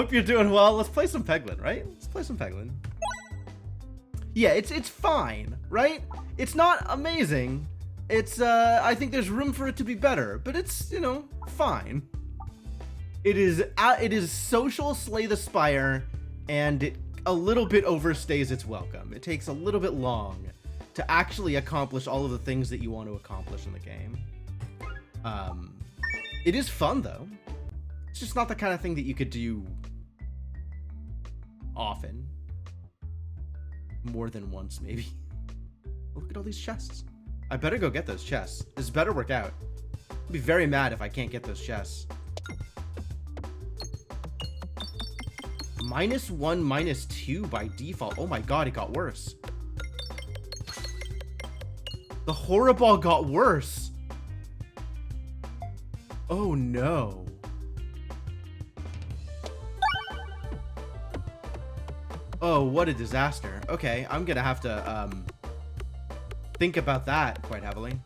Hope you're doing well. Let's play some Peglin, right? Let's play some Peglin. Yeah, it's fine, right? It's not amazing. It's, I think there's room for it to be better, but it's, you know, fine. It is social Slay the Spire, and it a little bit overstays its welcome. It takes a little bit long to actually accomplish all of the things that you want to accomplish in the game. It is fun, though. It's just not the kind of thing that you could do often. More than once, maybe. Look at all these chests. I better go get those chests. This better work out. I'll be very mad if I can't get those chests. -1, -2 by default. Oh my god, it got worse. The horror got worse. Oh no. Oh, what a disaster. Okay, I'm gonna have to think about that quite heavily.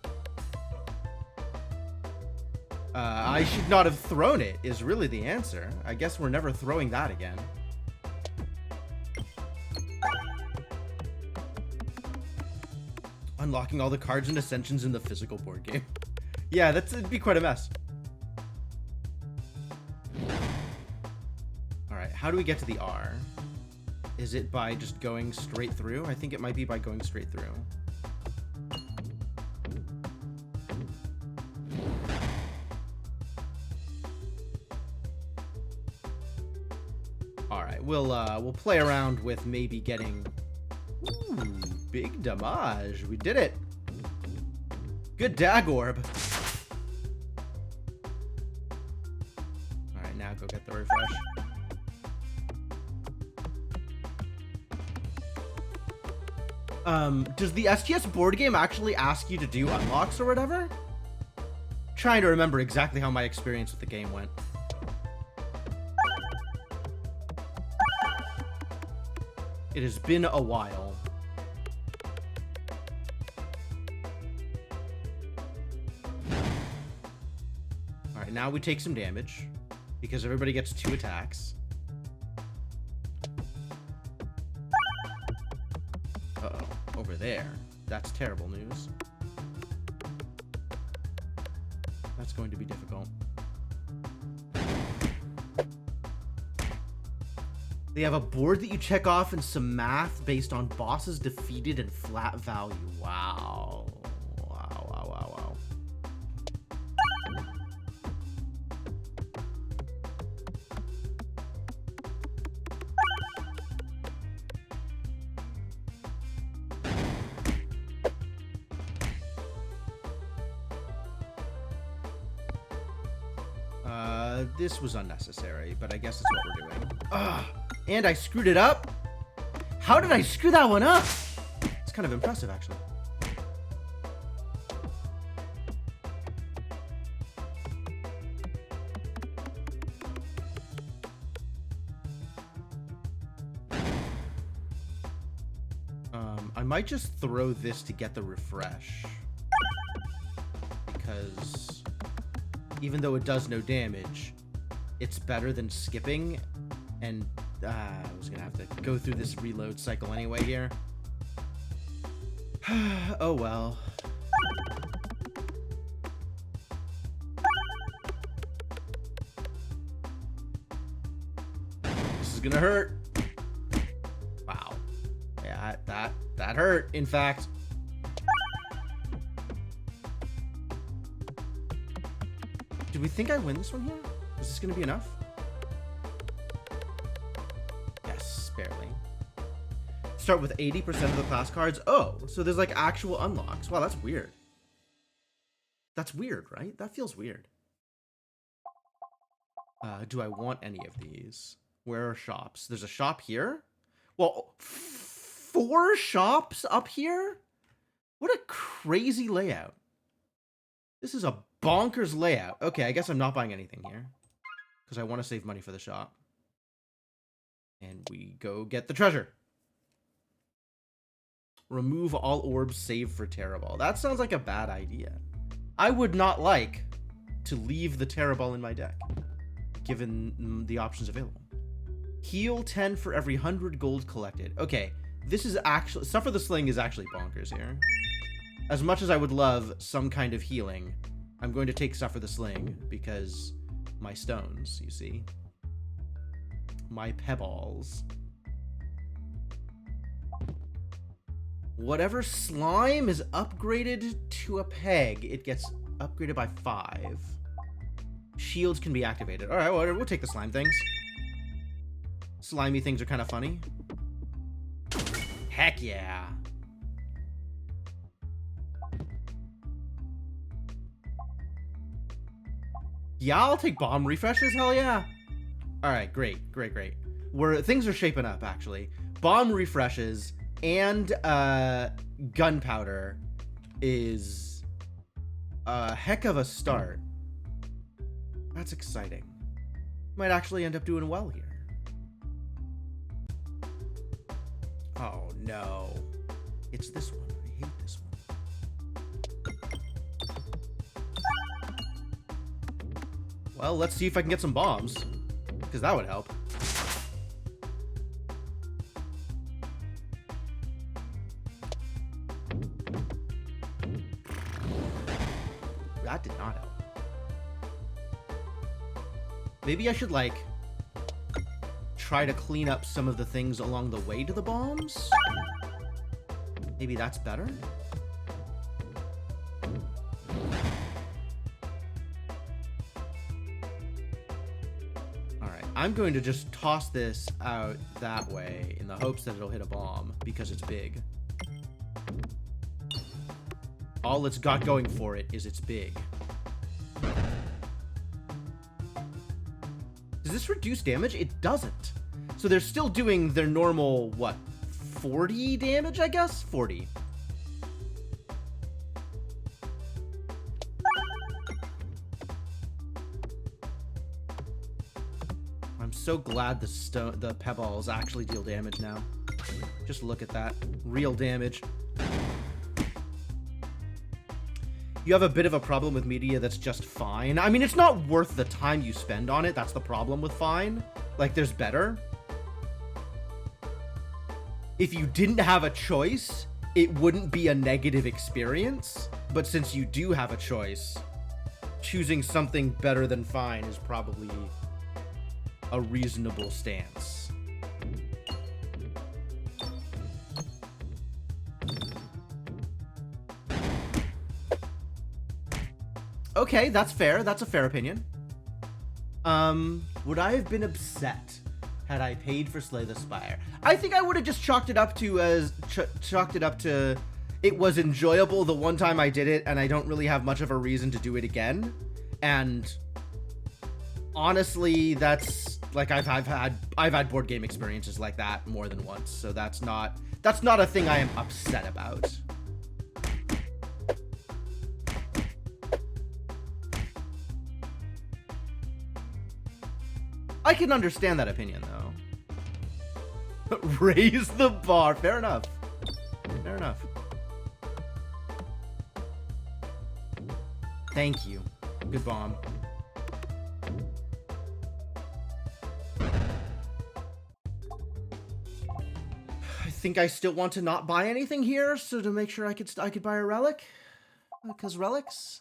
I should not have thrown it is really the answer. I guess we're never throwing that again. Unlocking all the cards and ascensions in the physical board game. Yeah, it'd be quite a mess. Alright, how do we get to the R? Is it by just going straight through? I think it might be by going straight through. Alright, we'll play around with maybe getting... Ooh, big damage. We did it. Good dag orb. Alright, now go get the refresh. Does the STS board game actually ask you to do unlocks or whatever? Trying to remember exactly how my experience with the game went. It has been a while. Alright, now we take some damage because everybody gets 2 attacks. Uh-oh, over there. That's terrible news. That's going to be difficult. They have a board that you check off and some math based on bosses defeated and flat value. Wow. Wow, wow, wow, wow. This was unnecessary, but I guess it's what we're doing. Ugh. And I screwed it up? How did I screw that one up? It's kind of impressive, actually. I might just throw this to get the refresh. Because even though it does no damage, it's better than skipping, and I was gonna have to go through this reload cycle anyway here. Oh well. This is gonna hurt. Wow. Yeah, that hurt, in fact. Do we think I win this one here? Is this gonna be enough? Yes, barely. Start with 80% of the class cards. Oh, so there's like actual unlocks. Wow, that's weird. That's weird, right? That feels weird. Do I want any of these? Where are shops? There's a shop here? Well, 4 shops up here? What a crazy layout. This is a bonkers layout. Okay, I guess I'm not buying anything here because I want to save money for the shop. And we go get the treasure. Remove all orbs save for Terra Ball. That sounds like a bad idea. I would not like to leave the Terra Ball in my deck, given the options available. Heal 10 for every 100 gold collected. Okay, this is actually... Suffer the Sling is actually bonkers here. As much as I would love some kind of healing, I'm going to take Suffer the Sling because my stones, you see. My pebbles. Whatever slime is upgraded to a peg, it gets upgraded by 5. Shields can be activated. All right, whatever. We'll take the slime things. Slimy things are kind of funny. Heck yeah. Yeah, I'll take bomb refreshes. Hell yeah. All right, great. Things are shaping up, actually. Bomb refreshes and gunpowder is a heck of a start. That's exciting. Might actually end up doing well here. Oh no. It's this one. I hate this one. Well, let's see if I can get some bombs, because that would help. That did not help. Maybe I should, like, try to clean up some of the things along the way to the bombs? Maybe that's better? Alright, I'm going to just toss this out that way in the hopes that it'll hit a bomb, because it's big. All it's got going for it is it's big. Does this reduce damage? It doesn't. So they're still doing their normal, what, 40 damage, I guess? 40. I'm so glad the pebbles actually deal damage now. Just look at that. Real damage. You have a bit of a problem with media that's just fine. I mean, it's not worth the time you spend on it. That's the problem with fine. Like, there's better. If you didn't have a choice, it wouldn't be a negative experience. But since you do have a choice, choosing something better than fine is probably a reasonable stance. Okay, that's fair. That's a fair opinion. Would I have been upset had I paid for Slay the Spire? I think I would have just chalked it up to it was enjoyable the one time I did it, and I don't really have much of a reason to do it again. And honestly, that's like I've had board game experiences like that more than once, so that's not a thing I am upset about. I can understand that opinion, though. Raise the bar. Fair enough. Fair enough. Thank you. Good bomb. I think I still want to not buy anything here, so to make sure I could buy a relic. Because relics.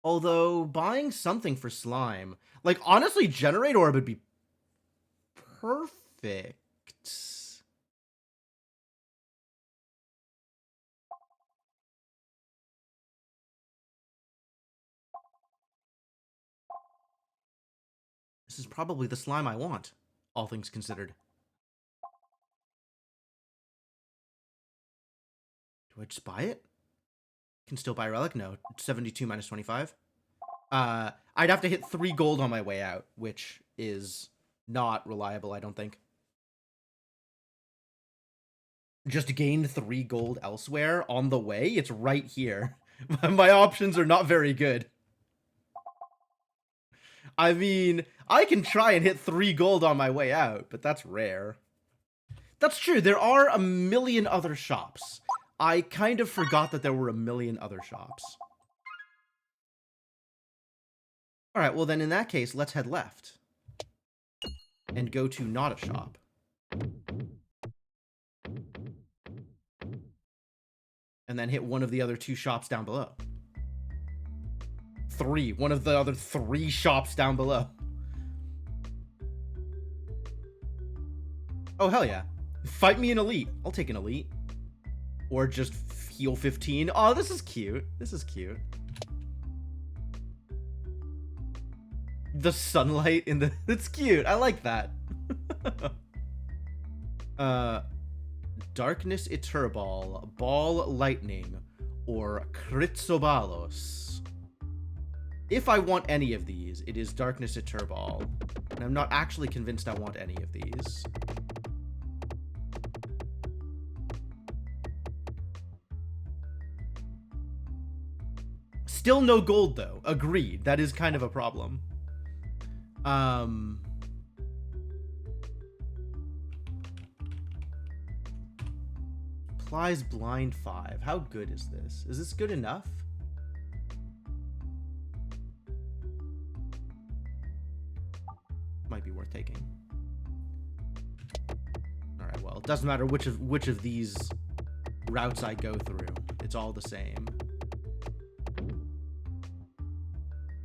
Although buying something for slime, like honestly, Generate Orb would be perfect. This is probably the slime I want, all things considered. Do I just buy it? Can still buy relic? No, 72 minus 25. I'd have to hit 3 gold on my way out, which is not reliable, I don't think. Just gained 3 gold elsewhere on the way. It's right here. My options are not very good. I mean, I can try and hit 3 gold on my way out, but that's rare. That's true. There are a million other shops. I kind of forgot that there were a million other shops. All right, well then in that case, let's head left. and go to not a shop. And then hit one of the other 2 shops down below. 3. One of the other 3 shops down below. Oh, hell yeah. Fight me an elite. I'll take an elite. Or just heal 15. Oh, this is cute. This is cute. The sunlight in the... It's cute. I like that. Darkness Iturball, Ball Lightning, or Kritsobalos. If I want any of these, it is Darkness Iturball. And I'm not actually convinced I want any of these. Still no gold, though. Agreed. That is kind of a problem. Applies blind 5. How good is this? Is this good enough? Might be worth taking. All right. Well, it doesn't matter which of these routes I go through. It's all the same.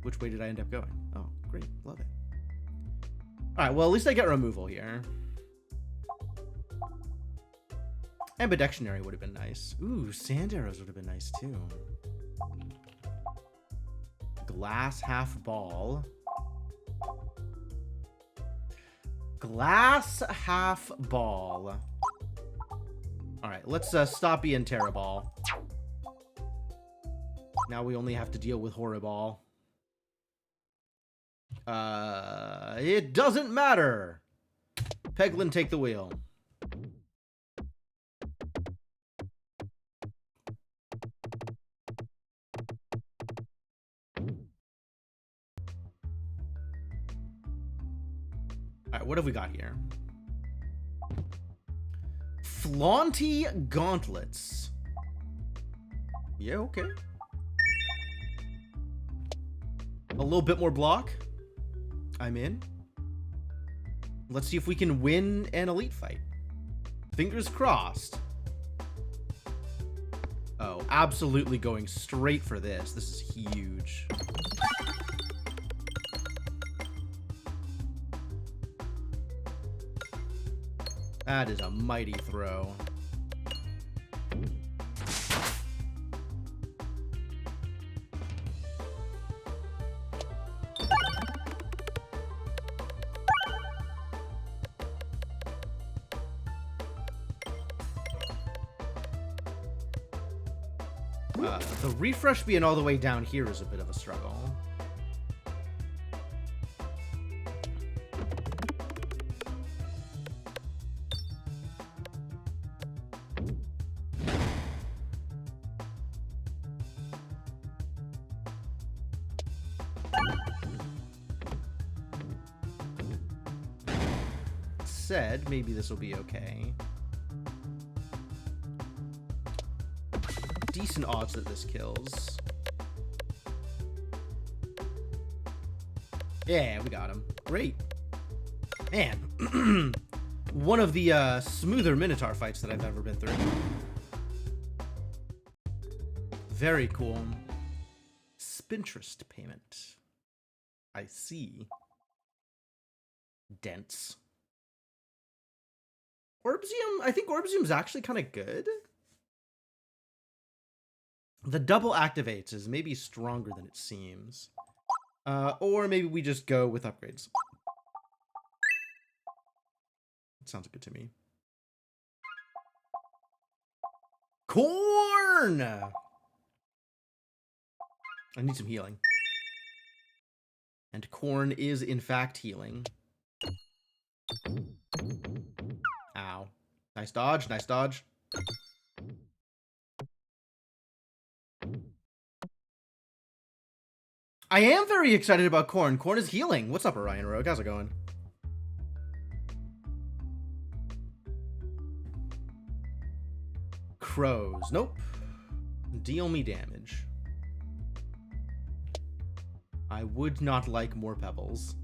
Which way did I end up going? Oh, great. Love it. All right. Well, at least I get removal here. Ambidextrary would have been nice. Ooh, sand arrows would have been nice too. Glass half ball. Glass half ball. All right, let's stop being Terraball. Now we only have to deal with Horriball. It doesn't matter. Peglin, take the wheel. All right, what have we got here? Flaunty Gauntlets. Yeah, okay. A little bit more block. I'm in. Let's see if we can win an elite fight. Fingers crossed. Oh, absolutely going straight for this. This is huge. That is a mighty throw. The refresh being all the way down here is a bit of a struggle. Said maybe this will be okay. Decent odds that this kills. Yeah, we got him. Great. Man. One of the smoother Minotaur fights that I've ever been through. Very cool. Spinterest payment. I see. Dense. Orbsium, I think Orbsium's actually kind of good. The double activates is maybe stronger than it seems. Or maybe we just go with upgrades. That sounds good to me. Corn! I need some healing. And corn is, in fact, healing. Ow. Nice dodge, nice dodge. I am very excited about corn. Corn is healing. What's up, Orion Rogue? How's it going? Crows. Nope. Deal me damage. I would not like more pebbles.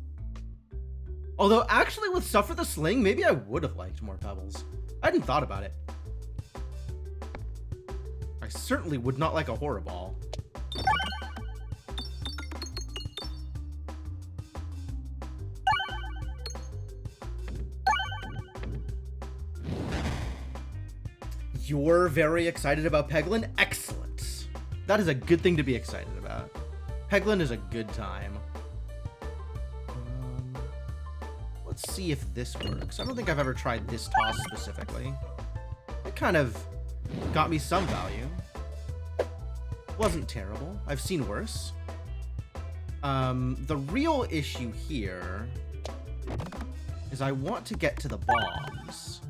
Although, actually, with Suffer the Sling, maybe I would have liked more pebbles. I hadn't thought about it. I certainly would not like a horror ball. You're very excited about Peglin? Excellent. That is a good thing to be excited about. Peglin is a good time. Let's see if this works. I don't think I've ever tried this toss specifically. It kind of got me some value. Wasn't terrible. I've seen worse. The real issue here is I want to get to the bombs.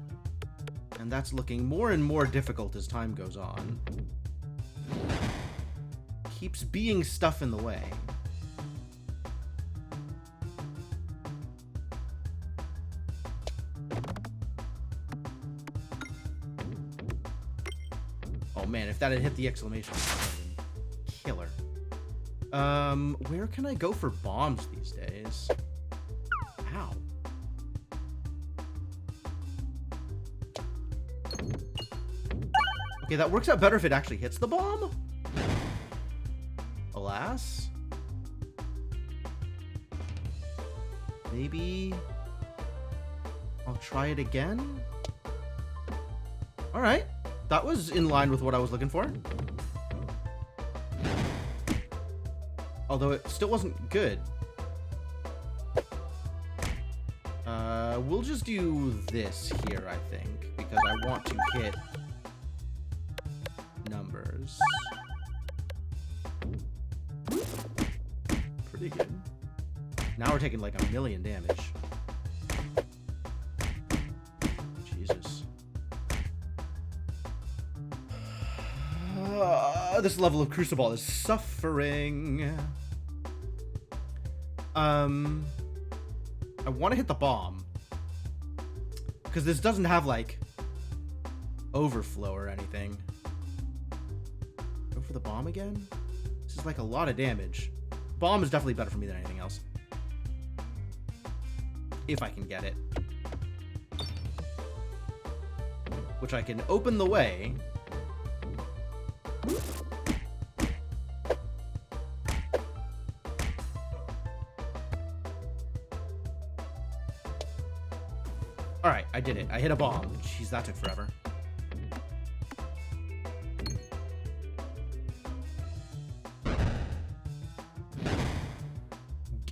And that's looking more and more difficult as time goes on. Keeps being stuff in the way. Oh man, if that had hit the exclamation, killer. Where can I go for bombs these days? Ow. Okay, that works out better if it actually hits the bomb. Alas. Maybe I'll try it again. All right. That was in line with what I was looking for. Although it still wasn't good. We'll just do this here, I think, because I want to hit numbers. Pretty good. Now we're taking like 1,000,000 damage. Jesus. This level of Crucible is suffering. I want to hit the bomb. Because this doesn't have, like, overflow or anything. Go for the bomb again? This is, like, a lot of damage. Bomb is definitely better for me than anything else. If I can get it. Which I can open the way. Alright, I did it. I hit a bomb. Jeez, that took forever.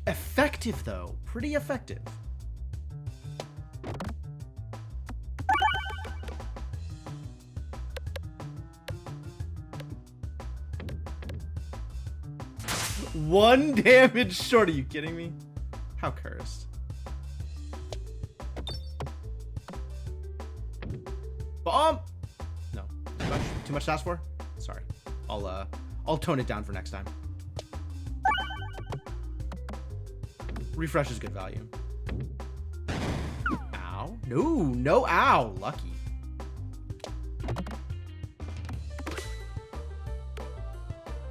Effective, though. Pretty effective. One damage short. Are you kidding me? How cursed. Bomb! No. Too much to ask for? Sorry. I'll tone it down for next time. Refresh is good value. Ow. No ow. Lucky.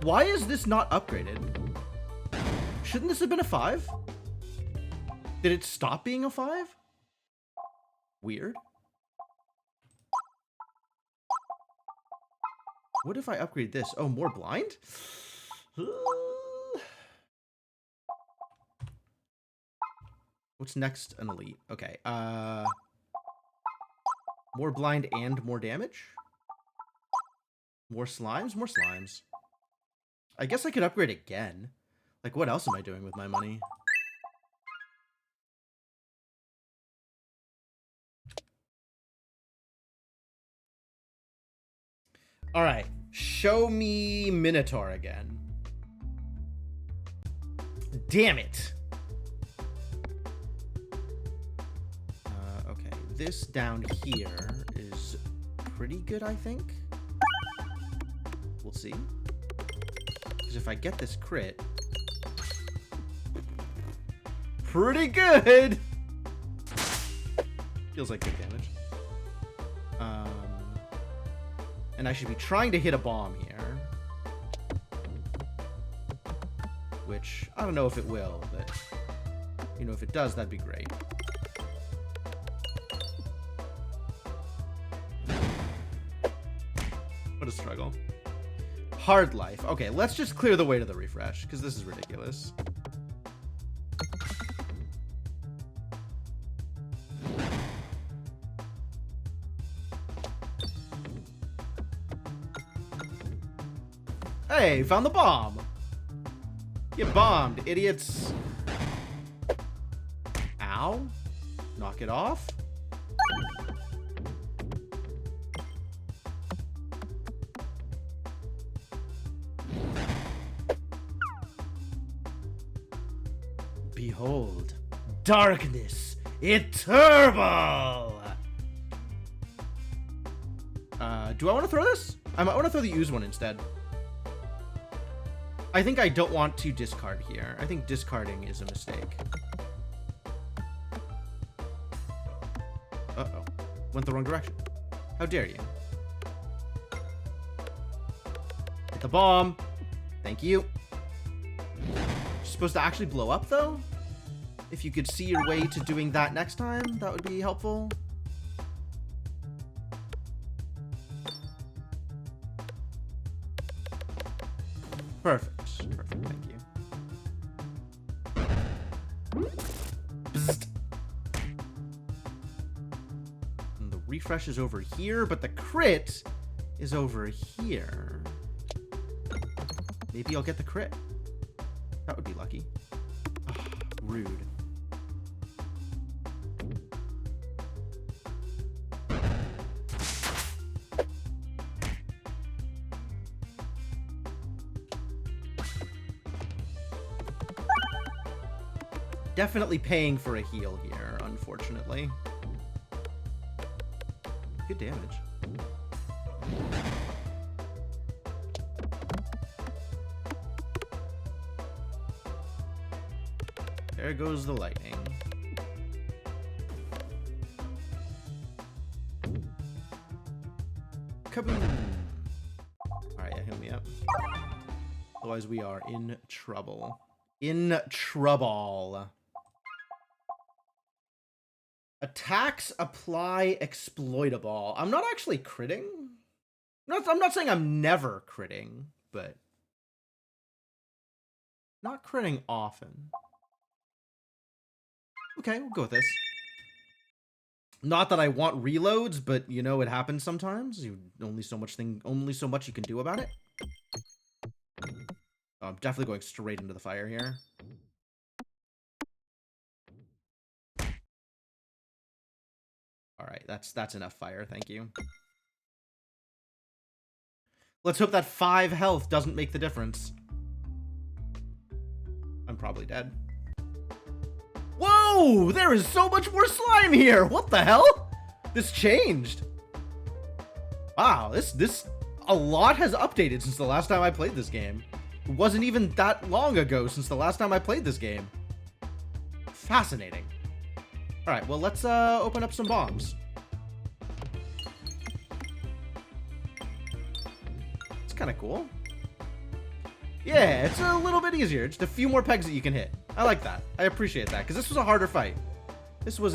Why is this not upgraded? Shouldn't this have been a 5? Did it stop being a 5? Weird. What if I upgrade this? Oh, more blind? What's next? An elite. Okay. More blind and more damage? More slimes? More slimes. I guess I could upgrade again. Like, what else am I doing with my money? All right, show me Minotaur again. Damn it. Okay, this down here is pretty good, I think. We'll see. Because if I get this crit, pretty good. Feels like good damage. And I should be trying to hit a bomb here. Which, I don't know if it will, but, you know, if it does, that'd be great. What a struggle. Hard life. Okay, let's just clear the way to the refresh, because this is ridiculous. Hey, found the bomb. Get bombed, idiots. Ow. Knock it off. Behold, darkness eternal. Do I want to throw this? I might want to throw the use one instead. I think I don't want to discard here. I think discarding is a mistake. Uh-oh. Went the wrong direction. How dare you? Hit the bomb. Thank you. Supposed to actually blow up, though? If you could see your way to doing that next time, that would be helpful. Perfect. Perfect, thank you. Bzzzt. And the refresh is over here, but the crit is over here. Maybe I'll get the crit. That would be lucky. Ugh, rude. Definitely paying for a heal here, unfortunately. Good damage. There goes the lightning. Kaboom! Alright, yeah, heal me up. Otherwise we are in trouble. In trouble. Attacks apply exploitable. I'm not actually critting. I'm not saying I'm never critting, but not critting often. Okay, we'll go with this. Not that I want reloads, but you know it happens sometimes. Only so much you can do about it. Oh, I'm definitely going straight into the fire here. All right, that's enough fire, thank you. Let's hope that 5 health doesn't make the difference. I'm probably dead. Whoa! There is so much more slime here! What the hell? This changed. Wow, a lot has updated since the last time I played this game. It wasn't even that long ago since the last time I played this game. Fascinating. All right, well, let's open up some bombs. It's kind of cool. Yeah, it's a little bit easier. Just a few more pegs that you can hit. I like that. I appreciate that, because this was a harder fight. This was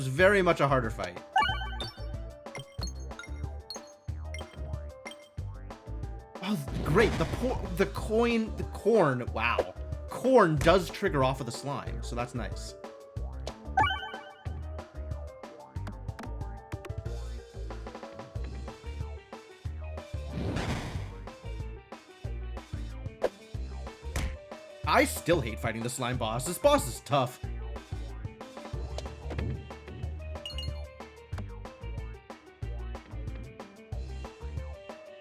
very much a harder fight. Oh, great. The corn, wow. Corn does trigger off of the slime, so that's nice. I still hate fighting the slime boss. This boss is tough.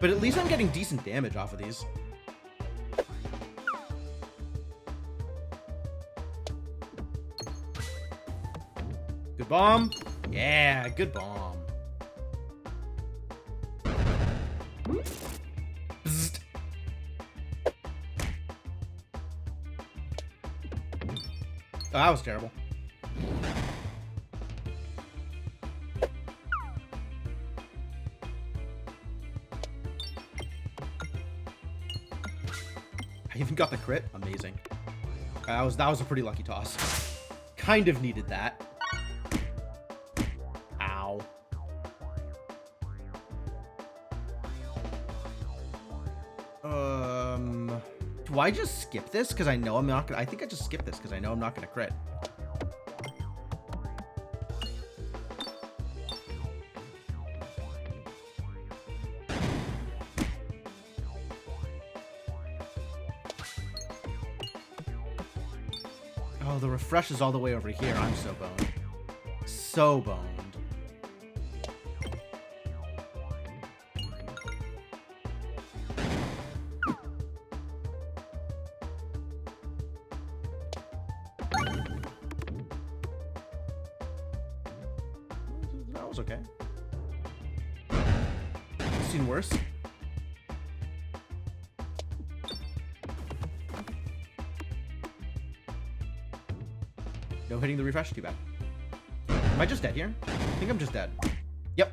But at least I'm getting decent damage off of these. Good bomb. Yeah, good bomb. Bzzzt. Oh, that was terrible. I even got the crit. Amazing. That was a pretty lucky toss. Kind of needed that. Ow. Do I just skip this because I know I'm not gonna? I think I just skip this because I know I'm not gonna crit. Oh, the refresh is all the way over here. I'm so boned. So boned. That was okay. I've seen worse. No hitting the refresh, too bad. Am I just dead here? I think I'm just dead. Yep.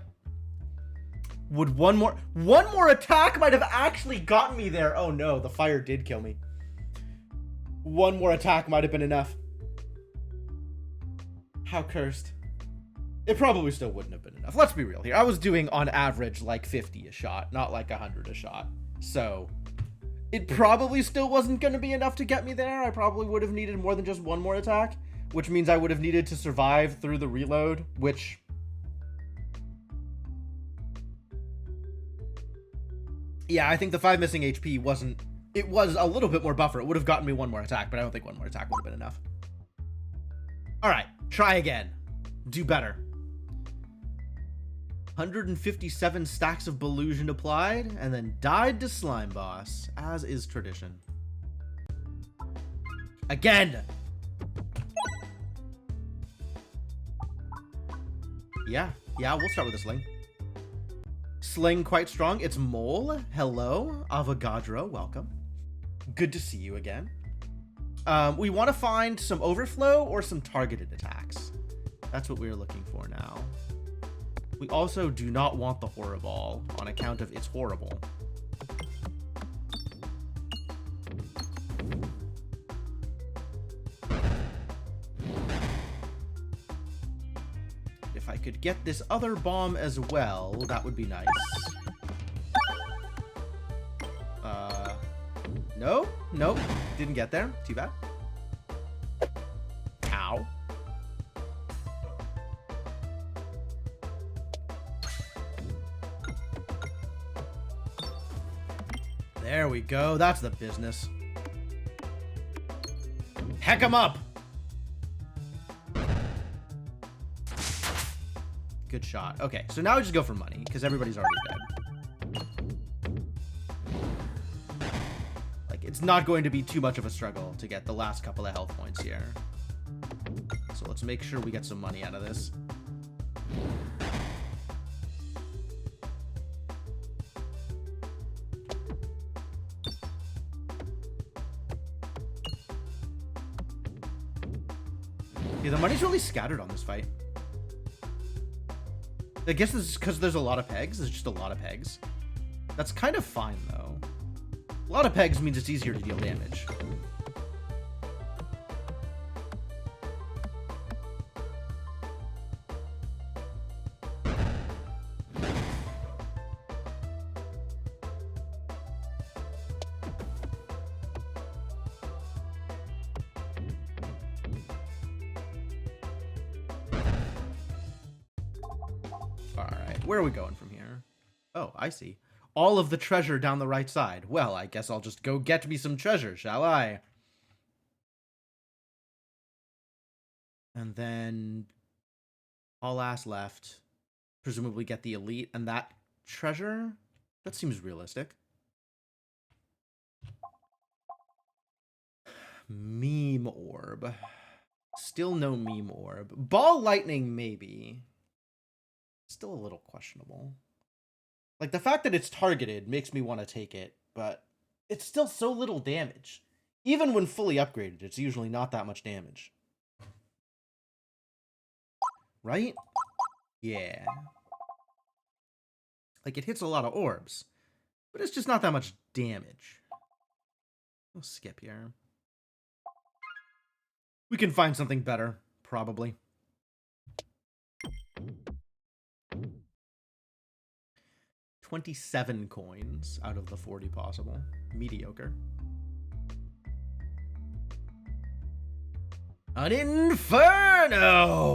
Would one more attack might have actually gotten me there. Oh no, the fire did kill me. One more attack might have been enough. How cursed. It probably still wouldn't have been enough. Let's be real here. I was doing on average like 50 a shot, not like 100 a shot. So it probably still wasn't going to be enough to get me there. I probably would have needed more than just one more attack, which means I would have needed to survive through the reload, which... yeah, I think the 5 missing HP wasn't... it was a little bit more buffer. It would have gotten me one more attack, but I don't think one more attack would have been enough. Alright, try again. Do better. 157 stacks of Belusion applied, and then died to Slime Boss, as is tradition. Again! Yeah, we'll start with a sling. Sling quite strong. It's Mole. Hello. Avogadro, welcome. Good to see you again. We want to find some overflow or some targeted attacks. That's what we're looking for now. We also do not want the Horriball on account of it's horrible. If I could get this other bomb as well, that would be nice. No, nope, didn't get there. Too bad. Ow. There we go. That's the business. Heck 'em up. Good shot. Okay, so now we just go for money, because everybody's already dead. Like, it's not going to be too much of a struggle to get the last couple of health points here. So let's make sure we get some money out of this. Yeah, the money's really scattered on this fight. I guess this is because there's a lot of pegs. There's just a lot of pegs. That's kind of fine, though. A lot of pegs means it's easier to deal damage. Where are we going from here? Oh, I see. All of the treasure down the right side. Well, I guess I'll just go get me some treasure, shall I? And then all ass left. Presumably get the elite and that treasure? That seems realistic. Meme orb. Still no meme orb. Ball lightning, maybe. Still a little questionable. Like, the fact that it's targeted makes me want to take it, but it's still so little damage. Even when fully upgraded, it's usually not that much damage. Right? Yeah. Like, it hits a lot of orbs, but it's just not that much damage. We'll skip here. We can find something better, probably. 27 coins out of the 40 possible. Mediocre. An inferno!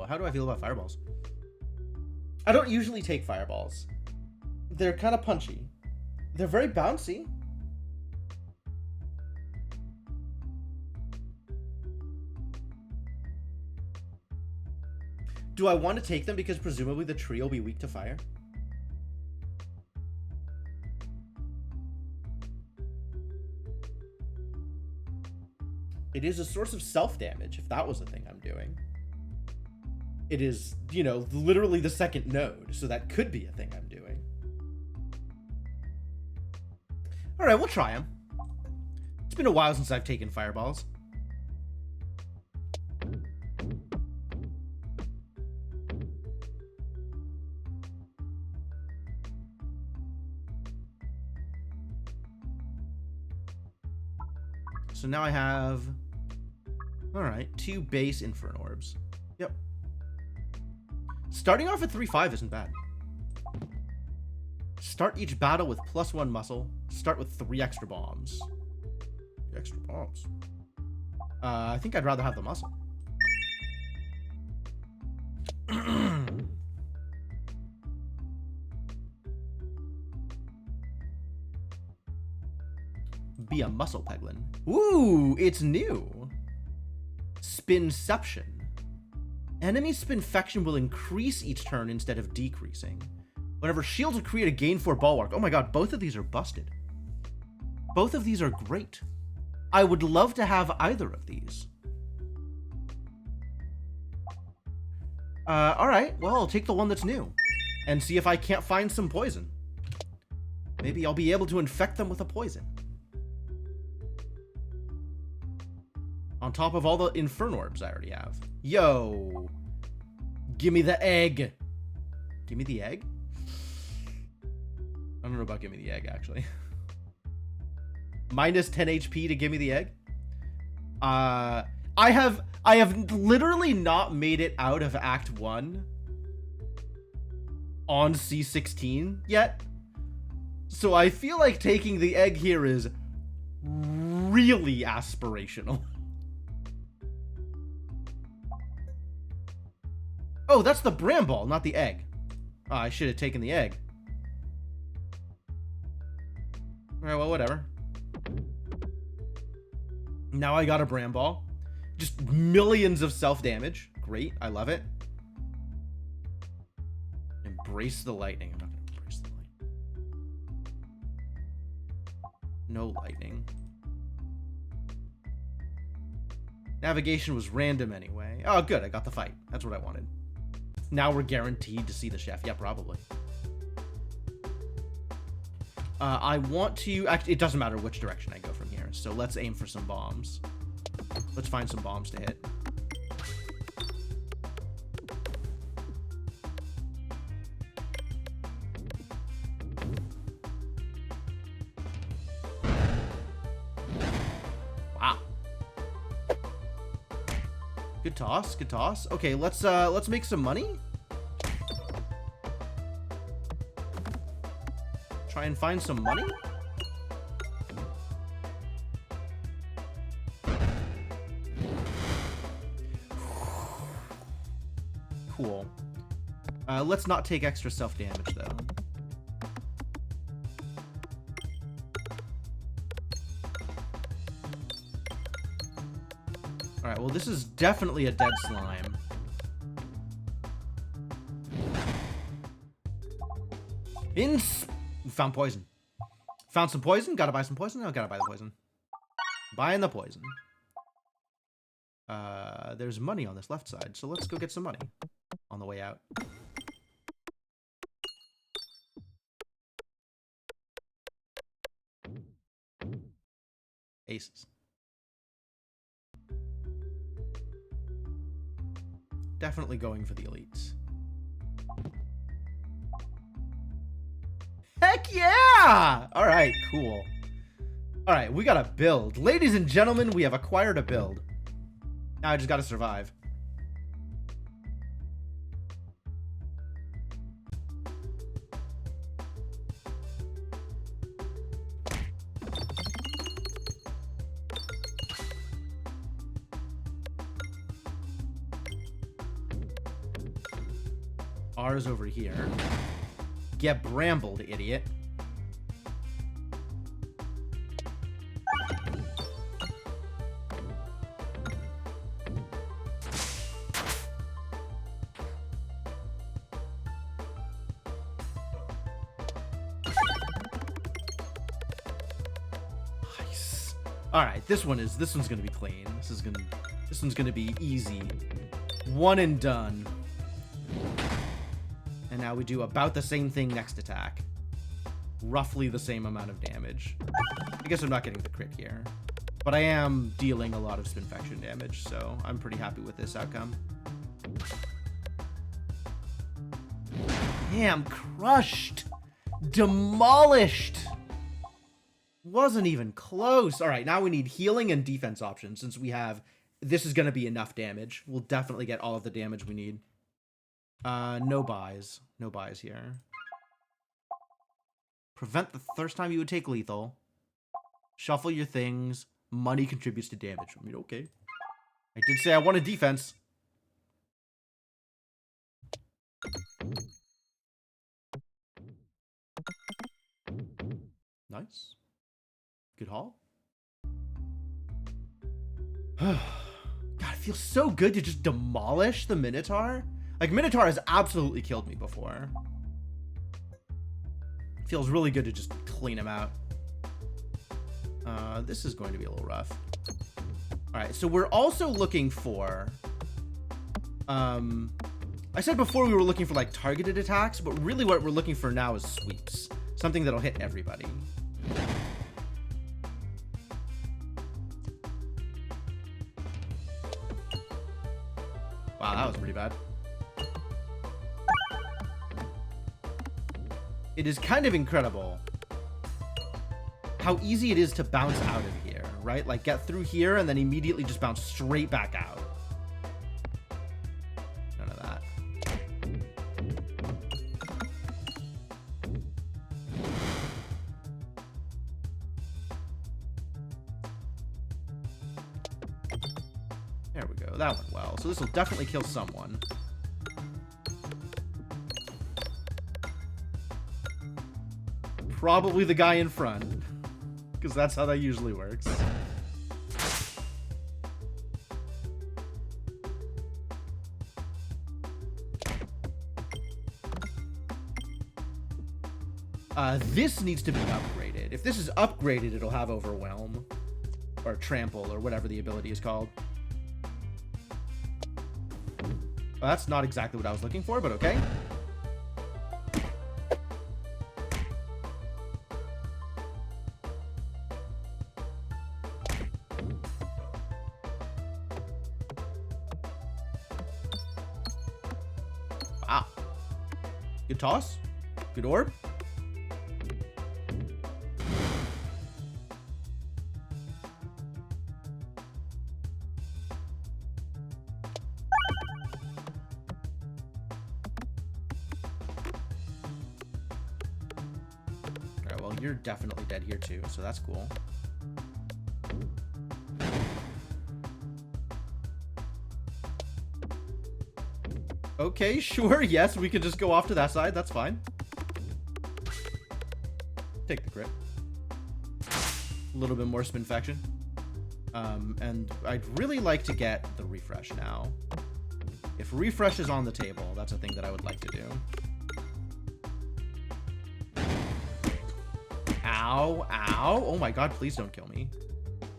How do I feel about fireballs? I don't usually take fireballs. They're kind of punchy. They're very bouncy. Do I want to take them because presumably the tree will be weak to fire? It is a source of self-damage, if that was the thing I'm doing. It is, you know, literally the second node, so that could be a thing I'm doing. Alright, we'll try them. It's been a while since I've taken fireballs. So now I have, alright, 2 base Inferno Orbs. Yep. Starting off at 3-5 isn't bad. Start each battle with +1 muscle. Start with 3 extra bombs. 3 extra bombs. I think I'd rather have the muscle. Be a muscle Peglin. Ooh, it's new. Spinception. Enemy spinfection will increase each turn instead of decreasing. Whenever shields will create a gain 4 bulwark. Oh my god, both of these are busted. Both of these are great. I would love to have either of these. Alright, well, I'll take the one that's new. And see if I can't find some poison. Maybe I'll be able to infect them with a poison. On top of all the Inferno Orbs I already have. Yo! Give me the egg! Give me the egg? I don't know about give me the egg, actually. Minus 10 HP to give me the egg? I have literally not made it out of Act 1 on C16 yet. So I feel like taking the egg here is really aspirational. Oh, that's the Bramble, not the egg. Oh, I should have taken the egg. Alright, well, whatever. Now I got a Bramble. Just millions of self-damage. Great, I love it. Embrace the lightning. I'm not going to embrace the lightning. No lightning. Navigation was random anyway. Oh, good, I got the fight. That's what I wanted. Now we're guaranteed to see the chef. Yeah, probably. I want to... Actually, it doesn't matter which direction I go from here. So let's aim for some bombs. Let's find some bombs to hit. Wow. Good toss, good toss. Okay, let's make some money. Try and find some money. Cool. Let's not take extra self-damage, though. Alright, well, this is definitely a dead slime. Found poison. Found some poison. Gotta buy some poison. Oh, gotta buy the poison. Buying the poison. There's money on this left side, so let's go get some money on the way out. Aces. Definitely going for the elites. Heck yeah! All right, cool. All right, we got a build. Ladies and gentlemen, we have acquired a build. Now I just got to survive. R's over here. Get brambled, idiot. Nice. All right, this one's gonna be clean. This one's gonna be easy. One and done. And now we do about the same thing next attack. Roughly the same amount of damage. I guess I'm not getting the crit here. But I am dealing a lot of spinfection damage, so I'm pretty happy with this outcome. Damn, crushed! Demolished! Wasn't even close. Alright, now we need healing and defense options, since we have... This is going to be enough damage. We'll definitely get all of the damage we need. No buys. No buys here. Prevent the first time you would take lethal. Shuffle your things. Money contributes to damage. I mean, okay. I did say I wanted defense. Nice. Good haul. God, it feels so good to just demolish the Minotaur. Like, Minotaur has absolutely killed me before. Feels really good to just clean him out. This is going to be a little rough. Alright, so we're also looking for... I said before we were looking for, like, targeted attacks, but really what we're looking for now is sweeps. Something that'll hit everybody. Wow, that was pretty bad. It is kind of incredible how easy it is to bounce out of here, right? Like, get through here and then immediately just bounce straight back out. None of that. There we go. That went well. So this will definitely kill someone. Probably the guy in front, because that's how that usually works. This needs to be upgraded. If this is upgraded, it'll have Overwhelm, or Trample, or whatever the ability is called. Well, that's not exactly what I was looking for, but okay. Wow. Good toss. Good orb. Alright, well, you're definitely dead here too, so that's cool. Okay, sure, yes, we can just go off to that side, that's fine. Take the crit. A little bit more spinfection. And I'd really like to get the refresh now. If refresh is on the table, that's a thing that I would like to do. Ow, ow. Oh my god, please don't kill me.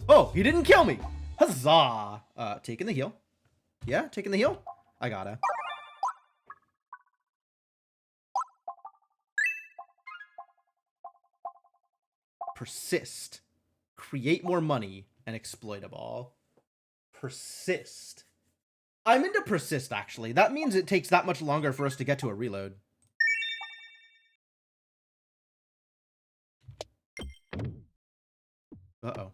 Oh, he didn't kill me! Huzzah! Taking the heal. Yeah, taking the heal? I gotta. Persist. Create more money and exploit a ball. Persist. I'm into persist, actually. That means it takes that much longer for us to get to a reload. Uh-oh.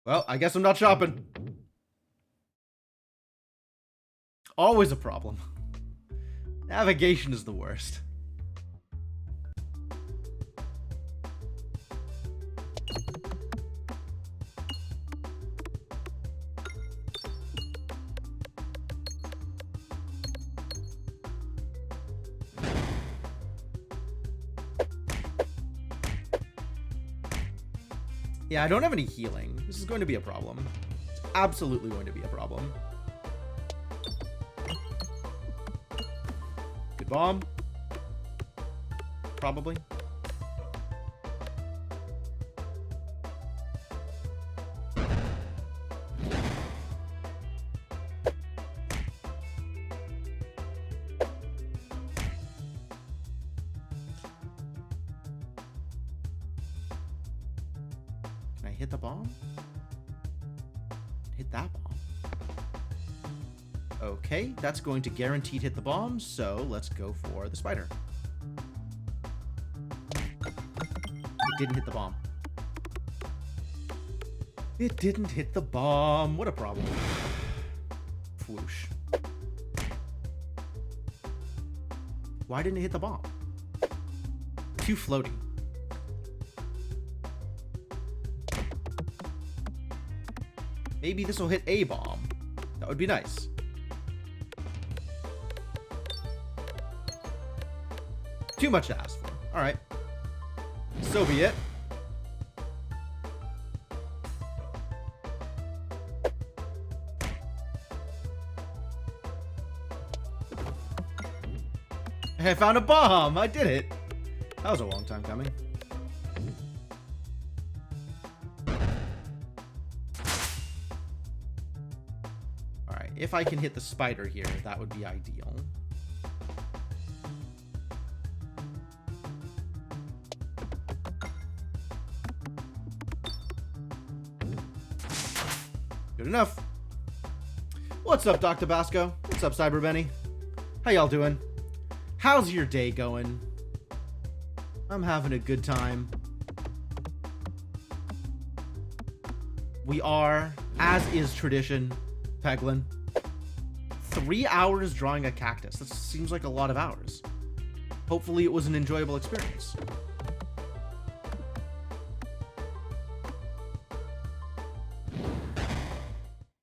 Well, I guess I'm not shopping. Always a problem. Navigation is the worst. Yeah, I don't have any healing. This is going to be a problem. It's absolutely going to be a problem. Good bomb. Probably. Hit the bomb? Hit that bomb. Okay, that's going to guaranteed hit the bomb, so let's go for the spider. It didn't hit the bomb. It didn't hit the bomb. What a problem. Whoosh. Why didn't it hit the bomb? Too floaty. Maybe this will hit a bomb. That would be nice. Too much to ask for. All right. So be it. I found a bomb. I did it. That was a long time coming. If I can hit the spider here, that would be ideal. Good enough. What's up, Dr. Basco? What's up, Cyber Benny? How y'all doing? How's your day going? I'm having a good time. We are, as is tradition, Peglin. 3 hours drawing a cactus. That seems like a lot of hours. Hopefully it was an enjoyable experience.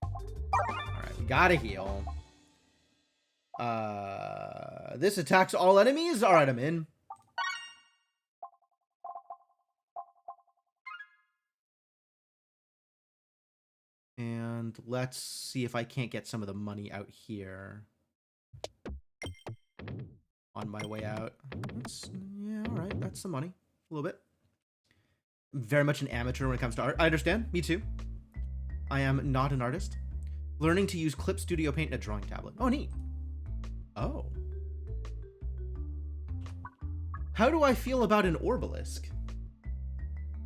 Alright, we gotta heal. This attacks all enemies? Alright, I'm in. And let's see if I can't get some of the money out here on my way out. Yeah, all right. That's some money. A little bit. I'm very much an amateur when it comes to art. I understand. Me too. I am not an artist. Learning to use Clip Studio Paint in a drawing tablet. Oh, neat. Oh. How do I feel about an Orbalisk?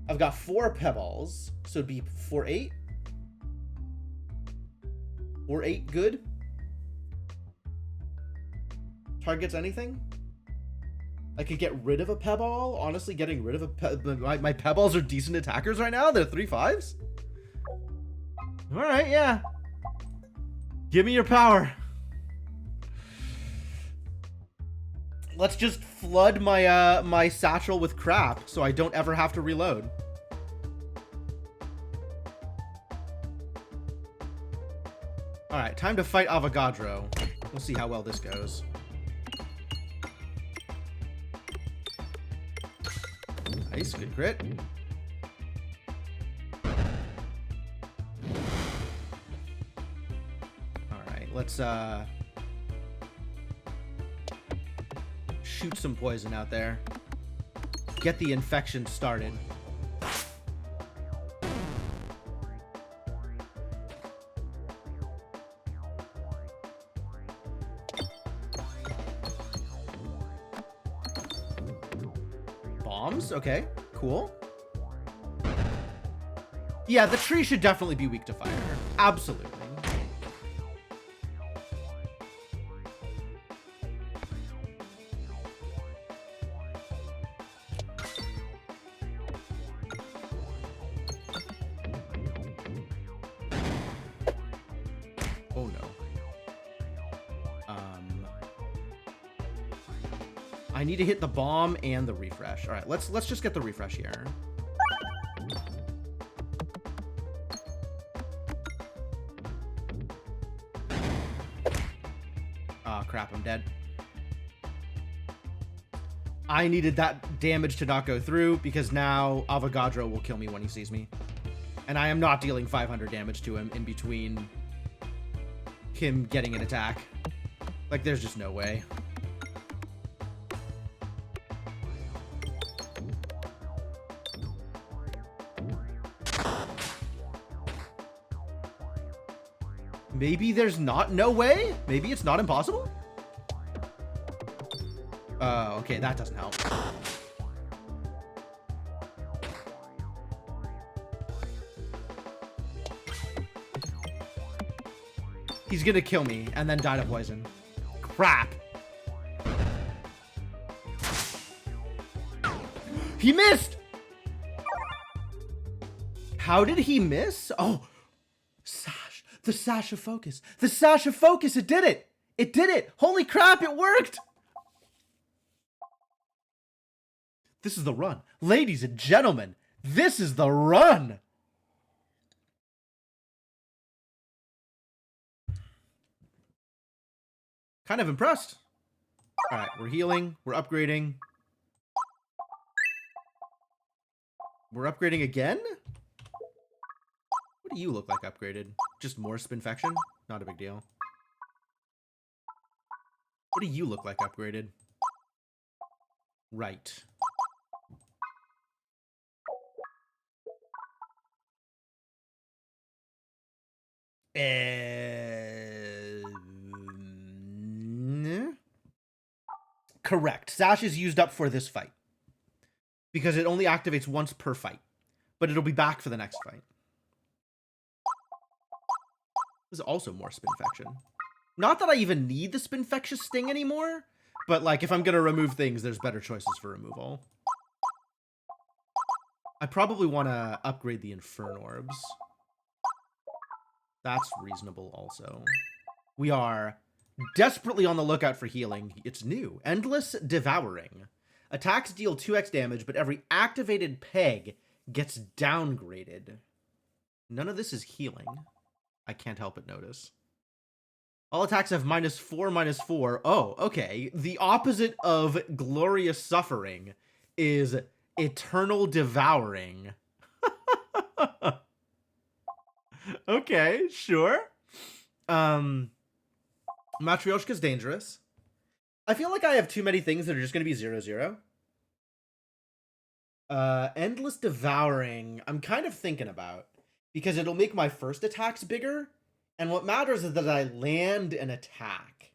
I've got 4 pebbles, so it'd be 4, 8. Or 8 good? Targets anything? I could get rid of a pebble. Honestly, getting rid of a my pebbles are decent attackers right now. They're 3/5s. All right, yeah. Give me your power. Let's just flood my my satchel with crap so I don't ever have to reload. All right, time to fight Avogadro. We'll see how well this goes. Nice, good crit. All right, let's shoot some poison out there. Get the infection started. Bombs? Okay, cool. Yeah, the tree should definitely be weak to fire. Absolutely. Oh no. I need to hit the bomb and the refresh. All right, let's just get the refresh here. Oh crap, I'm dead. I needed that damage to not go through because now Avogadro will kill me when he sees me. And I am not dealing 500 damage to him in between him getting an attack. Like, there's just no way. Maybe there's no way? Maybe it's not impossible? Okay, that doesn't help. He's gonna kill me and then die to poison. Crap. He missed! How did he miss? Oh, Sash. The Sash of Focus. The Sash of Focus. It did it. It did it. Holy crap, it worked. This is the run. Ladies and gentlemen, this is the run. Kind of impressed. All right, we're healing. We're upgrading. We're upgrading again? What do you look like upgraded? Just more Spinfection? Not a big deal. What do you look like upgraded? Right. Correct. Sash is used up for this fight. Because it only activates once per fight. But it'll be back for the next fight. This is also more Spinfection. Not that I even need the Spinfectious Sting anymore. But, like, if I'm going to remove things, there's better choices for removal. I probably want to upgrade the Infern Orbs. That's reasonable also. We are desperately on the lookout for healing. It's new. Endless Devouring. Attacks deal 2x damage, but every activated peg gets downgraded. None of this is healing. I can't help but notice. All attacks have -4/-4. Oh, okay. The opposite of Glorious Suffering is Eternal Devouring. Okay, sure. Matryoshka's dangerous. I feel like I have too many things that are just going to be 0/0. Endless Devouring, I'm kind of thinking about. Because it'll make my first attacks bigger. And what matters is that I land an attack.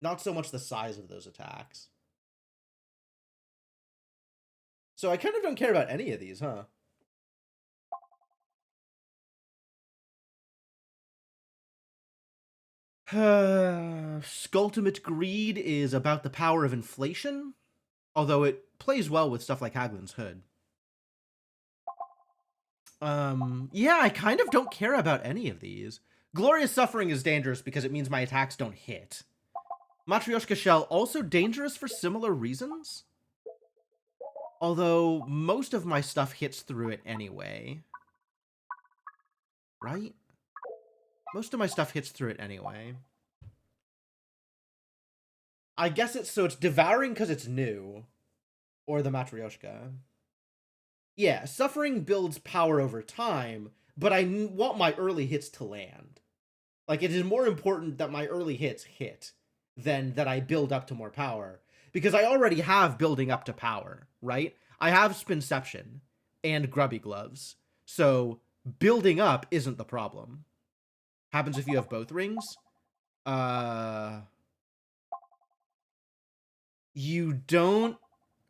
Not so much the size of those attacks. So I kind of don't care about any of these, huh? Skulltimate Greed is about the power of inflation. Although it plays well with stuff like Haglin's Hood. Yeah, I kind of don't care about any of these. Glorious Suffering is dangerous because it means my attacks don't hit. Matryoshka Shell, also dangerous for similar reasons. Although, most of my stuff hits through it anyway. Right? Most of my stuff hits through it anyway. I guess it's Devouring because it's new. Or the Matryoshka. Yeah, Suffering builds power over time, but I want my early hits to land. Like, it is more important that my early hits hit than that I build up to more power. Because I already have building up to power, right? I have Spinception and Grubby Gloves. So, building up isn't the problem. Happens if you have both rings. You don't...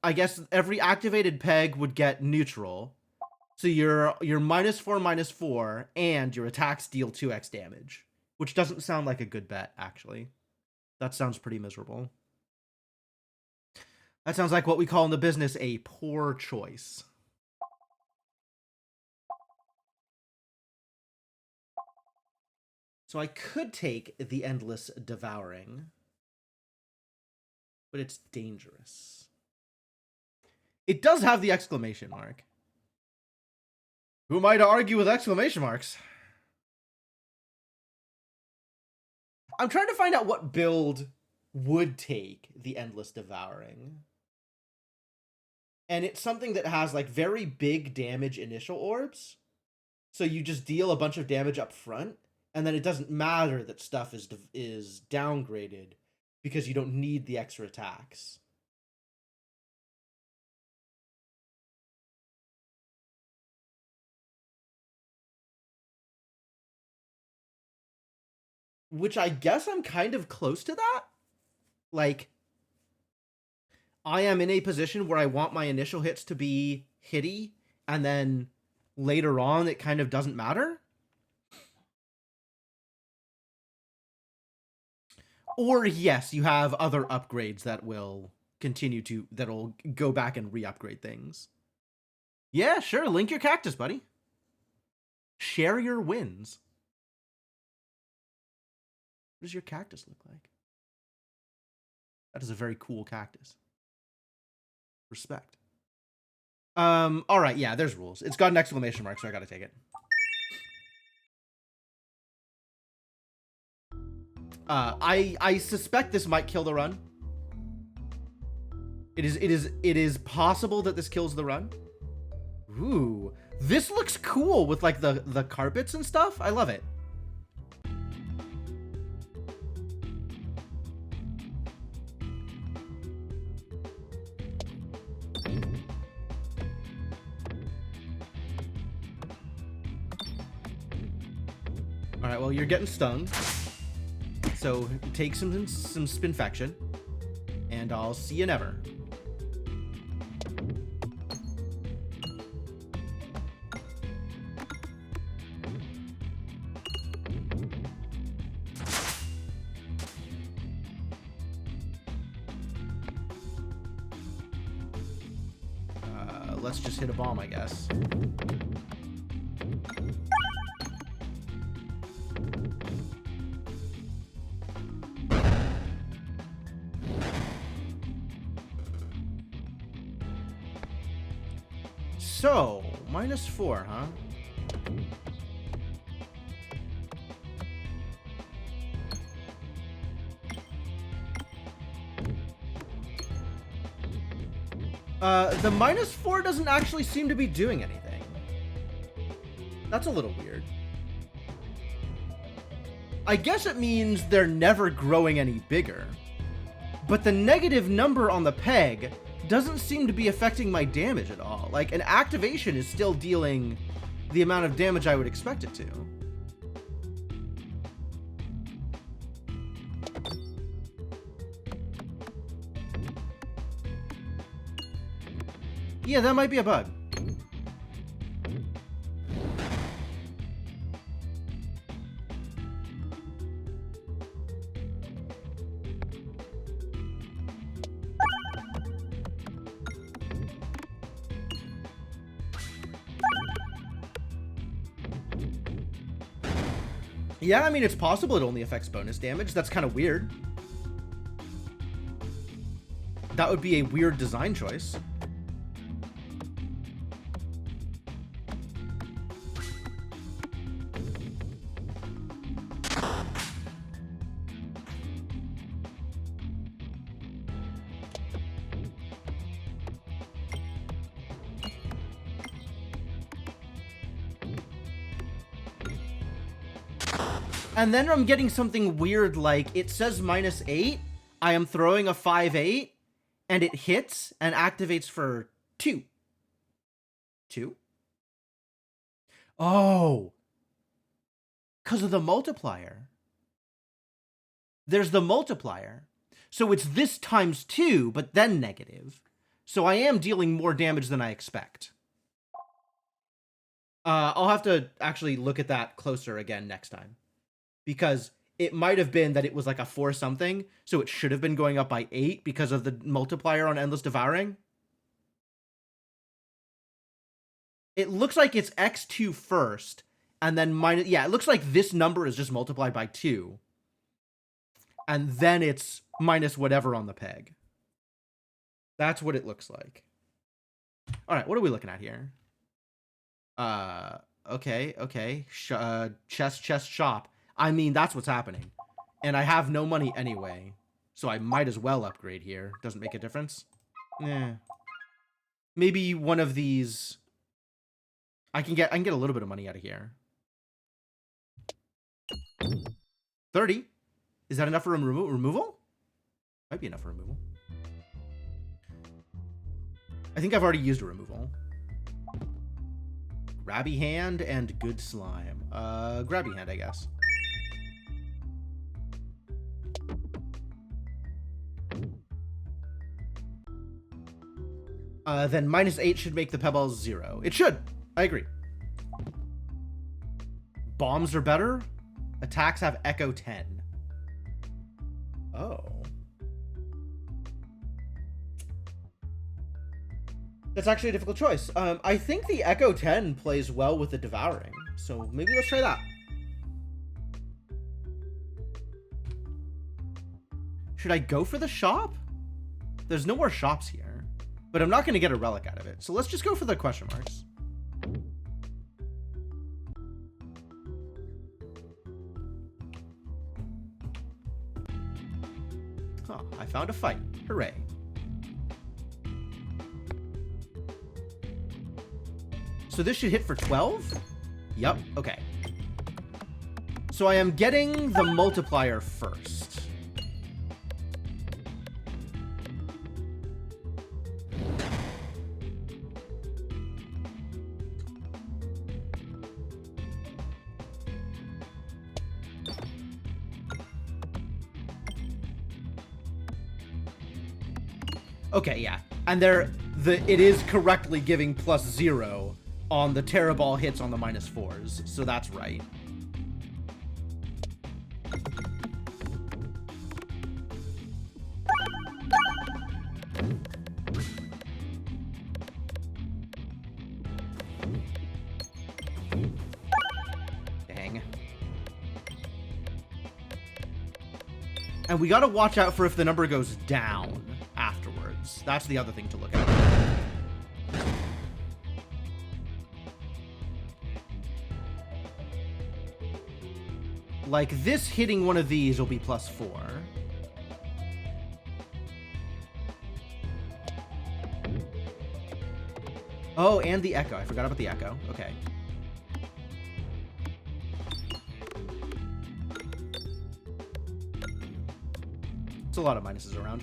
I guess every activated peg would get neutral. So you're -4/-4, and your attacks deal 2x damage. Which doesn't sound like a good bet, actually. That sounds pretty miserable. That sounds like what we call in the business a poor choice. So I could take the Endless Devouring. But it's dangerous. It does have the exclamation mark. Who am I to argue with exclamation marks? I'm trying to find out what build would take the Endless Devouring. And it's something that has, like, very big damage initial orbs. So you just deal a bunch of damage up front, and then it doesn't matter that stuff is downgraded because you don't need the extra attacks. Which I guess I'm kind of close to that. Like, I am in a position where I want my initial hits to be hitty, and then later on it kind of doesn't matter. Or yes, you have other upgrades that will that'll go back and re-upgrade things. Yeah, sure, link your cactus, buddy. Share your wins. What does your cactus look like? That is a very cool cactus. Respect. All right, yeah, there's rules. It's got an exclamation mark, so I gotta take it. I suspect this might kill the run. It is possible that this kills the run. Ooh, this looks cool with like the carpets and stuff. I love it. All right, well, you're getting stung. So take some spinfection, and I'll see you never. Let's just hit a bomb, I guess. So, -4, huh? The -4 doesn't actually seem to be doing anything. That's a little weird. I guess it means they're never growing any bigger. But the negative number on the peg doesn't seem to be affecting my damage at all. Like, an activation is still dealing the amount of damage I would expect it to. Yeah, that might be a bug. Yeah, I mean, it's possible it only affects bonus damage. That's kind of weird. That would be a weird design choice. And then I'm getting something weird like, it says -8, I am throwing a 5/8, and it hits and activates for 2. 2? Oh! Because of the multiplier. There's the multiplier. So it's this times 2, but then negative. So I am dealing more damage than I expect. I'll have to actually look at that closer again next time. Because it might have been that it was like a 4 something, so it should have been going up by 8 because of the multiplier on Endless Devouring. It looks like it's x2 first, and then minus... Yeah, it looks like this number is just multiplied by 2. And then it's minus whatever on the peg. That's what it looks like. All right, what are we looking at here? Okay. Chest, shop. I mean, that's what's happening. And I have no money anyway, so I might as well upgrade here. Doesn't make a difference. Yeah. Maybe one of these... I can get a little bit of money out of here. 30. Is that enough for removal? Might be enough for removal. I think I've already used a removal. Grabby hand and good slime. Grabby hand, I guess. Then -8 should make the Pebbles 0. It should. I agree. Bombs are better. Attacks have Echo 10. Oh. That's actually a difficult choice. I think the Echo 10 plays well with the Devouring, so maybe let's try that. Should I go for the shop? There's no more shops here, but I'm not going to get a relic out of it, so let's just go for the question marks. Huh, I found a fight. Hooray. So this should hit for 12? Yep, okay. So I am getting the multiplier first. Okay, yeah. And it is correctly giving +0 on the Terra Ball hits on the -4s, so that's right. Dang. And we gotta watch out for if the number goes down afterwards. That's the other thing to look at. Like, this hitting one of these will be +4. Oh, and the Echo. I forgot about the Echo. Okay. It's a lot of minuses around.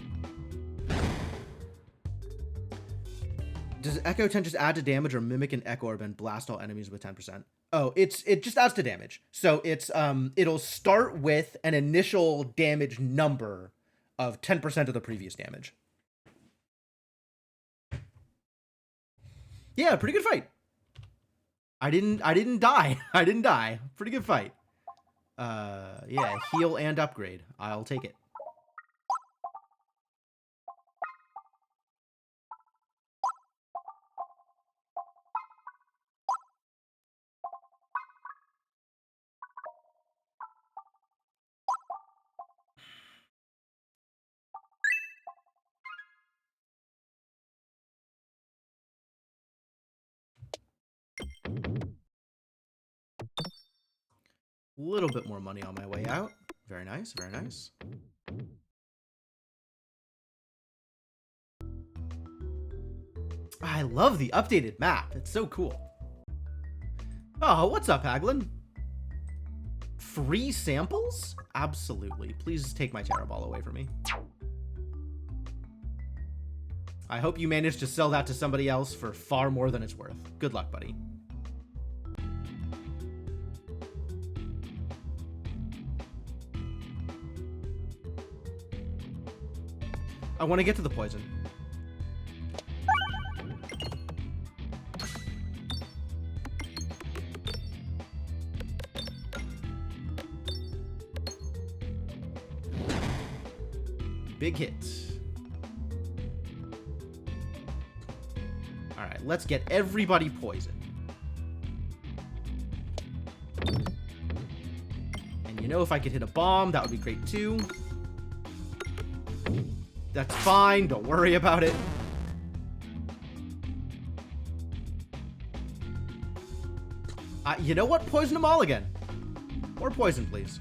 Does Echo 10 just add to damage or mimic an Echo Orb and blast all enemies with 10%? Oh, it just adds to damage. So it's it'll start with an initial damage number of 10% of the previous damage. Yeah, pretty good fight. I didn't die. I didn't die. Pretty good fight. Yeah, heal and upgrade. I'll take it. A little bit more money on my way out. Very nice, very nice. I love the updated map. It's so cool. Oh, what's up, Peglin? Free samples? Absolutely. Please take my Terra Ball away from me. I hope you managed to sell that to somebody else for far more than it's worth. Good luck, buddy. I want to get to the poison. Big hit. All right, let's get everybody poisoned. And you know, if I could hit a bomb, that would be great too. That's fine, don't worry about it. You know what? Poison them all again. More poison, please.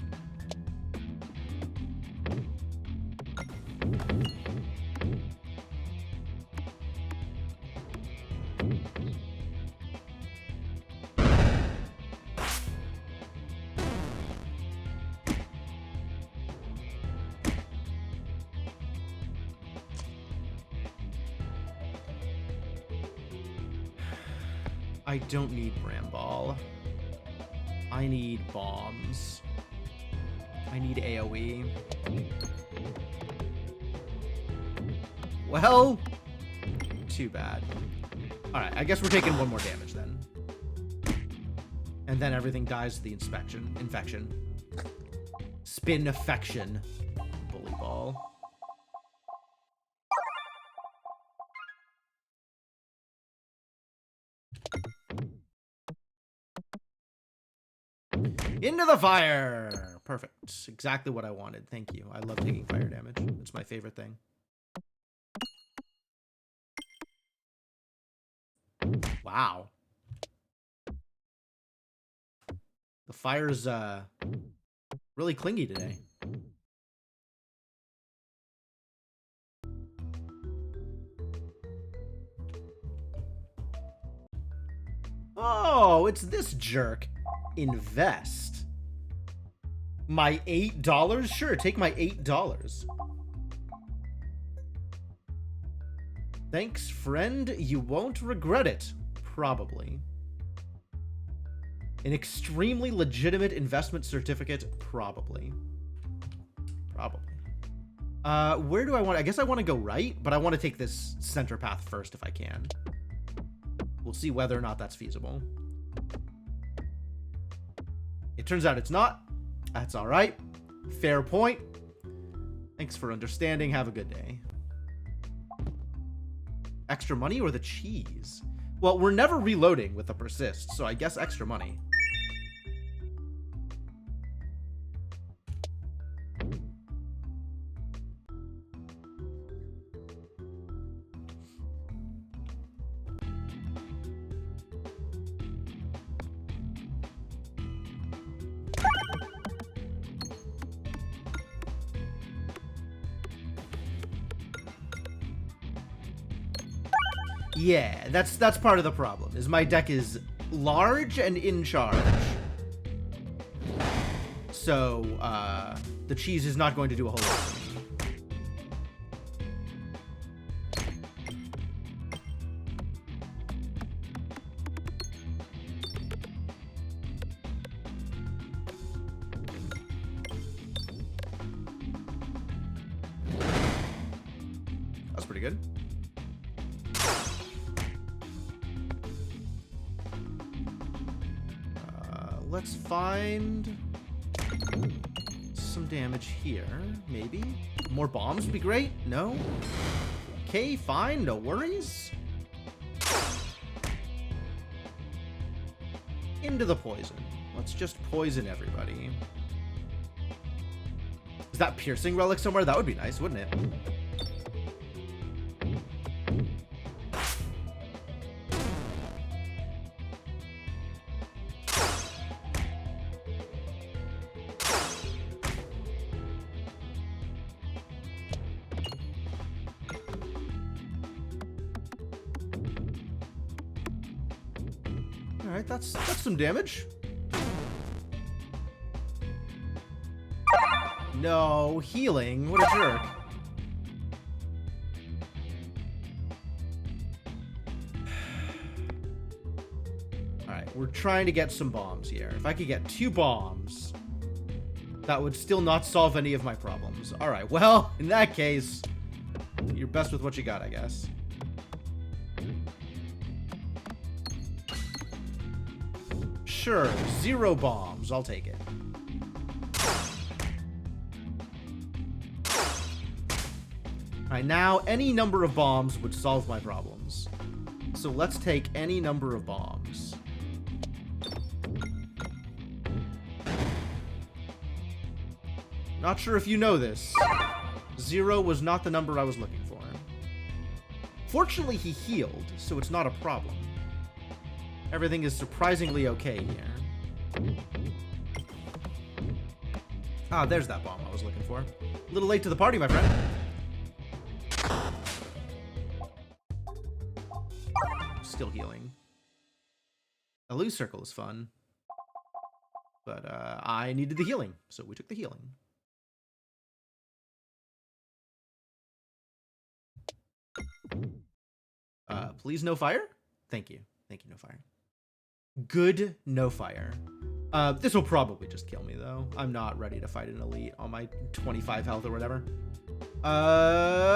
I don't need Bramball. I need bombs. I need AoE. Well, too bad. Alright, I guess we're taking one more damage then. And then everything dies to the infection. Spin affection. Bully ball. Into the fire! Perfect. Exactly what I wanted. Thank you. I love taking fire damage. It's my favorite thing. Wow. The fire's really clingy today. Oh, it's this jerk. Invest. My $8? Sure, take my $8. Thanks, friend. You won't regret it. Probably. An extremely legitimate investment certificate? Probably. Where do I want... I guess I want to go right, but I want to take this center path first if I can. We'll see whether or not that's feasible. It turns out it's not. That's all right. Fair point. Thanks for understanding. Have a good day. Extra money or the cheese? Well, we're never reloading with the persist, so I guess extra money. Yeah, that's part of the problem, is my deck is large and in charge. So, the cheese is not going to do a whole lot for me. That's pretty good. Let's find some damage here, maybe. More bombs would be great. No? Okay, fine. No worries. Into the poison. Let's just poison everybody. Is that piercing relic somewhere? That would be nice, wouldn't it? Alright, that's some damage. No, healing. What a jerk. Alright, we're trying to get some bombs here. If I could get 2 bombs, that would still not solve any of my problems. Alright, well, in that case, you're best with what you got, I guess. Sure, 0 bombs. I'll take it. Alright, now any number of bombs would solve my problems. So let's take any number of bombs. Not sure if you know this. 0 was not the number I was looking for. Fortunately, he healed, so it's not a problem. Everything is surprisingly okay here. Ah, there's that bomb I was looking for. A little late to the party, my friend. Still healing. A loose circle is fun. But I needed the healing, so we took the healing. Please no fire? Thank you. Thank you, no fire. Good, no fire. This will probably just kill me, though. I'm not ready to fight an elite on my 25 health or whatever.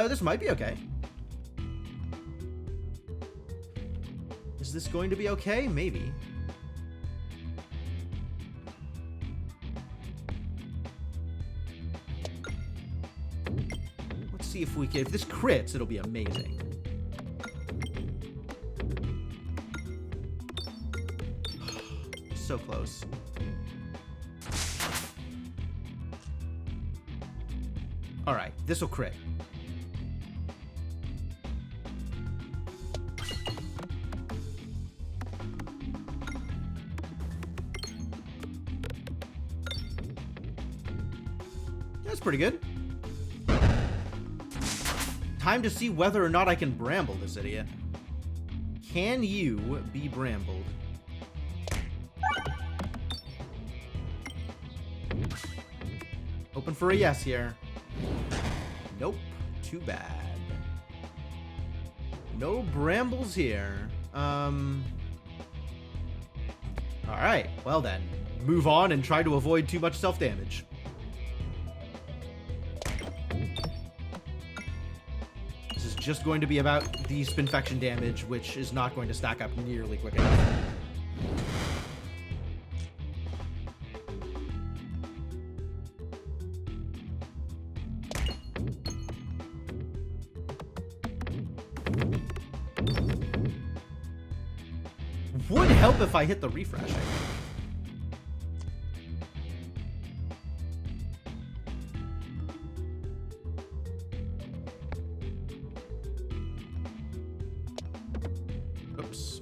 This might be okay. Is this going to be okay? Maybe. Let's see if we can... If this crits, it'll be amazing. So close. All right, this will crit. That's pretty good. Time to see whether or not I can bramble this idiot. Can you be brambled? Hoping for a yes here. Nope. Too bad. No brambles here. Alright, well then. Move on and try to avoid too much self-damage. This is just going to be about the spinfection damage, which is not going to stack up nearly quick enough. Would help if I hit the refresh, I think. Oops.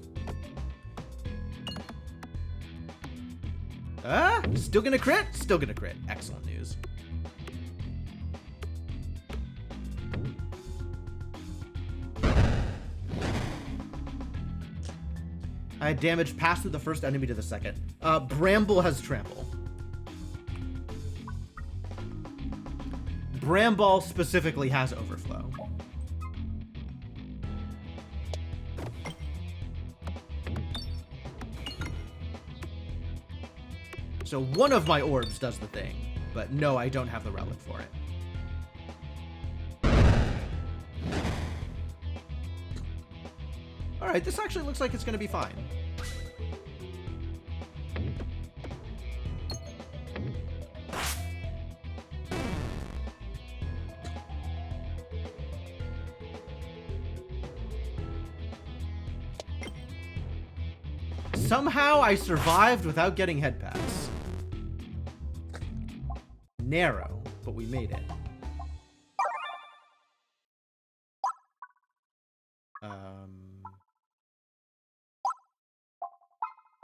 Still gonna crit? Still gonna crit. Excellent news. I had damage pass through the first enemy to the second. Bramble has trample. Bramble specifically has overflow. So one of my orbs does the thing, but no, I don't have the relic for it. Alright, this actually looks like it's going to be fine. Somehow I survived without getting head pass. Narrow, but we made it.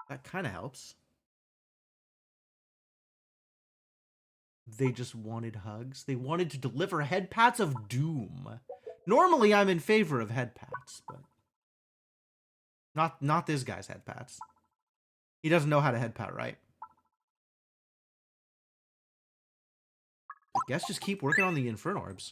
That kind of helps. They just wanted hugs. They wanted to deliver head pats of doom. Normally, I'm in favor of head pats, but not this guy's head pats. He doesn't know how to head pat right. I guess just keep working on the Inferno Orbs.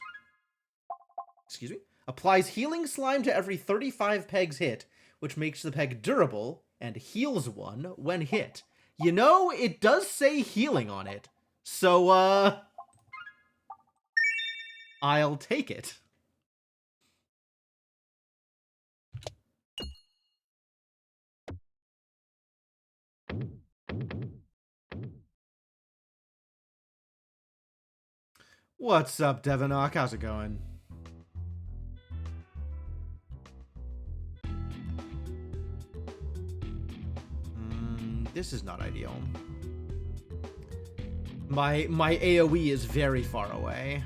Excuse me? Applies healing slime to every 35 pegs hit, which makes the peg durable and heals one when hit. You know, it does say healing on it. So, I'll take it. What's up, Devinock? How's it going? This is not ideal. My AoE is very far away.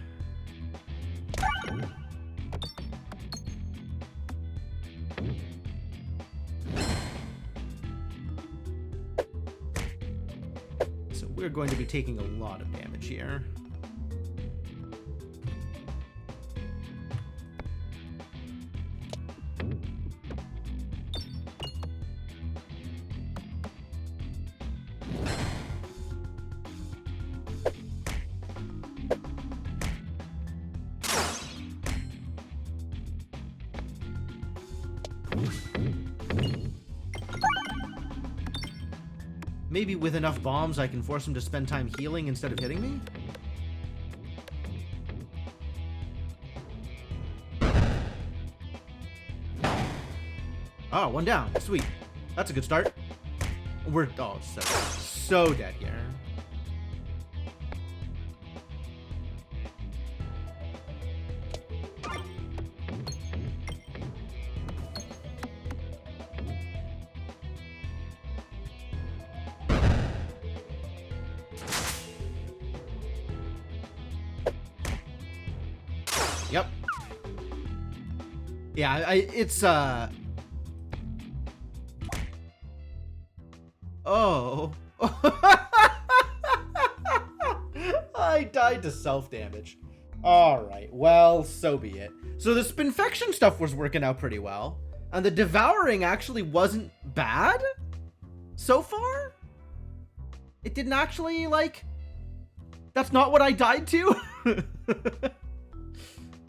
So we're going to be taking a lot of damage here. Maybe with enough bombs, I can force him to spend time healing instead of hitting me? Oh, one down. Sweet. That's a good start. We're so dead here. Yep. Yeah, it's oh. I died to self-damage. Alright, well, so be it. So the Spinfection stuff was working out pretty well. And the Devouring actually wasn't bad so far. It didn't actually, like... That's not what I died to.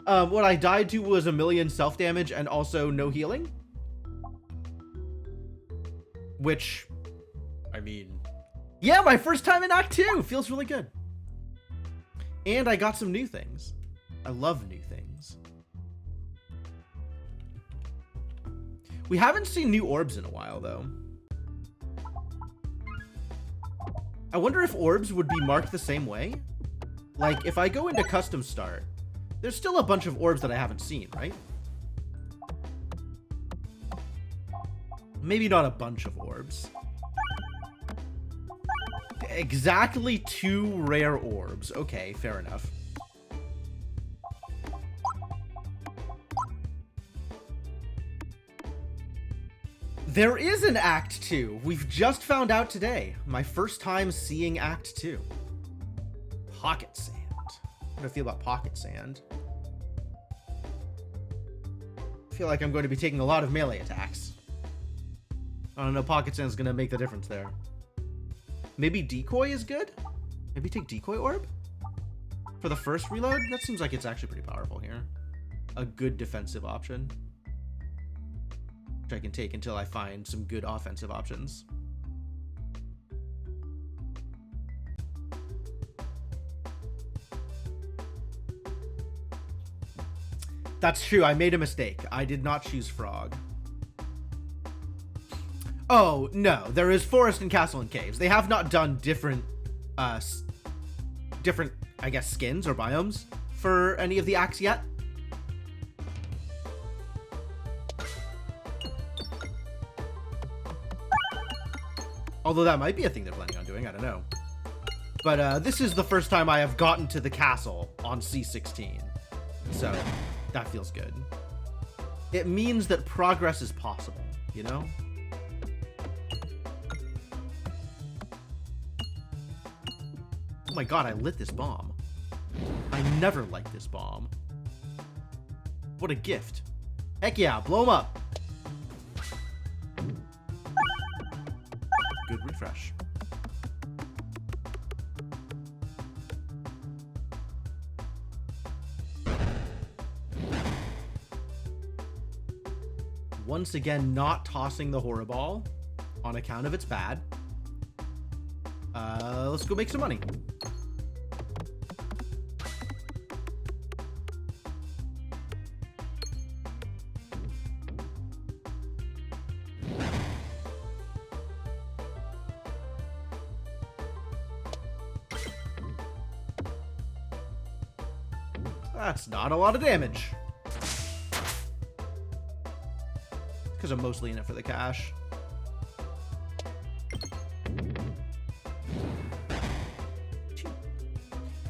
What I died to was 1,000,000 self-damage and also no healing. Which, I mean... Yeah, my first time in Act 2! Feels really good. And I got some new things. I love new things. We haven't seen new orbs in a while, though. I wonder if orbs would be marked the same way? Like, if I go into Custom Start, there's still a bunch of orbs that I haven't seen, right? Maybe not a bunch of orbs. Exactly 2 rare orbs. Okay, fair enough. There is an Act 2. We've just found out today. My first time seeing Act 2. Pocket Sand. How do I feel about Pocket Sand? I feel like I'm going to be taking a lot of melee attacks. I don't know, Pocket Sand's going to make the difference there. Maybe Decoy is good? Maybe take Decoy Orb? For the first reload? That seems like it's actually pretty powerful here. A good defensive option. Which I can take until I find some good offensive options. That's true, I made a mistake. I did not choose Frog. Oh, no, there is Forest and Castle and Caves. They have not done different, I guess, skins or biomes for any of the acts yet. Although that might be a thing they're planning on doing, I don't know. But this is the first time I have gotten to the castle on C16. So, that feels good. It means that progress is possible, you know? Oh my god, I lit this bomb. I never liked this bomb. What a gift. Heck yeah, blow him up. Good refresh. Once again, not tossing the horror ball on account of its bad. Let's go make some money. That's not a lot of damage. Because I'm mostly in it for the cash.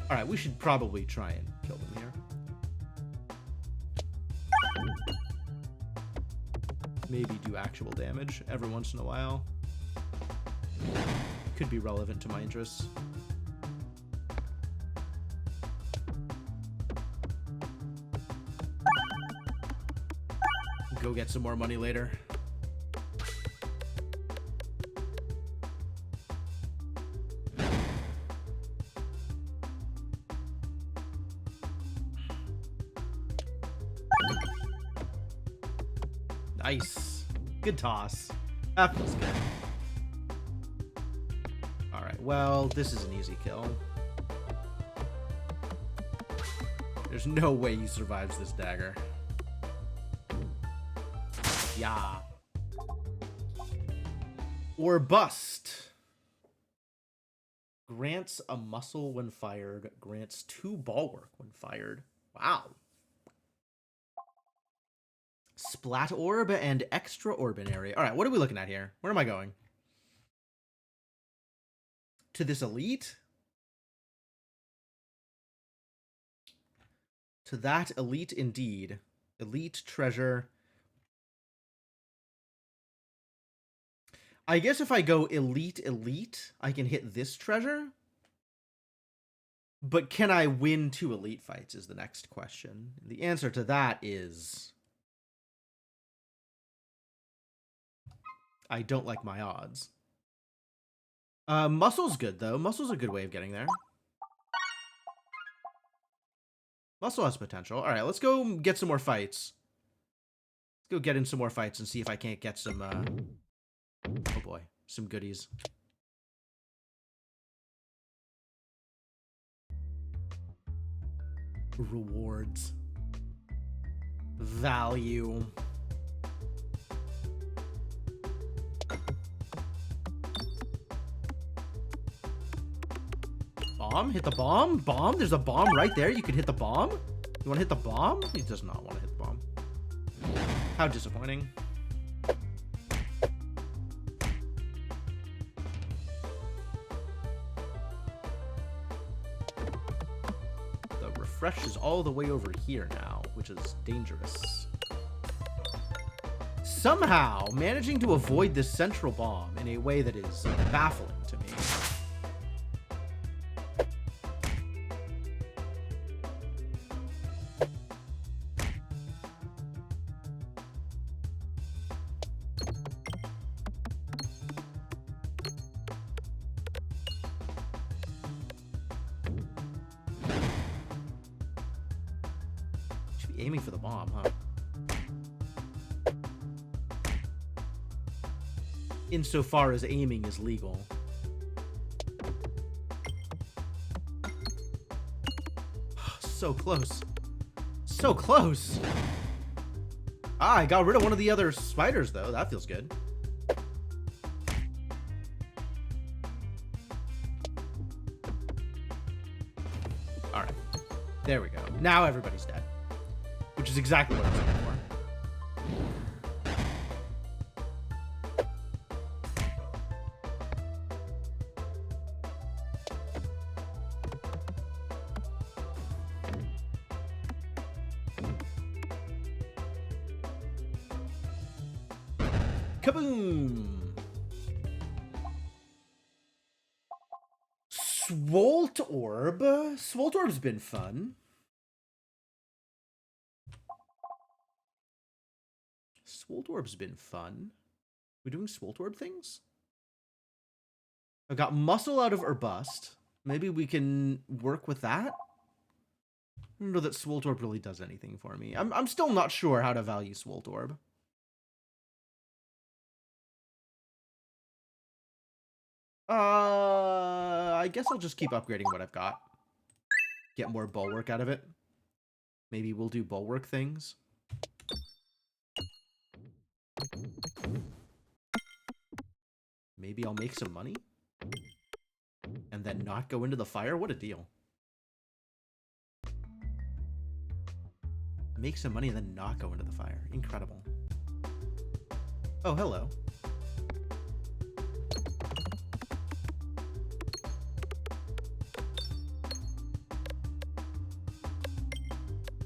Alright, we should probably try and kill them here. Maybe do actual damage every once in a while. Could be relevant to my interests. Go get some more money later. Nice. Good toss. That feels good. well, this is an easy kill. There's no way he survives this dagger. Yeah. Or bust. Grants a muscle when fired. Grants 2 bulwark when fired. Wow. Splat orb and extraordinary. All right, what are we looking at here? Where am I going? To this elite? To that elite indeed. Elite treasure. I guess if I go elite, I can hit this treasure. But can I win 2 elite fights is the next question. The answer to that is... I don't like my odds. Muscle's good, though. Muscle's a good way of getting there. Muscle has potential. All right, let's go get some more fights. Let's go get in some more fights and see if I can't get some, oh boy, some goodies. Rewards. Value. Bomb? Hit the bomb? Bomb? There's a bomb right there. You can hit the bomb? You want to hit the bomb? He does not want to hit the bomb. How disappointing. The refresh is all the way over here now, which is dangerous. Somehow managing to avoid this central bomb in a way that is baffling to me. Aiming for the bomb, huh? Insofar as aiming is legal. So close. So close! Ah, I got rid of one of the other spiders, though. That feels good. Alright. There we go. Now everybody's dead. Which is exactly what I was looking for. Kaboom! Swolt Orb. Swolt Orb's been fun. Swolt Orb's been fun. We doing Swolt Orb things? I got muscle out of Urbust. Maybe we can work with that? I don't know that Swolt Orb really does anything for me. I'm still not sure how to value Swolt Orb. I guess I'll just keep upgrading what I've got. Get more bulwark out of it. Maybe we'll do bulwark things. Maybe I'll make some money? And then not go into the fire? What a deal. Make some money and then not go into the fire. Incredible. Oh, hello.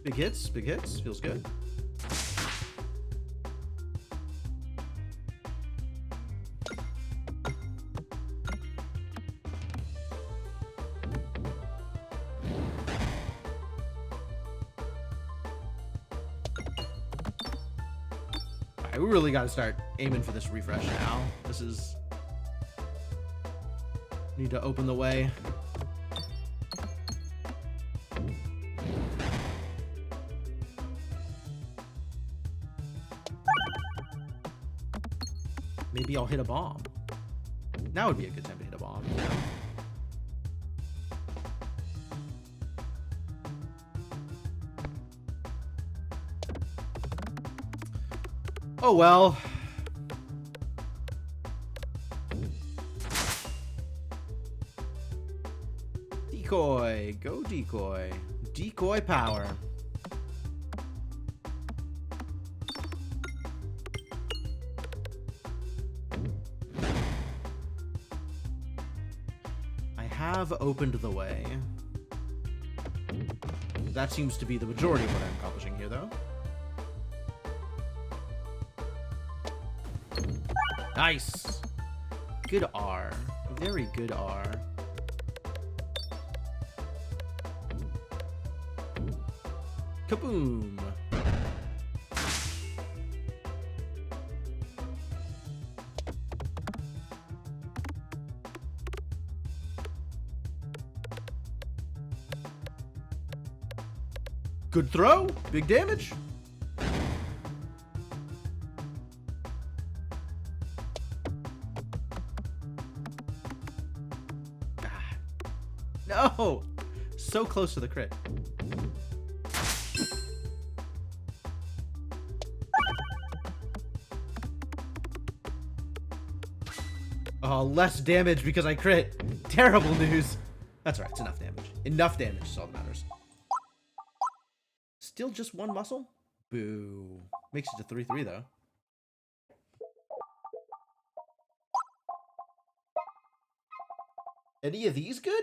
Big hits, big hits. Feels good. Alright, we really gotta start aiming for this refresh now. This is... Need to open the way. Maybe I'll hit a bomb. Now would be a good time to hit a bomb. You know? Oh well. Decoy. Go decoy. Decoy power. I have opened the way. That seems to be the majority of what I'm accomplishing here, though. Nice. Good R. Very good R. Kaboom. Good throw. Big damage. Ah. No. So close to the crit. Oh, less damage because I crit. Terrible news. That's alright, it's enough damage. Enough damage is all that matters. Still just one muscle? Boo. Makes it to 3-3 though. Any of these good?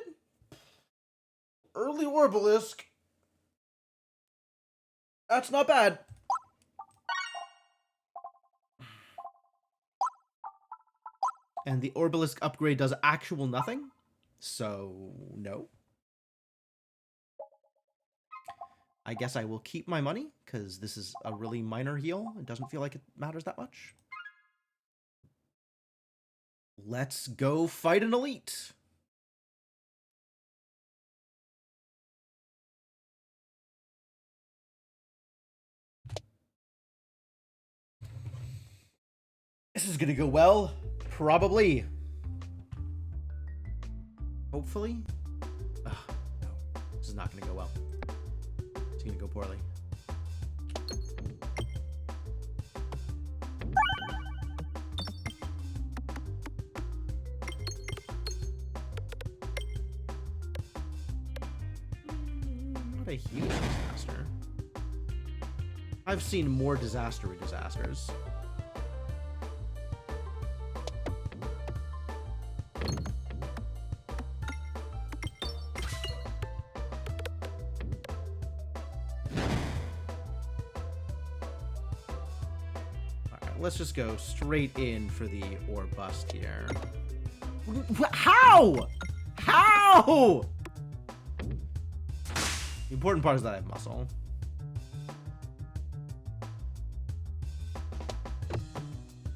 Early Orbalisk. That's not bad. And the Orbalisk upgrade does actual nothing. So, no. I guess I will keep my money, because this is a really minor heal. It doesn't feel like it matters that much. Let's go fight an elite. This is gonna go well. Probably. Hopefully. Ugh, no, this is not gonna go well. It's gonna go poorly. Not a huge disaster. I've seen more disastery disasters. Let's just go straight in for the or bust here. How? How? The important part is that I have muscle.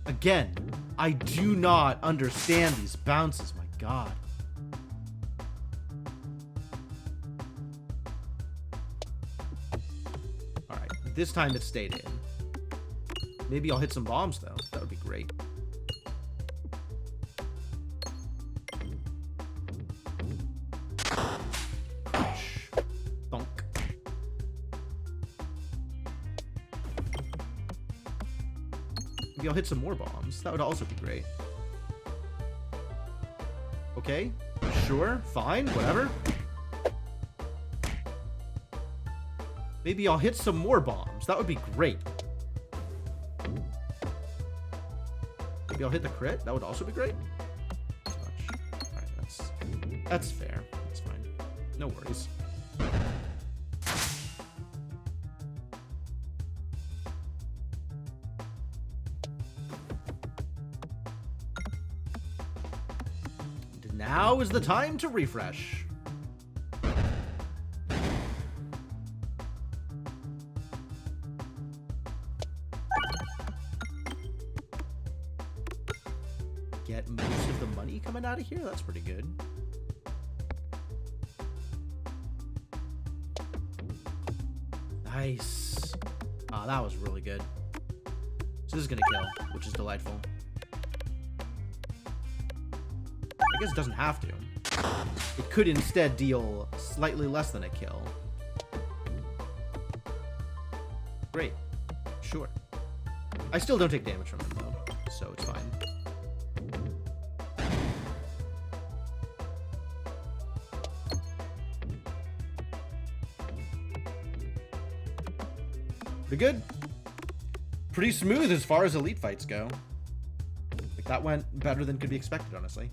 Again, I do not understand these bounces, my god. Alright, this time it stayed in. Maybe I'll hit some bombs, though. That would be great. Bonk. Maybe I'll hit some more bombs. That would also be great. Okay. Sure. Fine. Whatever. Maybe I'll hit some more bombs. That would be great. Maybe I'll hit the crit. That would also be great. Alright, that's fair. That's fine. No worries. And now is the time to refresh. Get most of the money coming out of here? That's pretty good. Nice. Ah, that was really good. So this is gonna kill, which is delightful. I guess it doesn't have to. It could instead deal slightly less than a kill. Great. Sure. I still don't take damage from him, though, so it's fine. Pretty good. Pretty smooth as far as elite fights go. Like, that went better than could be expected, honestly.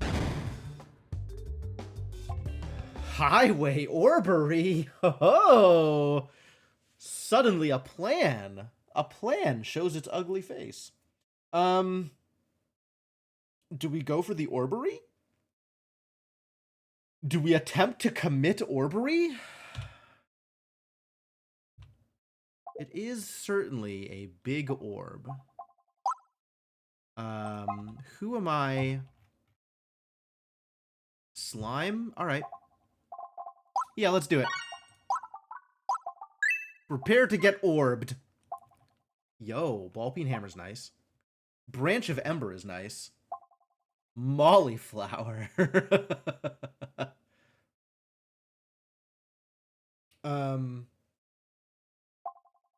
Highway Orbery. Oh, suddenly a plan. A plan shows its ugly face. Do we go for the Orbery? Do we attempt to commit Orbery? It is certainly a big orb. Who am I? Slime? All right. Yeah, let's do it. Prepare to get orbed. Yo, Ball-peen Hammer's nice. Branch of Ember is nice. Molliflower.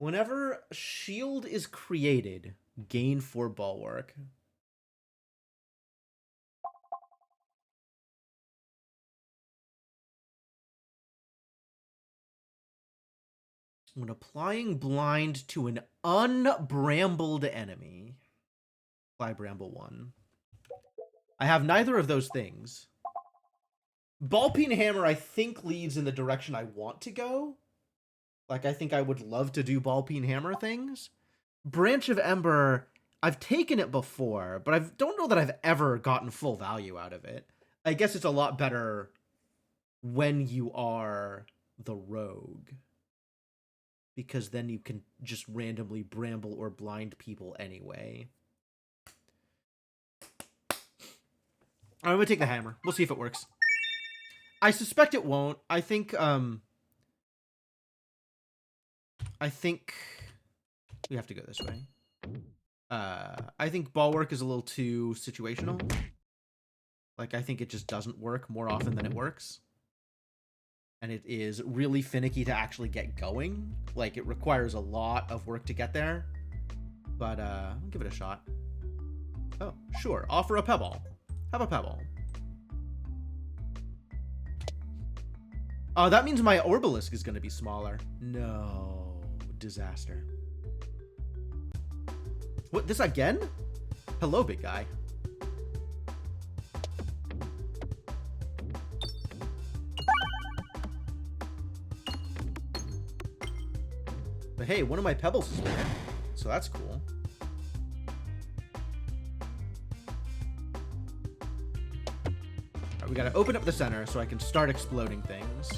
Whenever shield is created, gain 4 bulwark. When applying blind to an unbrambled enemy. Apply Bramble 1. I have neither of those things. Ball-peen Hammer, I think, leads in the direction I want to go. Like, I think I would love to do Ball-peen Hammer things. Branch of Ember, I've taken it before, but I don't know that I've ever gotten full value out of it. I guess it's a lot better when you are the rogue. Because then you can just randomly bramble or blind people anyway. I'm gonna take the hammer. We'll see if it works. I suspect it won't. I think we have to go this way. I think bulwark is a little too situational. Like, I think it just doesn't work more often than it works. And it is really finicky to actually get going. Like, it requires a lot of work to get there. But, I'll give it a shot. Oh, sure. Offer a pebble. Have a pebble. Oh, that means my Orbalisk is going to be smaller. No. Disaster. What, this again? Hello, big guy. But hey, one of my pebbles is there, so that's cool. Alright, we gotta open up the center so I can start exploding things.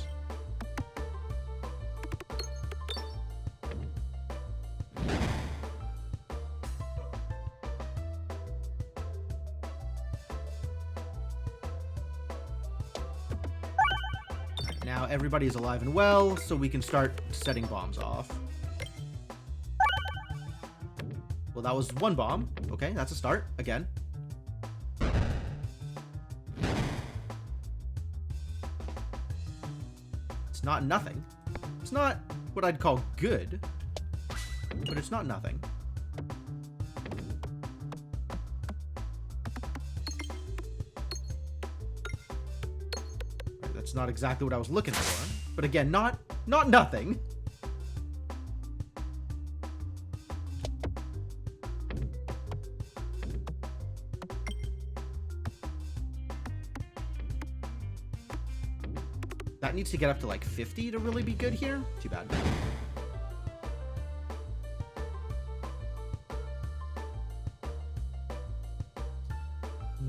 Now everybody is alive and well, so we can start setting bombs off. Well, that was one bomb. Okay, that's a start. Again. It's not nothing. It's not what I'd call good, but it's not nothing. That's not exactly what I was looking for, but again, not nothing. That needs to get up to like 50 to really be good here. Too bad.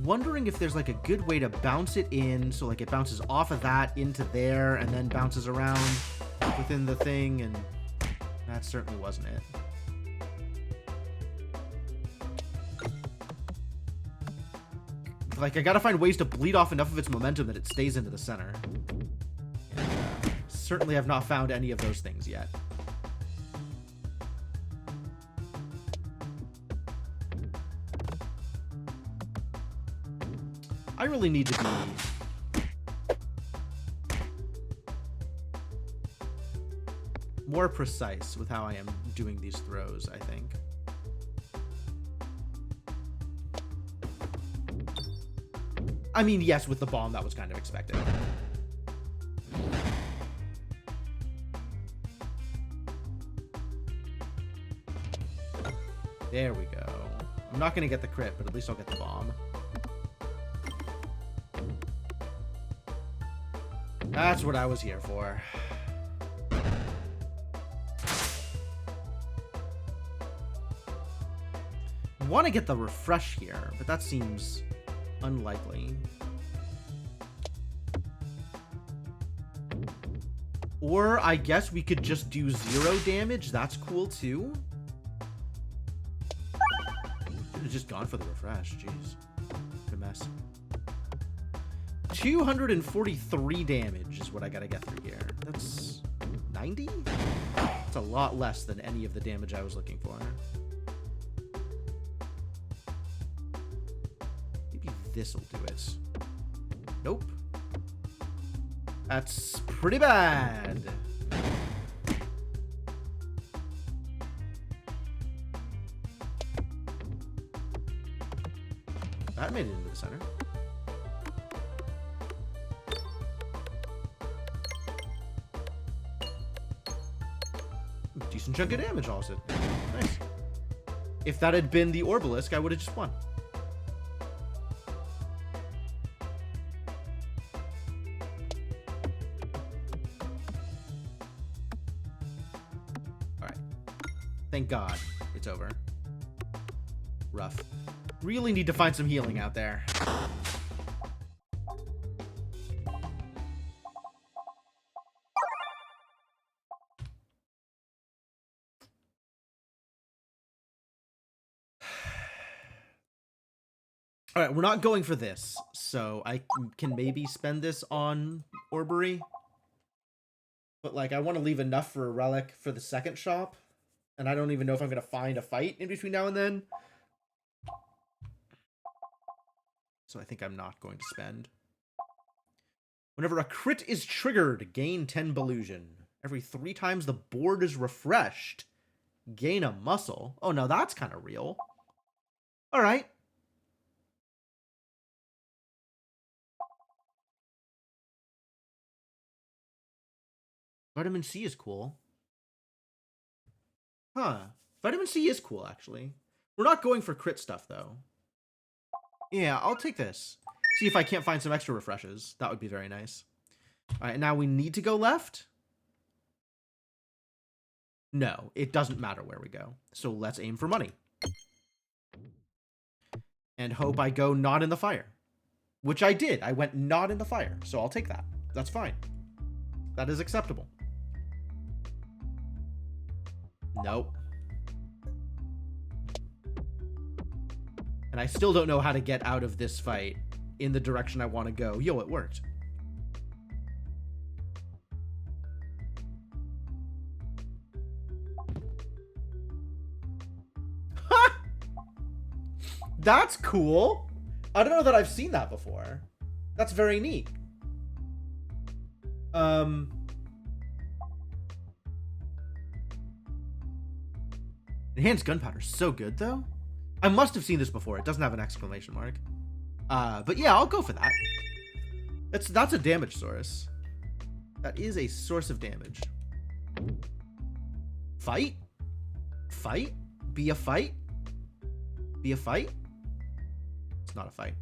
Wondering if there's like a good way to bounce it in, so like it bounces off of that into there and then bounces around within the thing, and that certainly wasn't it. Like, I gotta find ways to bleed off enough of its momentum that it stays into the center. And, certainly have not found any of those things yet. I really need to be more precise with how I am doing these throws, I think. I mean, yes, with the bomb, that was kind of expected. There we go. I'm not going to get the crit, but at least I'll get the bomb. That's what I was here for. I want to get the refresh here, but that seems unlikely. Or I guess we could just do 0 damage. That's cool too. Should have just gone for the refresh. Jeez. Good mess. 243 damage is what I gotta get through here. That's 90? That's a lot less than any of the damage I was looking for. Maybe this'll do it. Nope. That's pretty bad. That made it into the center. Decent chunk of damage also. Nice. If that had been the Orbalisk, I would have just won. Alright. Thank God it's over. Rough. Really need to find some healing out there. All right, we're not going for this, so I can maybe spend this on Orbery. But, like, I want to leave enough for a relic for the second shop, and I don't even know if I'm going to find a fight in between now and then. So I think I'm not going to spend. Whenever a crit is triggered, gain 10 Belusion. Every 3 times the board is refreshed, gain a muscle. Oh, no, that's kind of real. All right. Vitamin C is cool. Huh. Vitamin C is cool, actually. We're not going for crit stuff, though. Yeah, I'll take this. See if I can't find some extra refreshes. That would be very nice. All right, now we need to go left? No, it doesn't matter where we go. So let's aim for money. And hope I go not in the fire. Which I did. I went not in the fire. So I'll take that. That's fine. That is acceptable. Nope. And I still don't know how to get out of this fight in the direction I want to go. Yo, it worked. Ha! That's cool. I don't know that I've seen that before. That's very neat. Enhanced gunpowder is so good, though. I must have seen this before. It doesn't have an exclamation mark. But yeah, I'll go for that. That's a damage source. That is a source of damage. Fight? Fight? Be a fight? Be a fight? It's not a fight.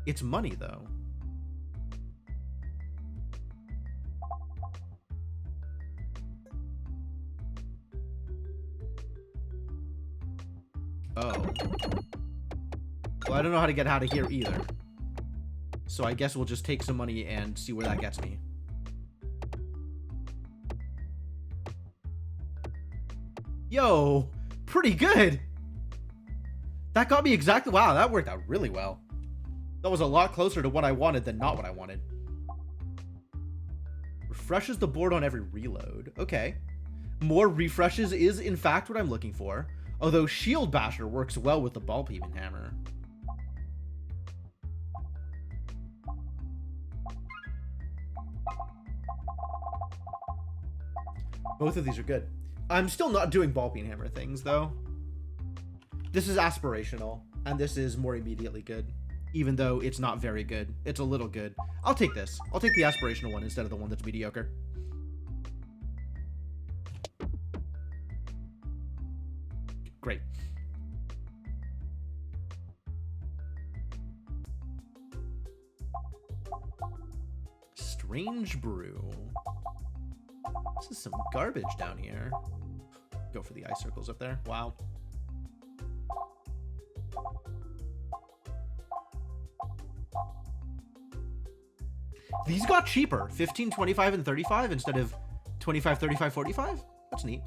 It's money, though. Oh. Well, I don't know how to get out of here either. So I guess we'll just take some money and see where that gets me. Yo, pretty good. That got me exactly... Wow, that worked out really well. That was a lot closer to what I wanted than not what I wanted. Refreshes the board on every reload. Okay. More refreshes is, in fact, what I'm looking for. Although Shield Basher works well with the Ball Peeping Hammer. Both of these are good. I'm still not doing Ball Peen Hammer things, though. This is aspirational, and this is more immediately good. even though it's not very good. It's a little good. I'll take this. I'll take the aspirational one instead of the one that's mediocre. Great. Strange brew. This is some garbage down here. Go for the ice circles up there. Wow. These got cheaper. 15, 25, and 35 instead of 25, 35, 45. That's neat.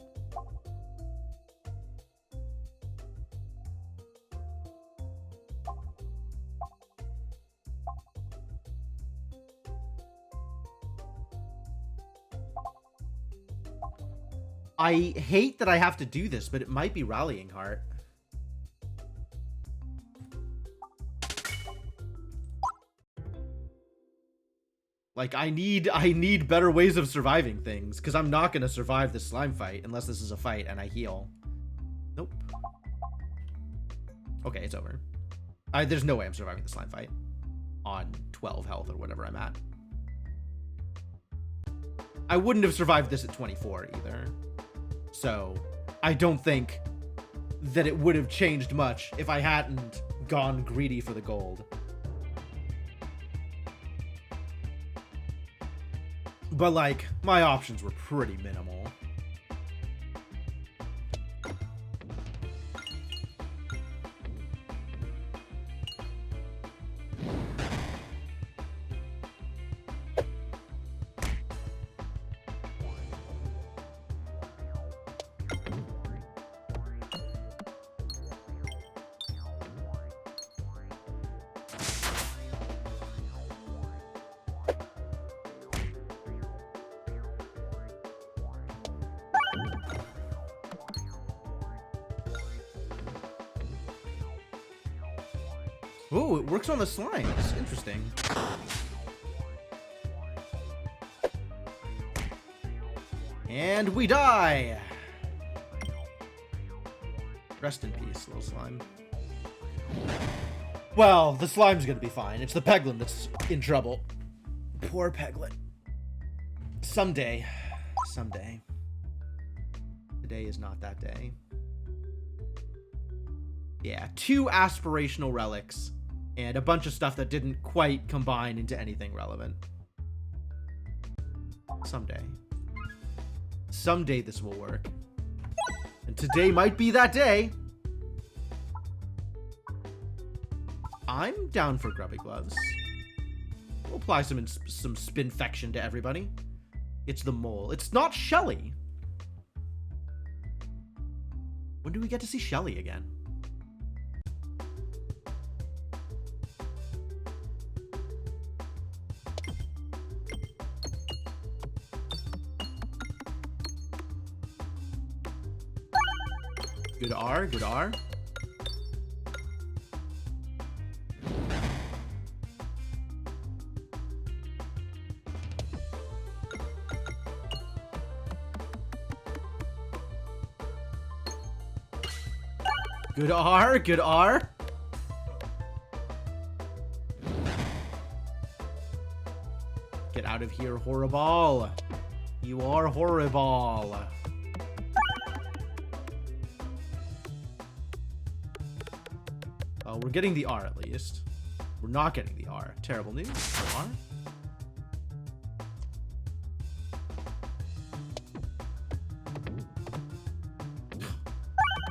I hate that I have to do this, but it might be Rallying Heart. Like, I need better ways of surviving things, because I'm not going to survive this slime fight unless this is a fight and I heal. Nope. Okay, it's over. There's no way I'm surviving the slime fight on 12 health or whatever I'm at. I wouldn't have survived this at 24 either. So, I don't think that it would have changed much if I hadn't gone greedy for the gold. But, like, my options were pretty minimal. Oh, it works on the slime. It's interesting. And we die! Rest in peace, little slime. Well, the slime's gonna be fine. It's the Peglin that's in trouble. Poor Peglin. Someday. Someday. Today is not that day. Yeah, 2 aspirational relics. And a bunch of stuff that didn't quite combine into anything relevant. Someday. Someday this will work. And today might be that day. I'm down for grubby gloves. We'll apply some spinfection to everybody. It's the mole. It's not Shelly. When do we get to see Shelly again? Good R, good R. Good R, good R. Get out of here, horrible. You are horrible. We're getting the R at least. We're not getting the R. Terrible news. No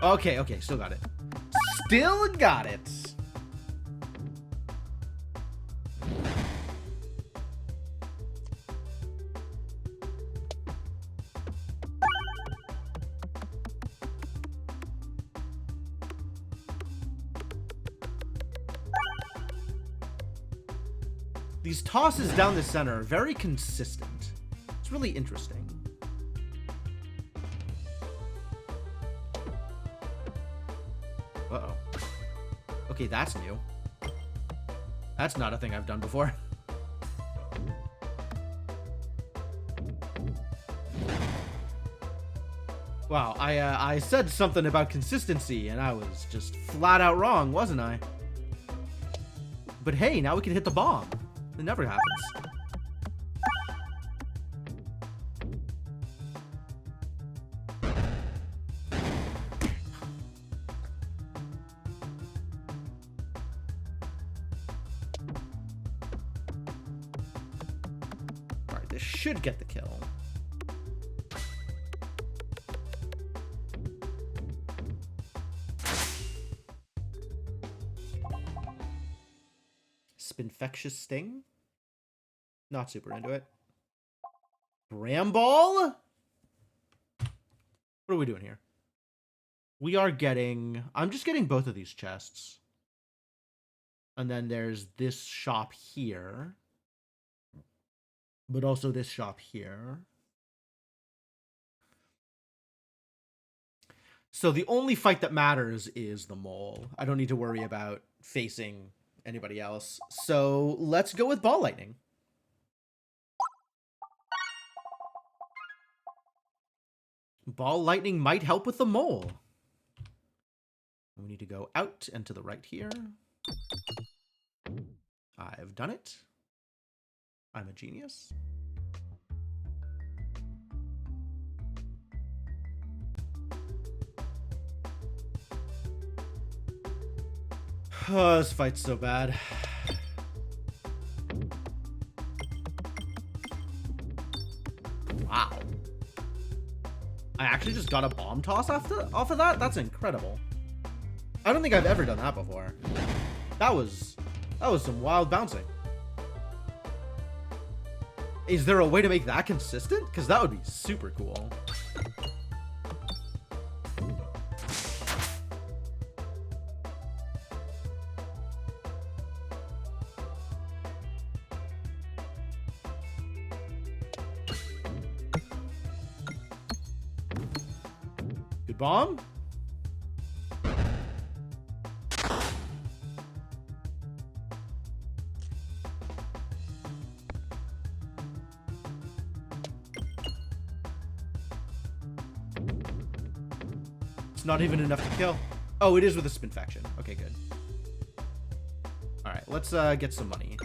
R. Okay, okay, still got it. Still got it. These tosses down the center are very consistent. It's really interesting. Uh-oh. Okay, that's new. That's not a thing I've done before. Wow, I said something about consistency, and I was just flat out wrong, wasn't I? But hey, now we can hit the bomb. It never happens. Alright, this should get the kill. Spinfectious Sting? Not super into it. Bramball? What are we doing here? We are getting... I'm just getting both of these chests. And then there's this shop here. But also this shop here. So the only fight that matters is the mole. I don't need to worry about facing anybody else. So let's go with Ball Lightning. Ball Lightning might help with the mole. We need to go out and to the right here. I've done it. I'm a genius. Oh, this fight's so bad. Wow. I actually just got a bomb toss off of that? That's incredible. I don't think I've ever done that before. That was some wild bouncing. Is there a way to make that consistent? Because that would be super cool. Good bomb. It's not even enough to kill. Oh, it is with a Spinfaction. Okay, good. All right, let's get some money.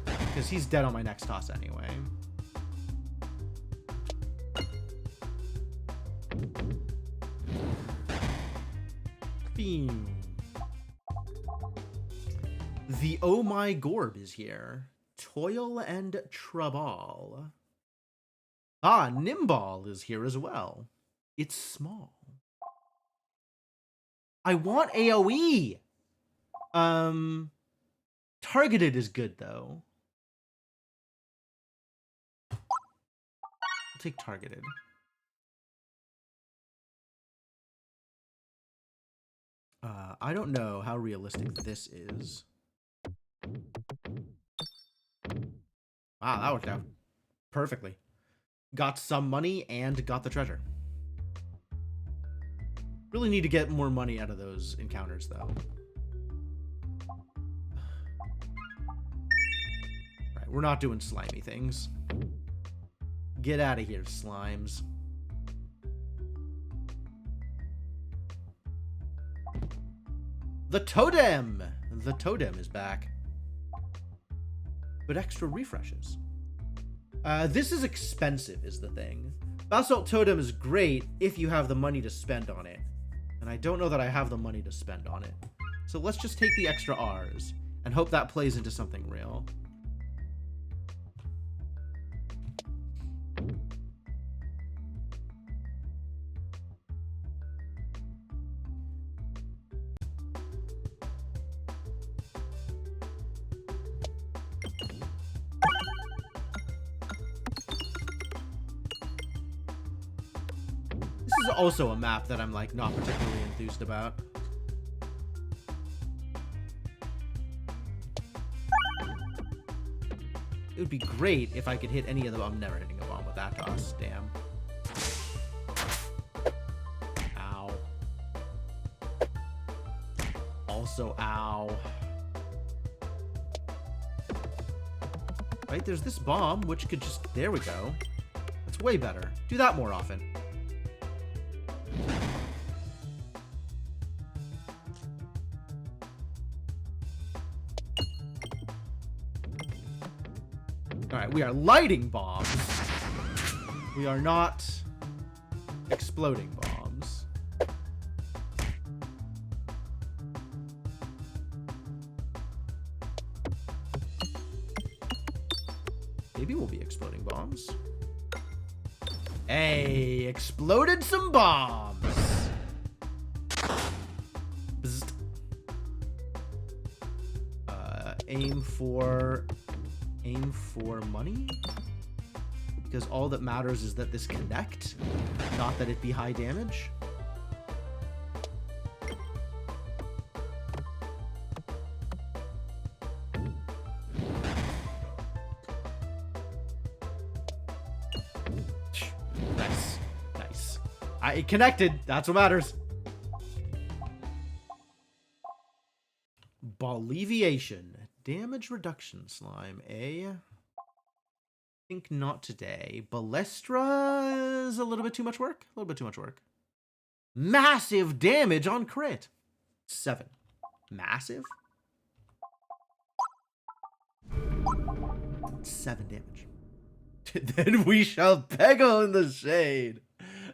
Because he's dead on my next toss anyway. Beam. The Oh My Gorb is here. Toil and Trouble. Ah, Nimball is here as well. It's small. I want AoE. Targeted is good though. I'll take targeted. I don't know how realistic this is. Wow, that worked out perfectly. Got some money and got the treasure. Really need to get more money out of those encounters, though. Right, we're not doing slimy things. Get out of here, slimes. The totem! The totem is back. But extra refreshes. This is expensive, is the thing. Basalt Totem is great if you have the money to spend on it. And I don't know that I have the money to spend on it. So let's just take the extra R's and hope that plays into something real. This is also a map that I'm like not particularly enthused about. It would be great if I could hit any of them. I'm never hitting a bomb with that toss. Damn. Ow. Also, ow. Right, there's this bomb, which could just... There we go. That's way better. Do that more often. All right, we are lighting bombs. We are not exploding bombs. Maybe we'll be exploding bombs. Hey, exploded some bombs. Bzzzt. Aim for money? Because all that matters is that this connect, not that it be high damage. Nice. Nice. It connected. That's what matters. Boliviation. Damage reduction slime. I think not today. Balestra is a little bit too much work. A little bit too much work. Massive damage on crit. 7. Massive? 7 damage. Then we shall peggle in the shade.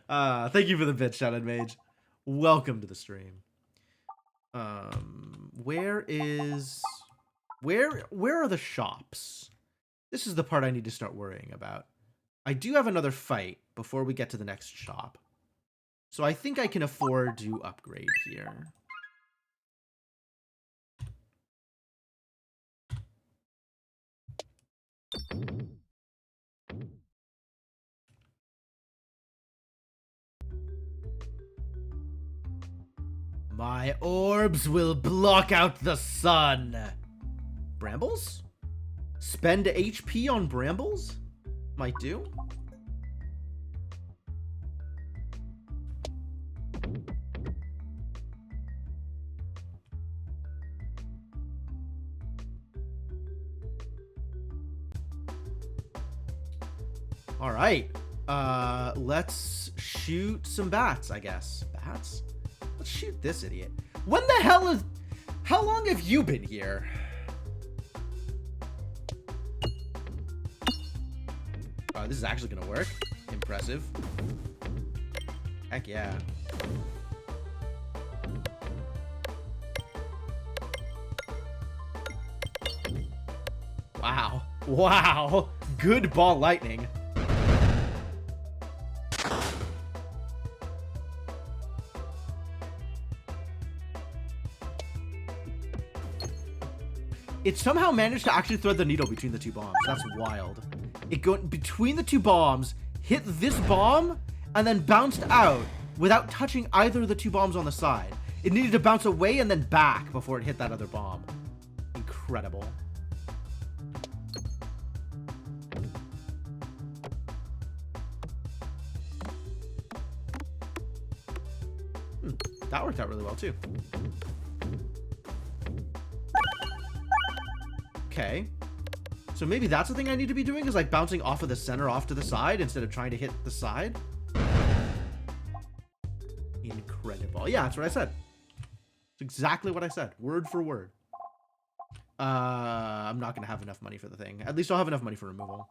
Thank you for the bit, Shouted Mage. Welcome to the stream. Where are the shops? This is the part I need to start worrying about. I do have another fight before we get to the next shop. So I think I can afford to upgrade here. My orbs will block out the sun. Brambles? Spend HP on brambles? Might do. All right. Let's shoot some bats, I guess. Bats? Let's shoot this idiot. When the hell is... How long have you been here? This is actually gonna work. Impressive. Heck yeah. Wow. Wow. Good ball lightning. It somehow managed to actually thread the needle between the two bombs. That's wild. It went between the two bombs, hit this bomb, and then bounced out without touching either of the two bombs on the side. It needed to bounce away and then back before it hit that other bomb. Incredible. That worked out really well, too. Okay. So maybe that's the thing I need to be doing, is like bouncing off of the center off to the side instead of trying to hit the side. Incredible. Yeah, that's what I said. It's exactly what I said. Word for word. I'm not going to have enough money for the thing. At least I'll have enough money for removal.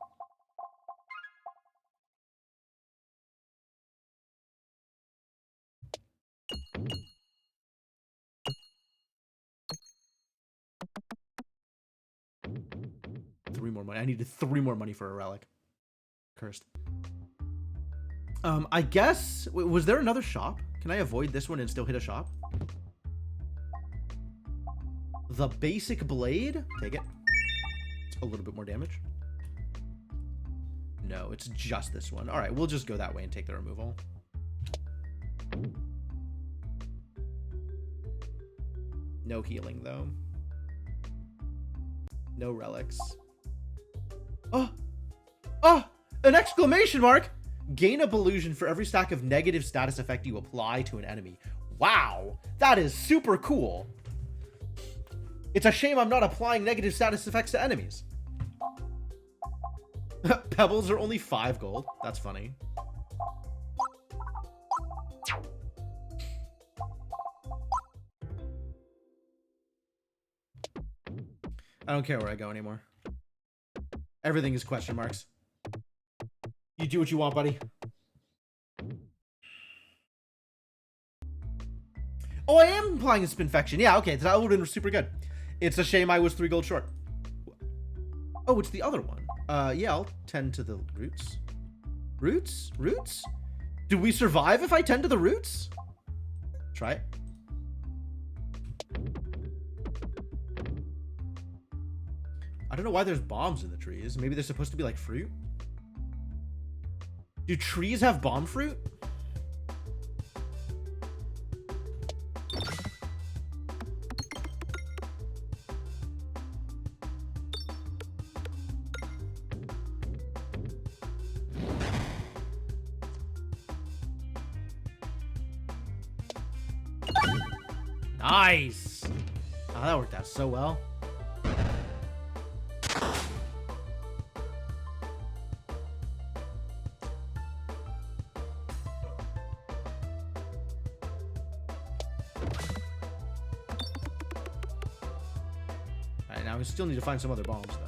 Three more money. I needed 3 more money for a relic. Cursed. I guess... Was there another shop? Can I avoid this one and still hit a shop? The basic blade? Take it. It's a little bit more damage. No, it's just this one. Alright, we'll just go that way and take the removal. No healing, though. No relics. Oh! Oh! An exclamation mark! Gain a illusion for every stack of negative status effect you apply to an enemy. Wow! That is super cool. It's a shame I'm not applying negative status effects to enemies. Pebbles are only 5 gold. That's funny. I don't care where I go anymore. Everything is question marks. You do what you want, buddy. Oh, I am applying a Spinfection. Yeah, okay, that would have been super good. It's a shame I was 3 gold short. Oh, it's the other one. Yeah, I'll tend to the roots. Roots? Roots? Do we survive if I tend to the roots? Try it. I don't know why there's bombs in the trees. Maybe they're supposed to be like fruit? Do trees have bomb fruit? Nice! Oh, that worked out so well. Alright, now we still need to find some other bombs, though.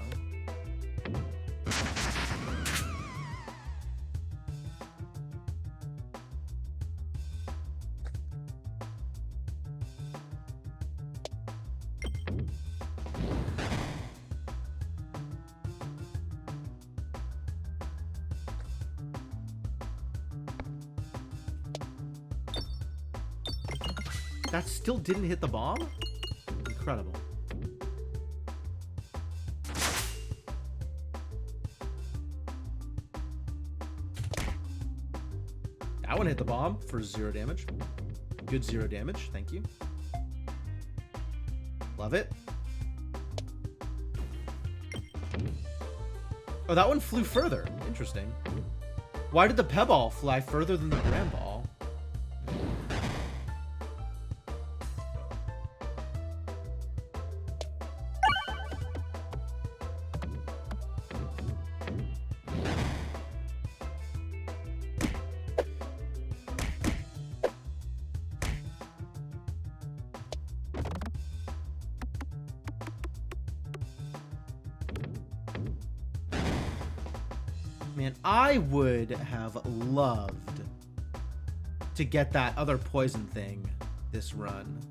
That still didn't hit the bomb? Incredible. That one hit the bomb for 0 damage. Good 0 damage, thank you. Love it. Oh, that one flew further. Interesting. Why did the Pebble fly further than the Grand Ball? Man, I would have loved to get that other poison thing this run.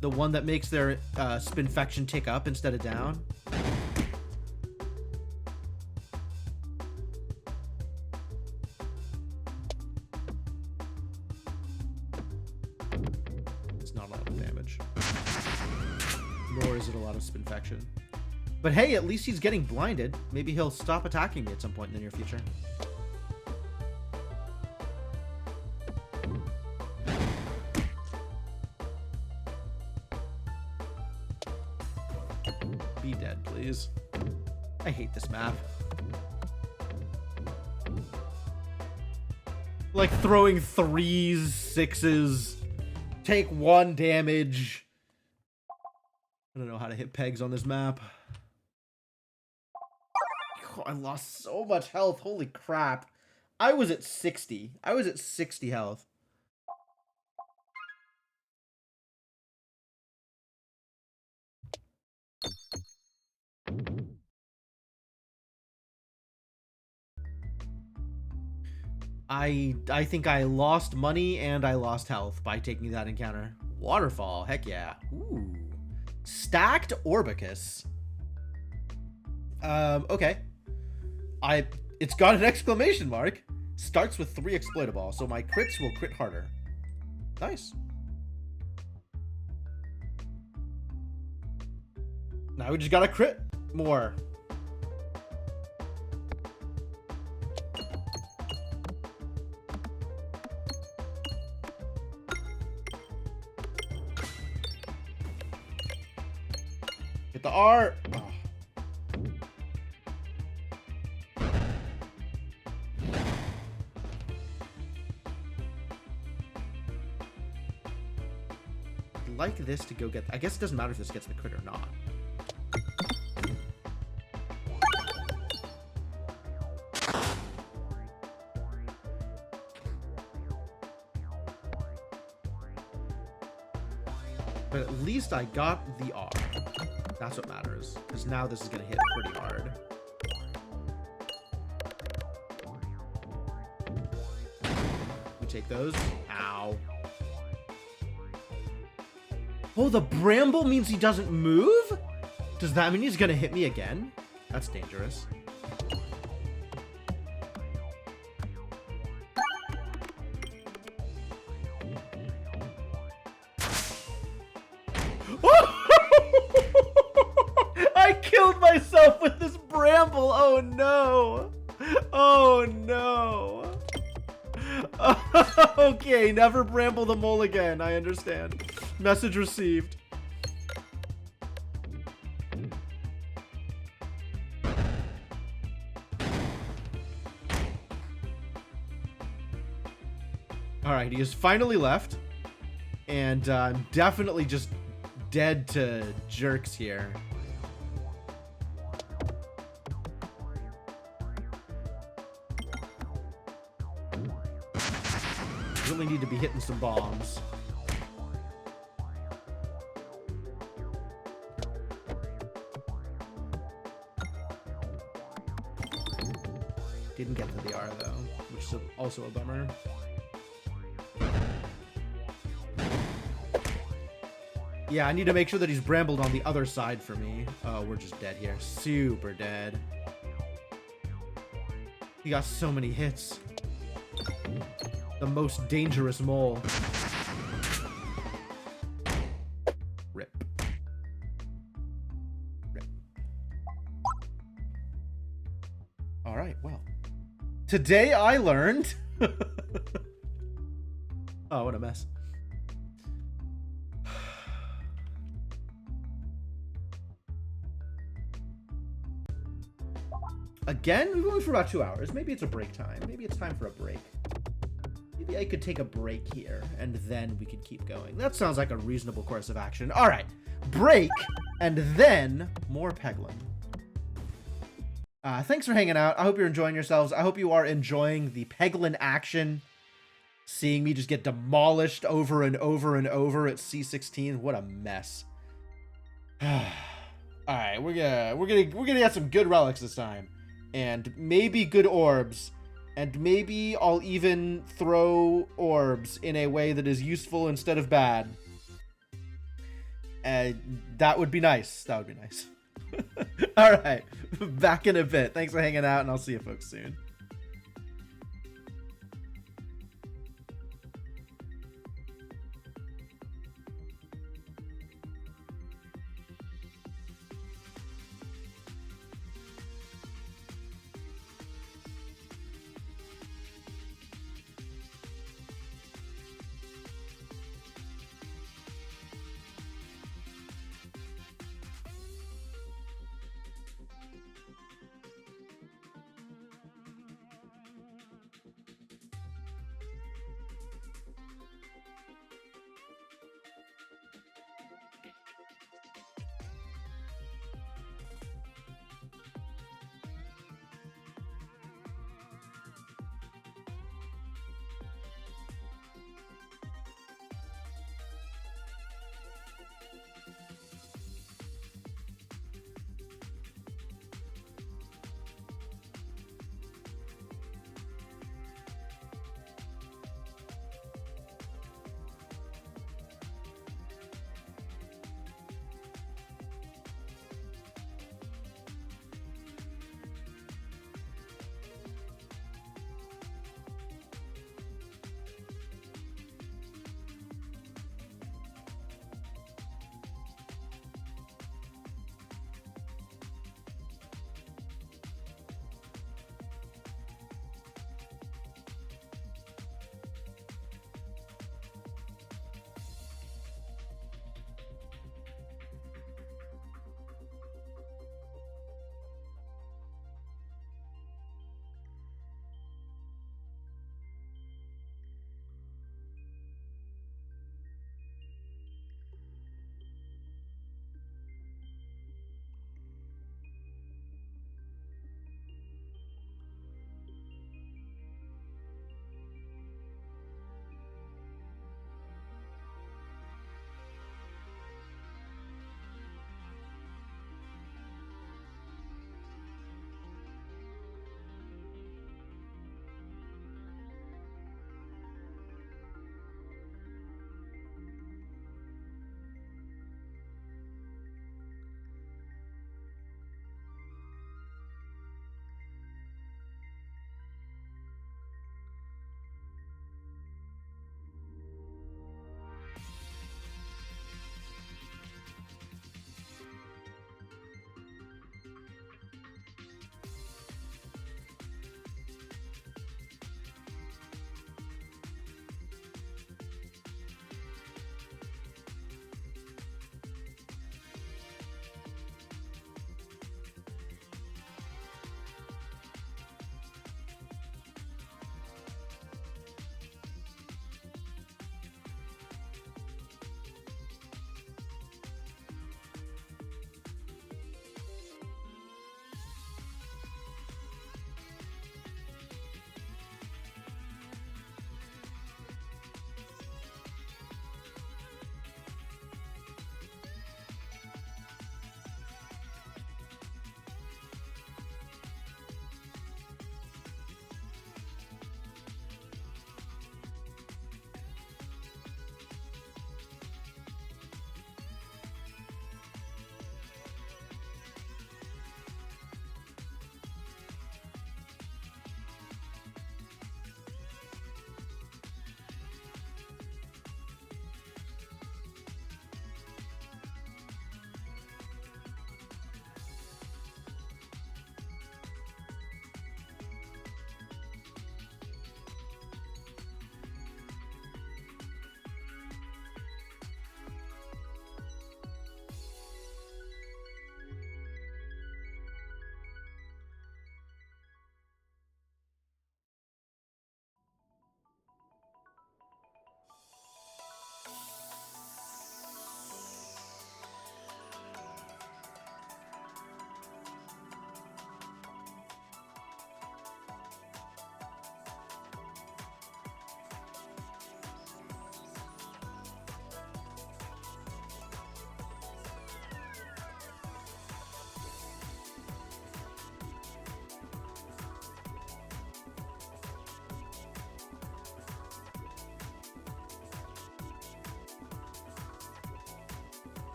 The one that makes their Spinfection tick up instead of down. It's not a lot of damage. Nor is it a lot of Spinfection. But hey, at least he's getting blinded. Maybe he'll stop attacking me at some point in the near future. Be dead, please. I hate this map. Like throwing 3s, 6s, take 1 damage. I don't know how to hit pegs on this map. I lost so much health. Holy crap. I was at 60. I was at 60 health. I think I lost money and I lost health by taking that encounter. Waterfall. Heck yeah. Ooh. Stacked Orbicus. Okay. It's got an exclamation mark. Starts with 3 exploitable, so my crits will crit harder. Nice. Now we just gotta crit more. Hit the R. Oh. Like this to go get. I guess it doesn't matter if this gets the crit or not. But at least I got the R. That's what matters. Because now this is going to hit pretty hard. We take those. Ow. Oh, the bramble means he doesn't move? Does that mean he's going to hit me again? That's dangerous. I killed myself with this bramble. Oh no. Oh no. Okay, never bramble the mole again. I understand. Message received. All right, he has finally left. And I'm definitely just dead to jerks here. Really need to be hitting some bombs. Didn't get to the R though, which is also a bummer. Yeah, I need to make sure that he's brambled on the other side for me. Oh, we're just dead here. Super dead. He got so many hits. The most dangerous mole. Rip. Rip. All right, well. Today I learned... Oh, what a mess. Again, we've been going for about 2 hours. Maybe it's a break time. Maybe it's time for a break. Maybe I could take a break here, and then we could keep going. That sounds like a reasonable course of action. All right, break, and then more Peglin. Thanks for hanging out. I hope you're enjoying yourselves. I hope you are enjoying the Peglin action. Seeing me just get demolished over and over and over at C16. What a mess. All right, we're gonna get some good relics this time. And maybe good orbs, and maybe I'll even throw orbs in a way that is useful instead of bad. That would be nice. That would be nice. All right, back in a bit. Thanks for hanging out, and I'll see you folks soon.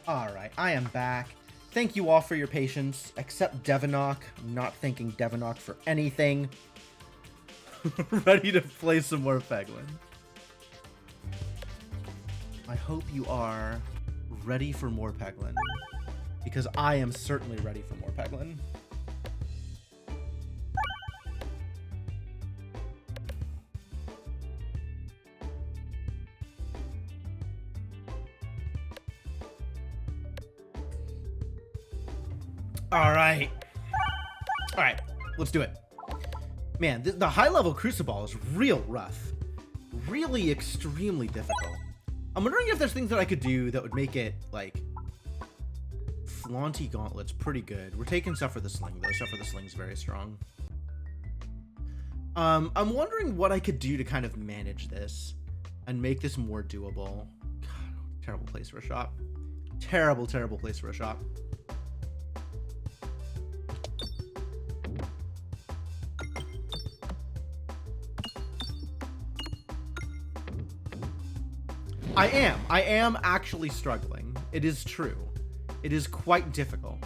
Alright, I am back. Thank you all for your patience, except Devonok. I'm not thanking Devonok for anything. Ready to play some more Peglin. I hope you are ready for more Peglin, because I am certainly ready for more Peglin. Alright, let's do it. Man, the high-level Crucible is real rough. Really extremely difficult. I'm wondering if there's things that I could do that would make it, like, Flaunty Gauntlets pretty good. We're taking stuff for the Sling, though. Stuff for the Sling's very strong. I'm wondering what I could do to kind of manage this and make this more doable. God, terrible place for a shop. Terrible, terrible place for a shop. I am actually struggling. It is true. It is quite difficult.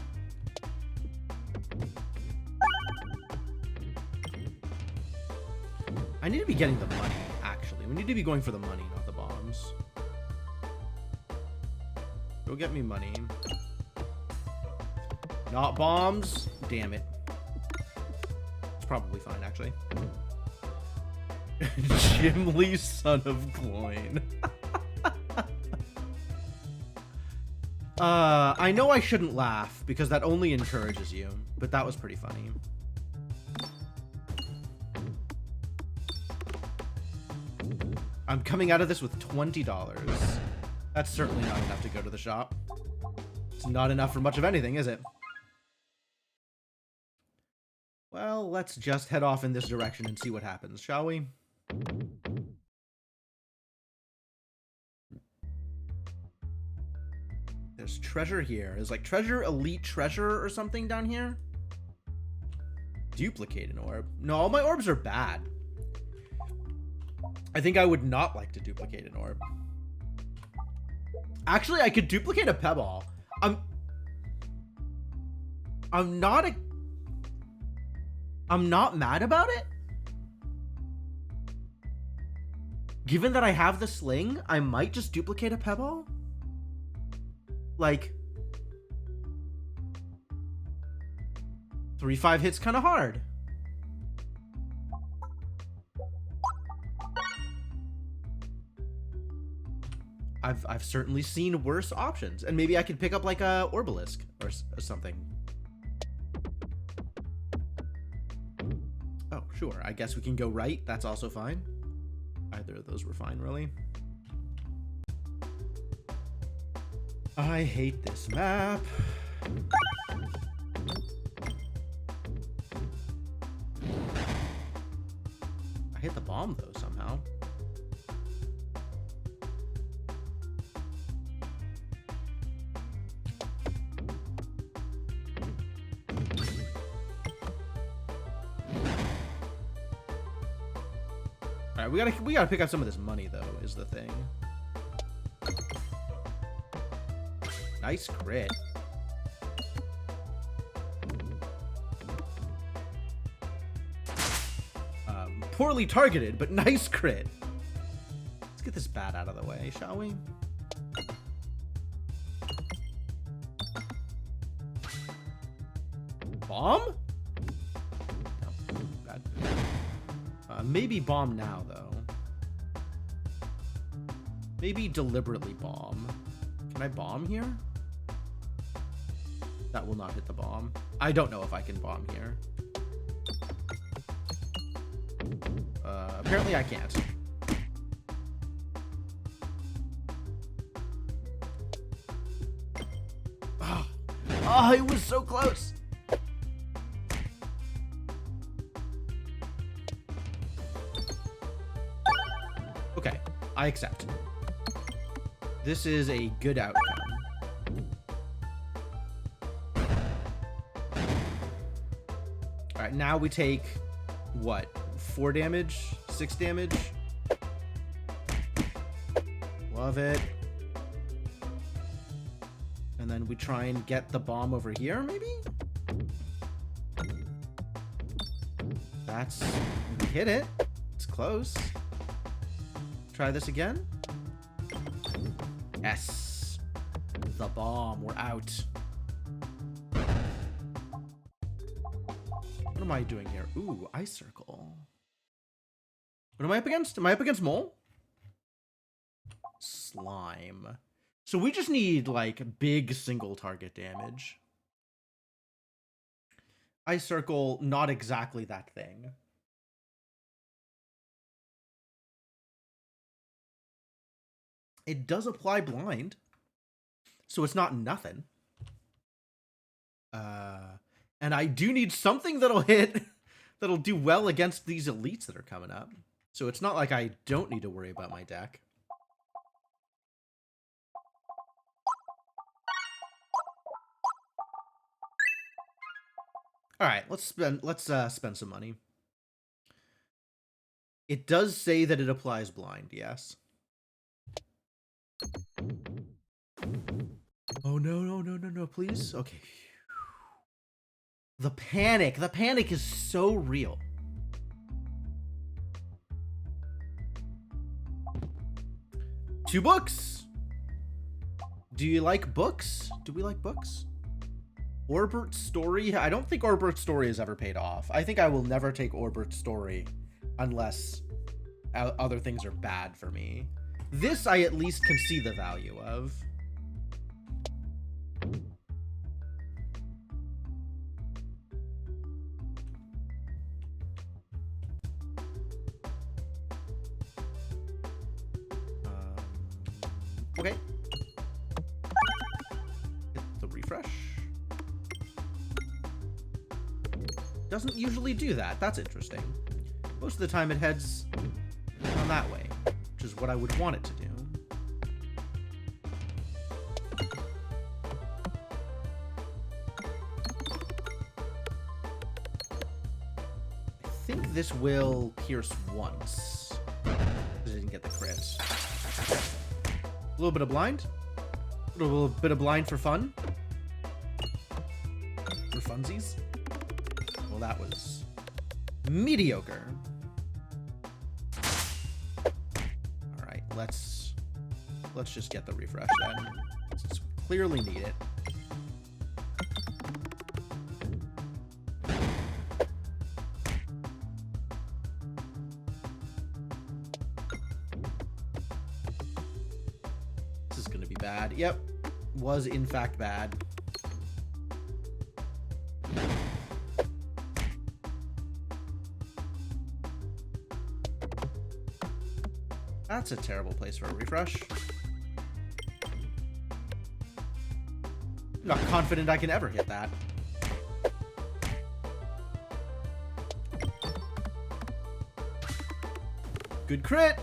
I need to be getting the money, actually. We need to be going for the money, not the bombs. Go get me money. Not bombs. Damn it. It's probably fine, actually. Gimli, son of Gloin. I know I shouldn't laugh because that only encourages you, but that was pretty funny. I'm coming out of this with $20. That's certainly not enough to go to the shop. It's not enough for much of anything, is it? Well, let's just head off in this direction and see what happens, shall we? There's treasure here. There's like treasure, elite treasure or something down here. Duplicate an orb. No, all my orbs are bad. I think I would not like to duplicate an orb. Actually, I could duplicate a pebble. I'm not mad about it. Given that I have the sling, I might just duplicate a pebble. Like 3-5 hits kind of hard. I've certainly seen worse options, and maybe I could pick up like a Orbalisk or something. Oh, sure. I guess we can go right. That's also fine. Either of those were fine, really. I hate this map. I hit the bomb, though, somehow. All right, we gotta pick up some of this money, though, is the thing. Nice crit. Poorly targeted, but nice crit. Let's get this bat out of the way, shall we? Bomb? No, bad. Maybe bomb now, though. Maybe deliberately bomb. Can I bomb here? That will not hit the bomb. I don't know if I can bomb here. Apparently I can't. Oh, it was so close. Okay, I accept. This is a good outcome. All right, now we take what? 4 damage, 6 damage. Love it. then we try and get the bomb over here, maybe? That's... we hit it. It's close. Try this again. Yes. The bomb. We're out. What am I doing here? Ooh, ice circle. What am I up against? Am I up against mole? Slime. So we just need, like, big single target damage. Ice circle, not exactly that thing. It does apply blind, so it's not nothing. And I do need something that'll hit, that'll do well against these elites that are coming up. So it's not like I don't need to worry about my deck. All right, let's spend some money. It does say that it applies blind, yes. Oh no, please. Okay. The panic is so real. Two books. Do you like books? Do we like books? Orbert's Story? I don't think Orbert's Story has ever paid off. I think I will never take Orbert's Story unless other things are bad for me. This I at least can see the value of. Okay. Hit the refresh. Doesn't usually do that. That's interesting. Most of the time it heads on that way, which is what I would want it to do. I think this will pierce once. I didn't get the crit. A little bit of blind. A little bit of blind for fun. For funsies. Well, that was mediocre. All right, let's just get the refresh then. Since we clearly need it. This is gonna be bad. Yep, was in fact bad. That's a terrible place for a refresh. I'm not confident I can ever hit that. Good crit!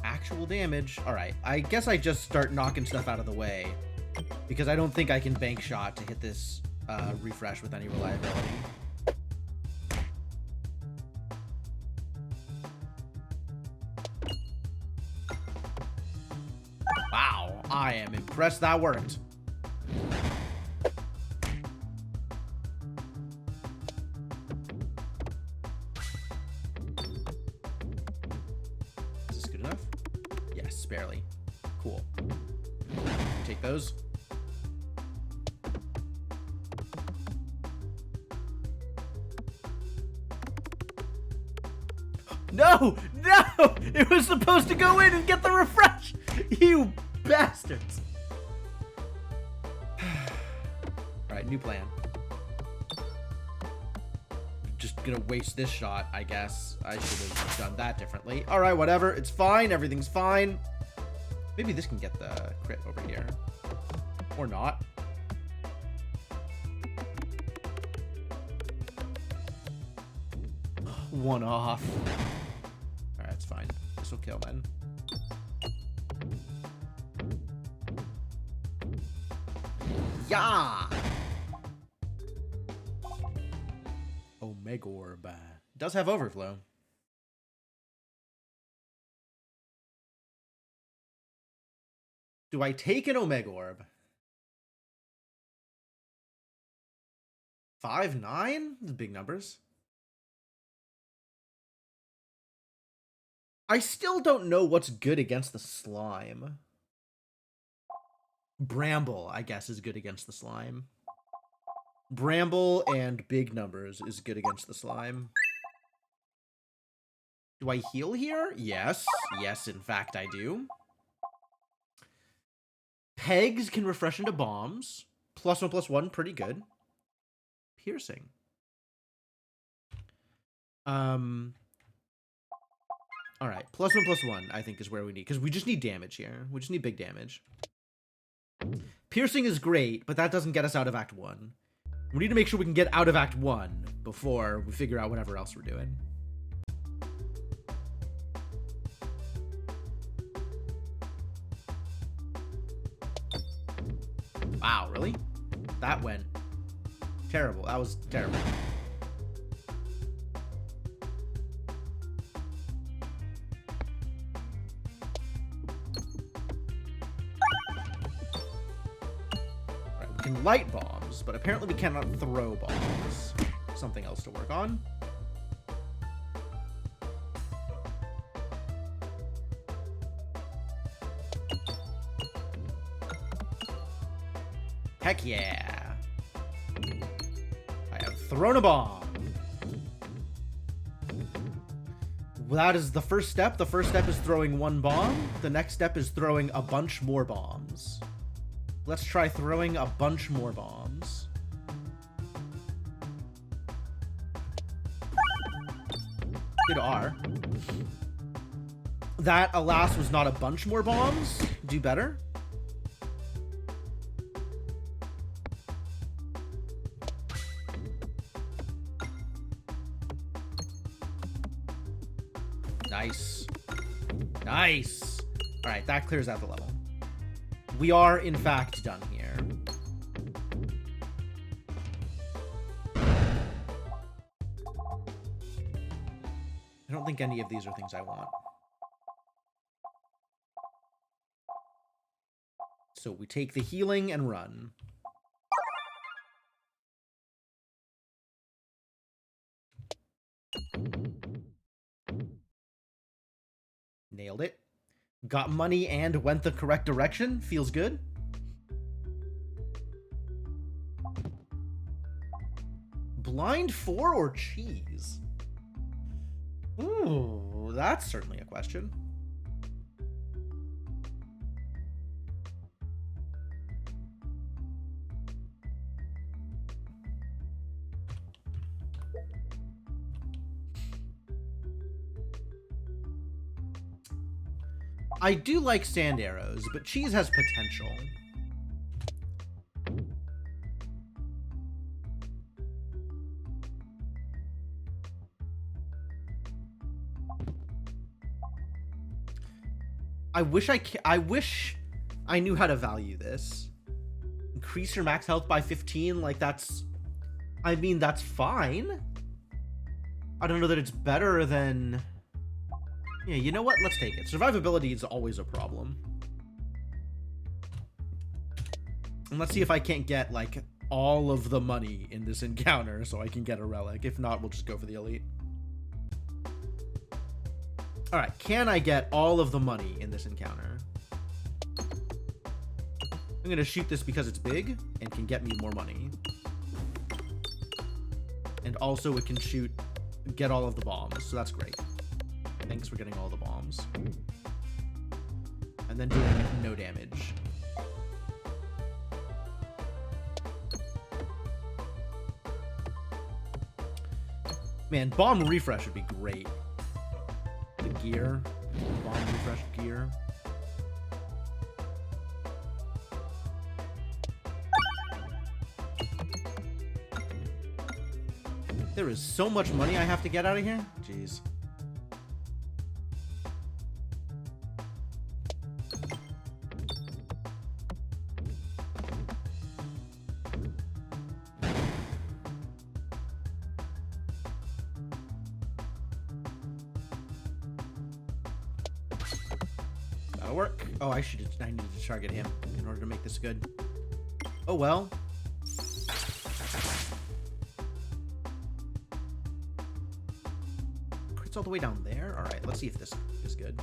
Actual damage. Alright, I guess I just start knocking stuff out of the way. Because I don't think I can bank shot to hit this refresh with any reliability. Wow, I am impressed that worked. Is this good enough? Yes, barely. Cool. Take those. No! No! It was supposed to go in and get the refresh! You bastards! Alright, new plan. Just gonna waste this shot, I guess. I should have done that differently. Alright, whatever. It's fine. Everything's fine. Maybe this can get the crit over here. Or not. One off. Alright, it's fine. This will kill then. Yeah! Omega Orb. Does have overflow. Do I take an Omega Orb? 5, 9? Those are big numbers. I still don't know what's good against the slime. Bramble, I guess, is good against the slime. Bramble and big numbers is good against the slime. Do I heal here? Yes. Yes, in fact, I do. Pegs can refresh into bombs. +1/+1, pretty good. Piercing. Alright, +1/+1, I think, is where we need. Because we just need damage here. We just need big damage. Piercing is great, but that doesn't get us out of Act 1. We need to make sure we can get out of Act 1 before we figure out whatever else we're doing. Wow, really? That went terrible. That was terrible. Alright, we can light bombs, but apparently we cannot throw bombs. Something else to work on. Heck yeah. I have thrown a bomb. That is the first step. The first step is throwing one bomb. The next step is throwing a bunch more bombs. Let's try throwing a bunch more bombs. Good R. That, alas, was not a bunch more bombs. Do better. Nice. Nice. All right, that clears out the level. We are, in fact, done here. I don't think any of these are things I want. So we take the healing and run. Nailed it. Got money and went the correct direction. Feels good. Blind 4 or cheese? Ooh, that's certainly a question. I do like sand arrows, but cheese has potential. I wish I knew how to value this. Increase your max health by 15, like that's... I mean, that's fine. I don't know that it's better than... Yeah, you know what? Let's take it. Survivability is always a problem. And let's see if I can't get, like, all of the money in this encounter so I can get a relic. If not, we'll just go for the elite. Alright, can I get all of the money in this encounter? I'm gonna shoot this because it's big and can get me more money. And also it can get all of the bombs, so that's great. Thanks for getting all the bombs. And then doing no damage. Man, bomb refresh would be great. The gear. Bomb refresh gear. There is so much money I have to get out of here. Jeez. That'll work. Oh, I needed to target him in order to make this good. Oh, well. It's all the way down there. All right, let's see if this is good.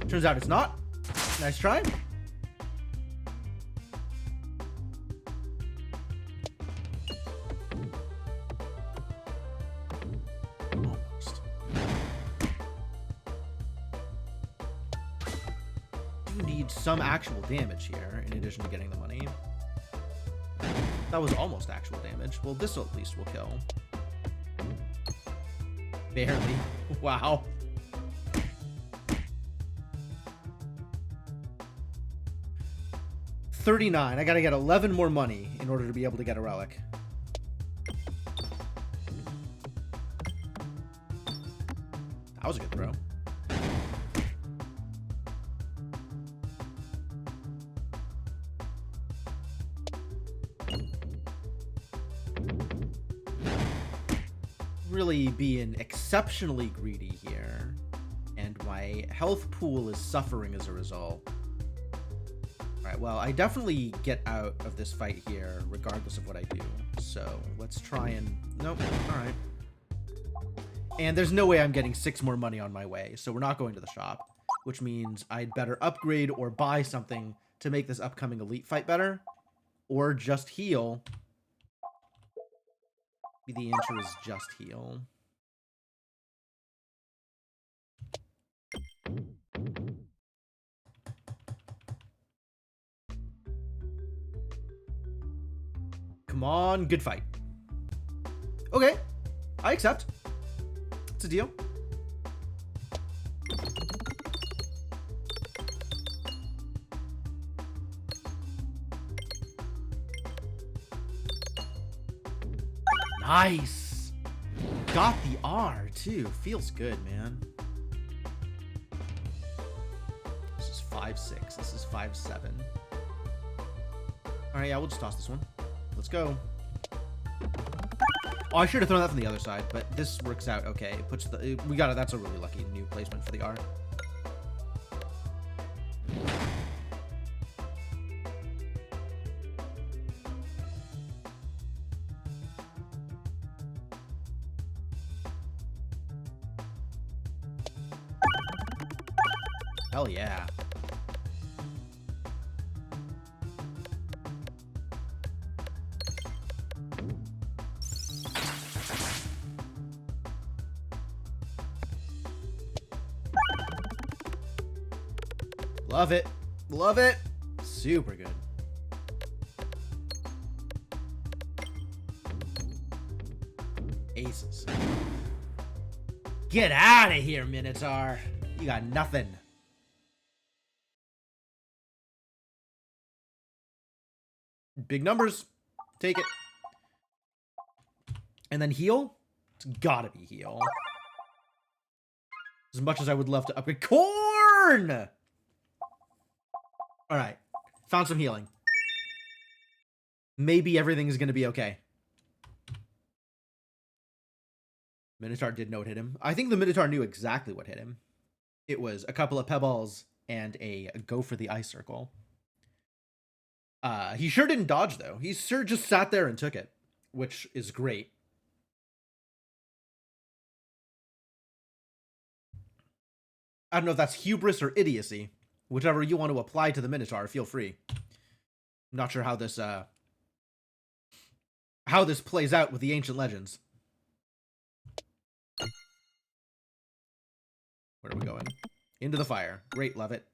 Turns out it's not. Nice try. Almost. You need some actual damage here in addition to getting the money. That was almost actual damage. Well, this at least will kill. Barely. Wow. $39. I gotta get 11 more money in order to be able to get a relic. That was a good throw. Really being exceptionally greedy here, and my health pool is suffering as a result. Alright, well, I definitely get out of this fight here regardless of what I do, so let's try and... Nope. Alright. And there's no way I'm getting 6 more money on my way, so we're not going to the shop, which means I'd better upgrade or buy something to make this upcoming elite fight better, or just heal. The answer is just heal. Come on, good fight. Okay, I accept. It's a deal. Nice. Got the R, too. Feels good, man. This is 5-6. This is 5-7. Alright, yeah, we'll just toss this one. Let's go. Oh, I should have thrown that from the other side, but this works out okay. It puts the... We got it. That's a really lucky new placement for the R. Hell yeah. Love it. Love it. Super good. Aces. Get out of here, Minotaur. You got nothing. Big numbers. Take it. And then heal? It's gotta be heal. As much as I would love to upgrade. Corn! Alright. Found some healing. Maybe everything is gonna be okay. Minotaur did know what hit him. I think the Minotaur knew exactly what hit him. It was a couple of pebbles and a go for the eye circle. He sure didn't dodge, though. He sure just sat there and took it, which is great. I don't know if that's hubris or idiocy. Whichever you want to apply to the Minotaur, feel free. I'm not sure how this plays out with the ancient legends. Where are we going? Into the fire. Great, love it.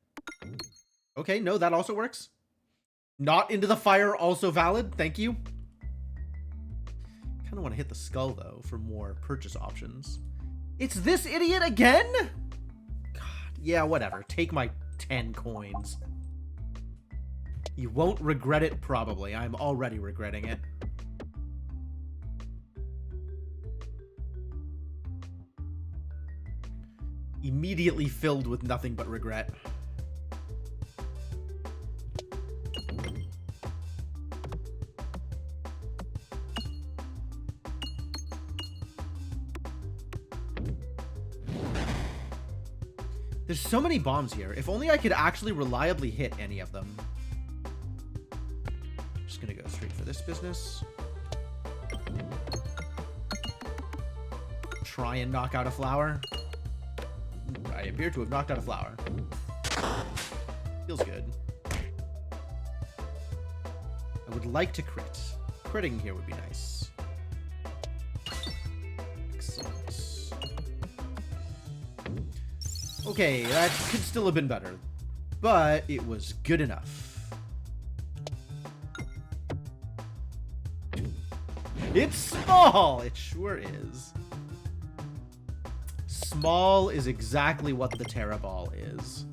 Okay, no, that also works. Not into the fire, also valid. Thank you. Kind of want to hit the skull, though, for more purchase options. It's this idiot again? God, yeah, whatever. Take my 10 coins. You won't regret it, probably. I'm already regretting it. Immediately filled with nothing but regret. There's so many bombs here. If only I could actually reliably hit any of them. Just gonna go straight for this business. Try and knock out a flower. I appear to have knocked out a flower. Feels good. I would like to crit. Critting here would be nice. Excellent. Okay, that could still have been better, but it was good enough. It's small! It sure is. Small is exactly what the Terra Ball is.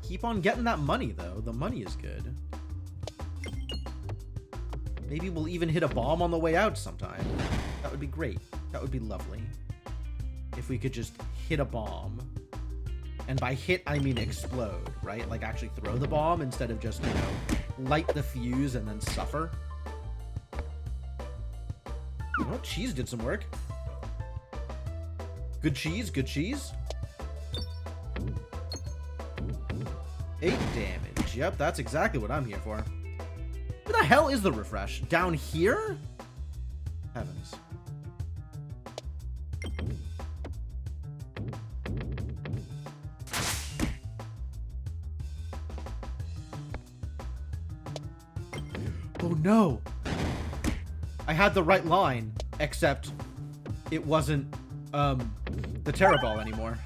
Keep on getting that money, though. The money is good. Maybe we'll even hit a bomb on the way out sometime. That would be great. That would be lovely. If we could just hit a bomb. And by hit, I mean explode, right? Like actually throw the bomb instead of just, you know, light the fuse and then suffer. You know, cheese did some work. Good cheese, good cheese. 8 damage. Yep, that's exactly what I'm here for. Where the hell is the refresh? Down here? Heavens. Oh no! I had the right line, except it wasn't, the Terra Ball anymore.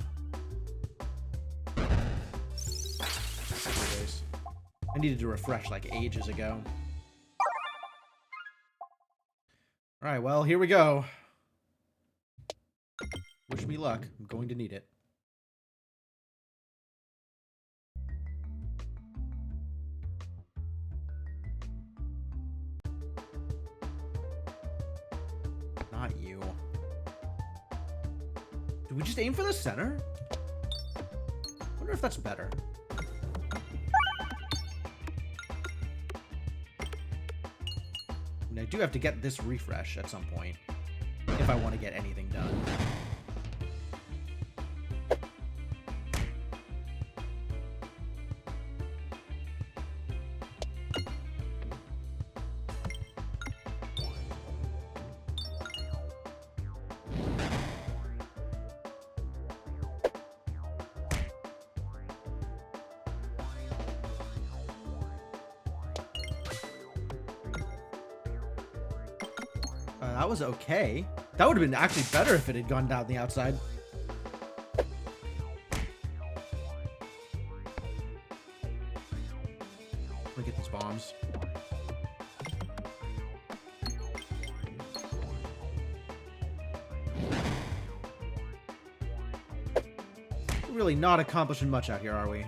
I needed to refresh like ages ago. Alright, well, here we go. Wish me luck. I'm going to need it. Not you. Do we just aim for the center? I wonder if that's better. I do have to get this refresh at some point if I want to get anything done. That was okay. That would have been actually better if it had gone down the outside. Let me get these bombs. We're really not accomplishing much out here, are we?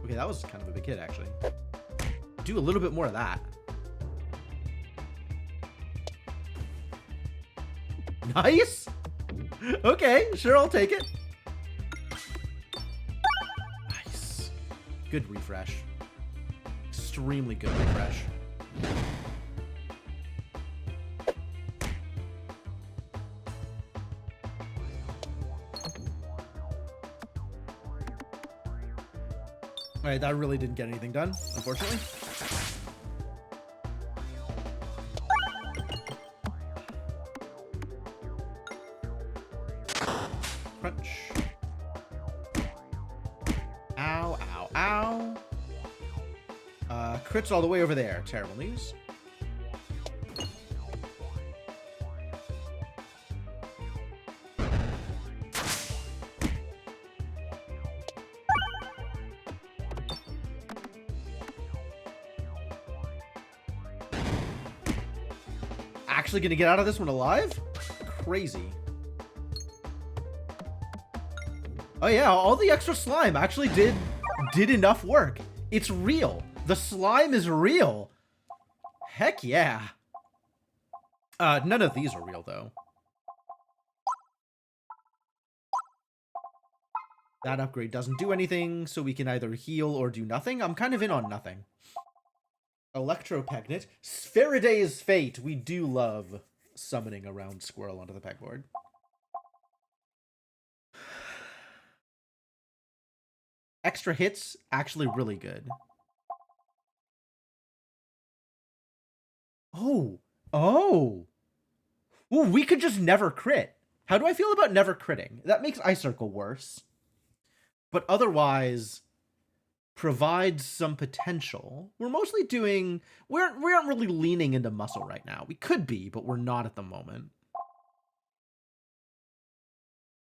Okay, that was kind of a big hit, actually. Do a little bit more of that. Nice! Okay, sure, I'll take it. Nice. Good refresh. Extremely good refresh. Alright, that really didn't get anything done, unfortunately. Crunch. Ow, ow, ow. Crits all the way over there. Terrible news. Actually gonna get out of this one alive? Crazy. Oh yeah, all the extra slime actually did enough work. It's real. The slime is real. Heck yeah. None of these are real though. That upgrade doesn't do anything, so we can either heal or do nothing. I'm kind of in on nothing. Electropegnet. Faraday's Fate. We do love summoning a round squirrel onto the pegboard. Extra hits, actually really good. Oh. Oh. Ooh, we could just never crit. How do I feel about never critting? That makes Ice Circle worse. But otherwise, provides some potential. We're mostly doing... We aren't really leaning into muscle right now. We could be, but we're not at the moment.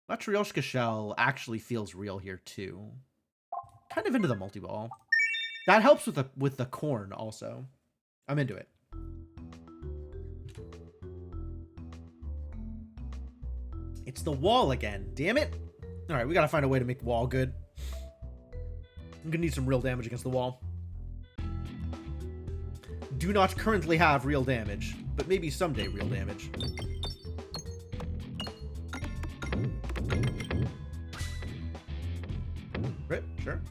Matryoshka Shell actually feels real here, too. Kind of into the multi-ball. That helps with the corn, also. I'm into it. It's the wall again. Damn it. Alright, we gotta find a way to make the wall good. I'm gonna need some real damage against the wall. Do not currently have real damage, but maybe someday real damage. Right, sure.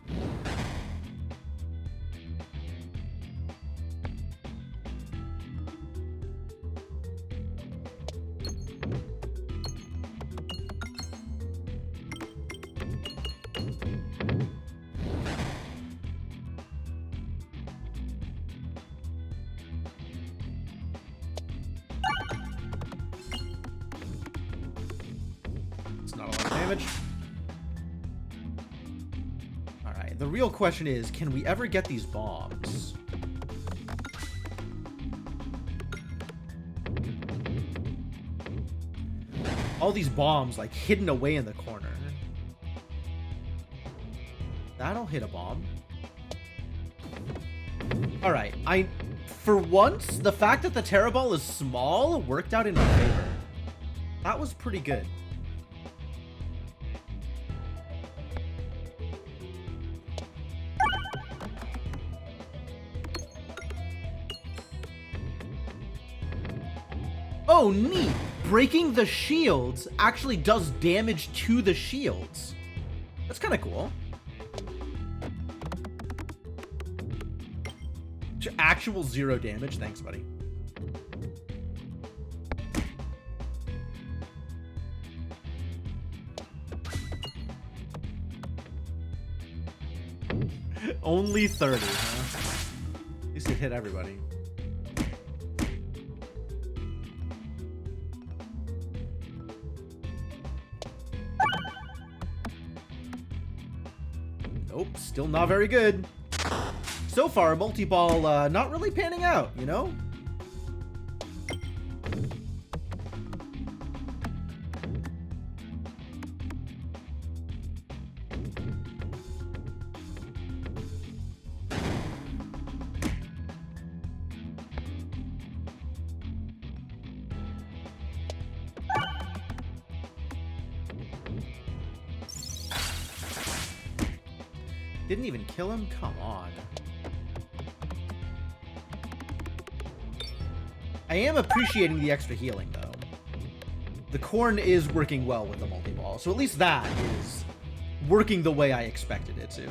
It's not a lot of damage. Alright, the real question is, can we ever get these bombs? All these bombs, like, hidden away in the corner. That'll hit a bomb. Alright, for once, the fact that the Terra Ball is small worked out in my favor. That was pretty good. Oh, neat! Breaking the shields actually does damage to the shields. That's kind of cool. Actual 0 damage. Thanks, buddy. Only 30, huh? At least it hit everybody. Nope, still not very good. So far, multi-ball not really panning out, you know? Didn't even kill him? Come on. I am appreciating the extra healing, though. The corn is working well with the multi-ball, so at least that is working the way I expected it to.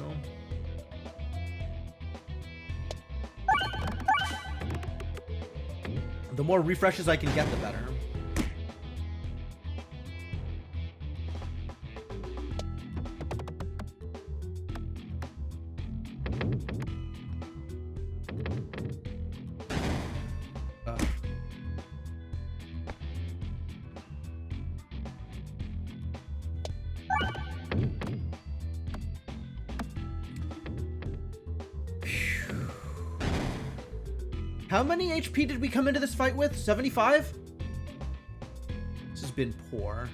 The more refreshes I can get, the better. How many HP did we come into this fight with? 75? This has been poor.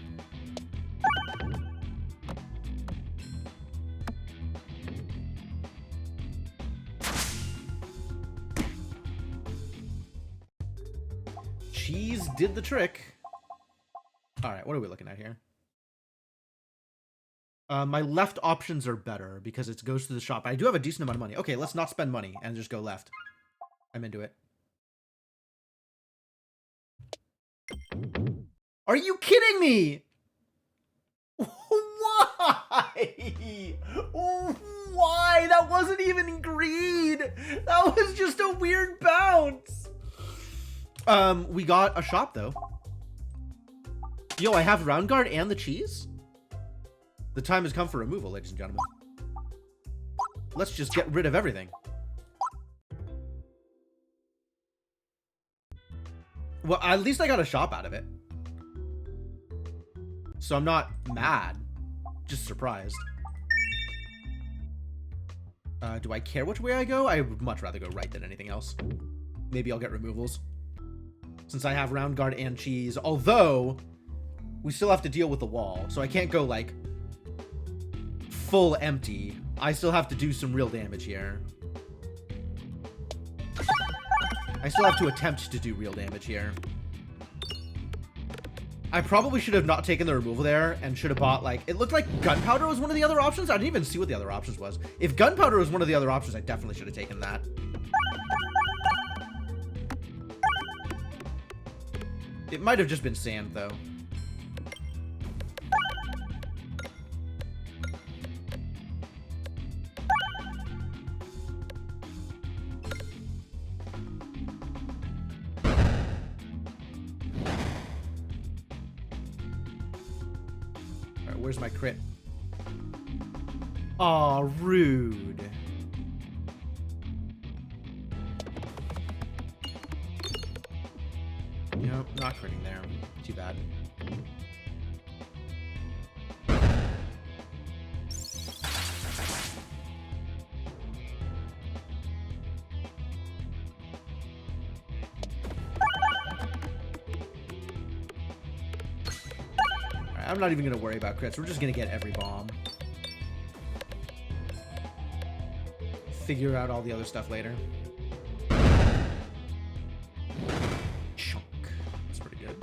Cheese did the trick. Alright, what are we looking at here? My left options are better because it goes to the shop. I do have a decent amount of money. Okay, let's not spend money and just go left. I'm into it. Are you kidding me? What? Why? That wasn't even green. That was just a weird bounce. We got a shop though. Yo, I have Round Guard and the cheese. The time has come for removal, ladies and gentlemen. Let's just get rid of everything. Well, at least I got a shop out of it. So I'm not mad, just surprised. Do I care which way I go? I would much rather go right than anything else. Maybe I'll get removals. Since I have Round Guard and cheese, although we still have to deal with the wall, so I can't go like full empty. I still have to do some real damage here. I still have to attempt to do real damage here. I probably should have not taken the removal there and should have bought, like, it looked like gunpowder was one of the other options. I didn't even see what the other options was. If gunpowder was one of the other options, I definitely should have taken that. It might have just been sand, though. Where's my crit? Aw, rude. Nope, not critting there. Too bad. I'm not even going to worry about crits. We're just going to get every bomb. Figure out all the other stuff later. Chunk. That's pretty good.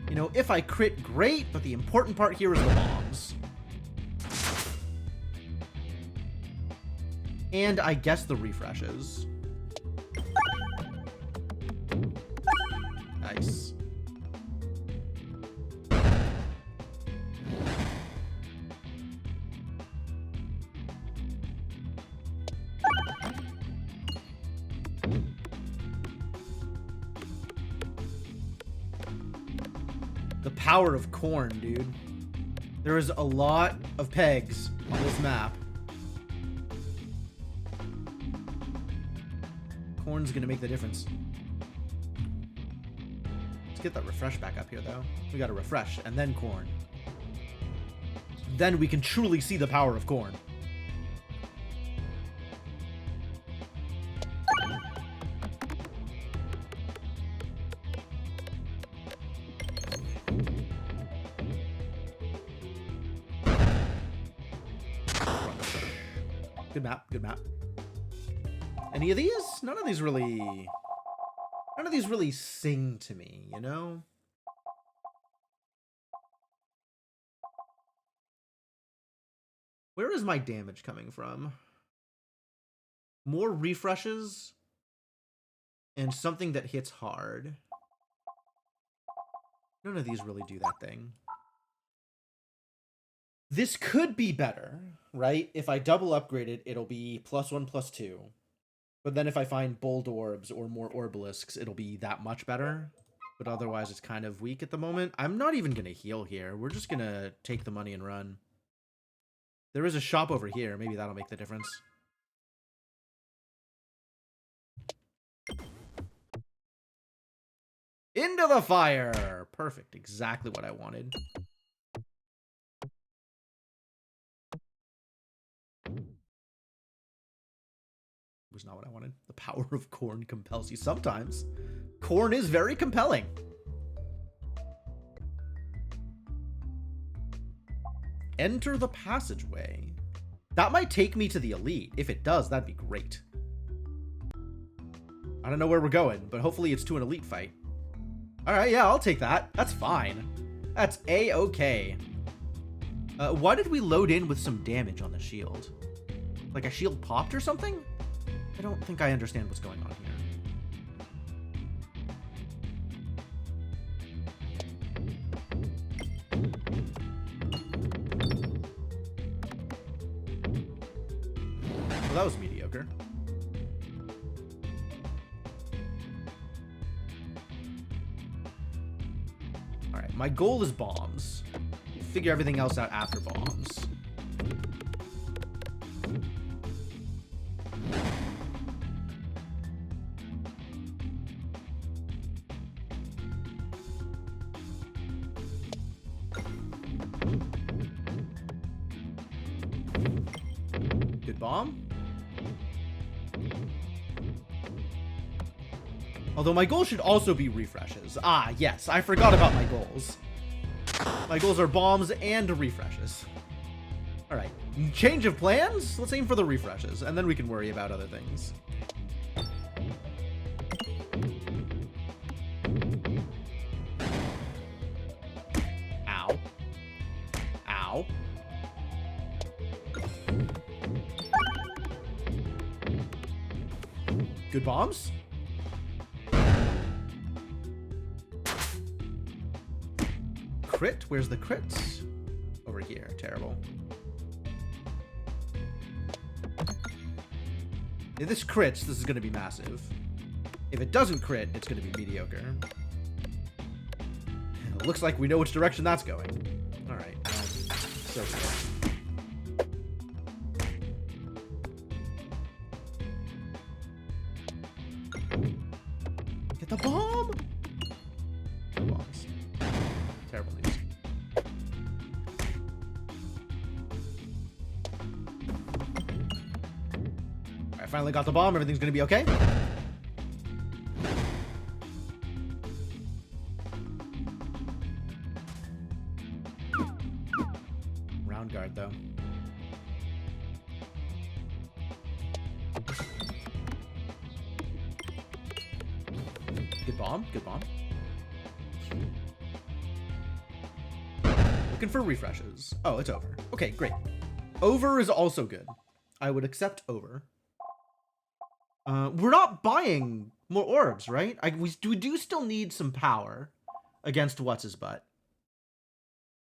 You know, if I crit, great, but the important part here is the bombs. And I guess the refreshes. Nice. The power of corn, dude. There is a lot of pegs on this map. Corn's gonna make the difference. Let's get that refresh back up here, though. We gotta refresh, and then corn. Then we can truly see the power of corn. Good map, good map. Any of these? None of these really sing to me, you know? Where is my damage coming from? More refreshes and something that hits hard. None of these really do that thing. This could be better, right? If I double upgrade it, it'll be +1, +2. But then if I find bold orbs or more orbalisks, it'll be that much better. But otherwise, it's kind of weak at the moment. I'm not even going to heal here. We're just going to take the money and run. There is a shop over here. Maybe that'll make the difference. Into the fire! Perfect. Exactly what I wanted. Was not what I wanted. The power of corn compels you. Sometimes corn is very compelling. Enter the passageway. That might take me to the elite. If it does, that'd be great. I don't know where we're going, but hopefully it's to an elite fight. All right, yeah, I'll take that. That's fine. That's a-okay. Why did we load in with some damage on the shield? Like a shield popped or something? I don't think I understand what's going on here. that was mediocre. Alright, my goal is bombs. We'll figure everything else out after bombs. Good bomb. Although my goal should also be refreshes. Ah, yes, I forgot about my goals. My goals are bombs and refreshes. Alright, change of plans? Let's aim for the refreshes, and then we can worry about other things. Ow. Ow. Good bombs? Crit? Where's the crits? Over here. Terrible. If this crits, this is going to be massive. If it doesn't crit, it's going to be mediocre. It looks like we know which direction that's going. Alright. So good. Get the bomb! No bombs. Terrible news. Alright, finally got the bomb. Everything's gonna be okay. Round guard, though. Good bomb. Good bomb. Looking for refreshes. Oh, it's over. Okay, great. Over is also good. I would accept over. We're not buying more orbs, right? We do still need some power against what's-his-butt.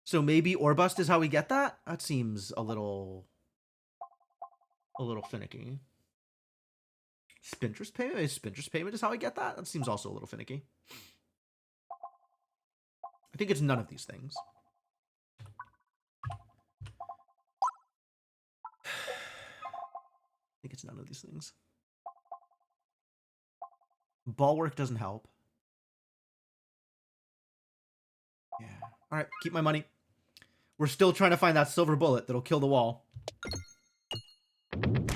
So maybe Orbust is how we get that? That seems a little finicky. Spintress payment? Spintress payment is how I get that? That seems also a little finicky. I think it's none of these things. I think it's none of these things. Bulwark doesn't help. Yeah. Alright, keep my money. We're still trying to find that silver bullet that'll kill the wall. Damn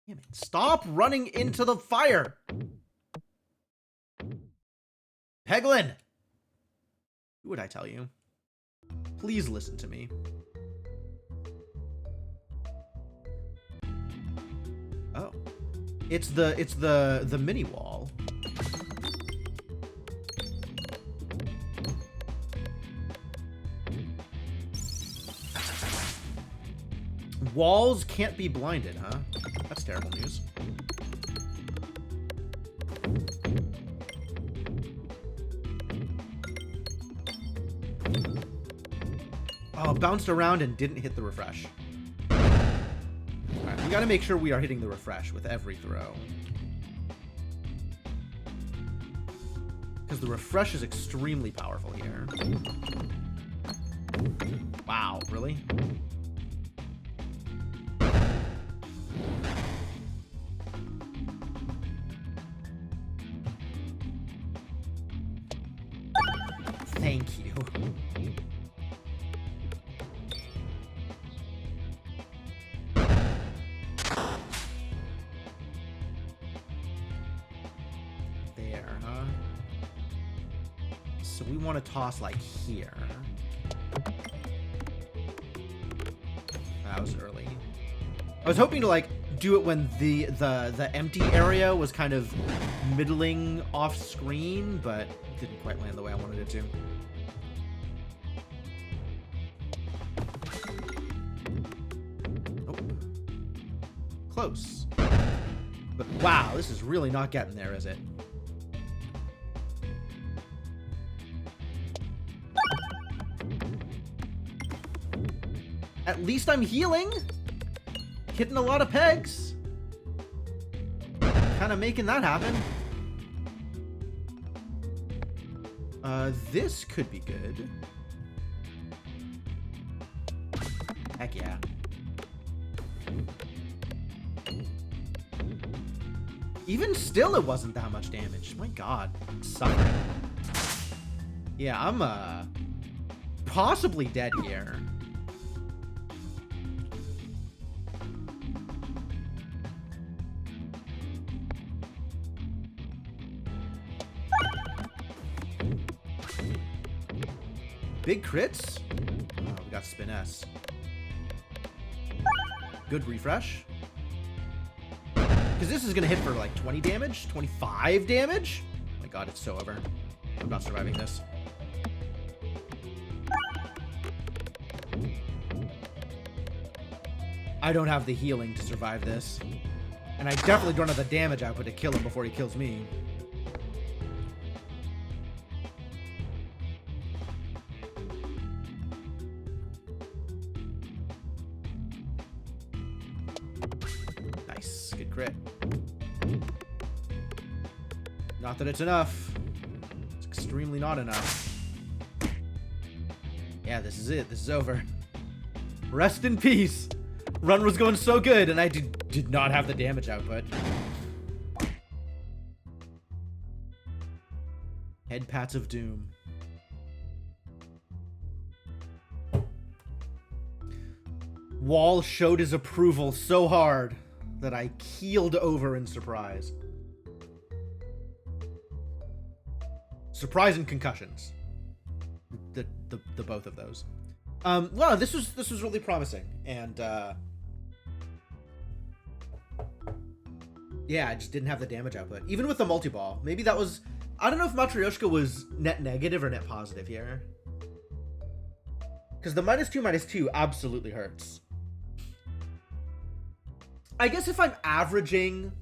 it. Stop running into the fire! Peglin! Who would I tell you? Please listen to me. Oh. It's the mini wall. Walls can't be blinded, huh? That's terrible news. Oh, bounced around and didn't hit the refresh. Alright, we gotta make sure we are hitting the refresh with every throw. Because the refresh is extremely powerful here. Wow, really? Thank you. There, huh? So we want to toss like here. That was early. I was hoping to like do it when the empty area was kind of middling off screen, but didn't quite land the way I wanted it to. Oh. Close. But wow, this is really not getting there, is it? At least I'm healing. Hitting a lot of pegs. kind of making that happen. This could be good. Heck yeah. Even still, it wasn't that much damage. My god. Sucker. Yeah, I'm, possibly dead here. Big crits? Oh, we got spin S. Good refresh. Because this is going to hit for like 20 damage? 25 damage? Oh my god, it's so over. I'm not surviving this. I don't have the healing to survive this. And I definitely don't have the damage output to kill him before he kills me. Nice. Good crit. Not that it's enough. It's extremely not enough. Yeah, this is it. This is over. Rest in peace. Run was going so good, and I did not have the damage output. Head pats of doom. Wall showed his approval so hard that I keeled over in surprise. Surprise and concussions. The both of those. Well, this was really promising, and yeah, I just didn't have the damage output. Even with the multi-ball. Maybe that was... I don't know if Matryoshka was net negative or net positive here. Because the -2/-2 absolutely hurts. I guess if I'm averaging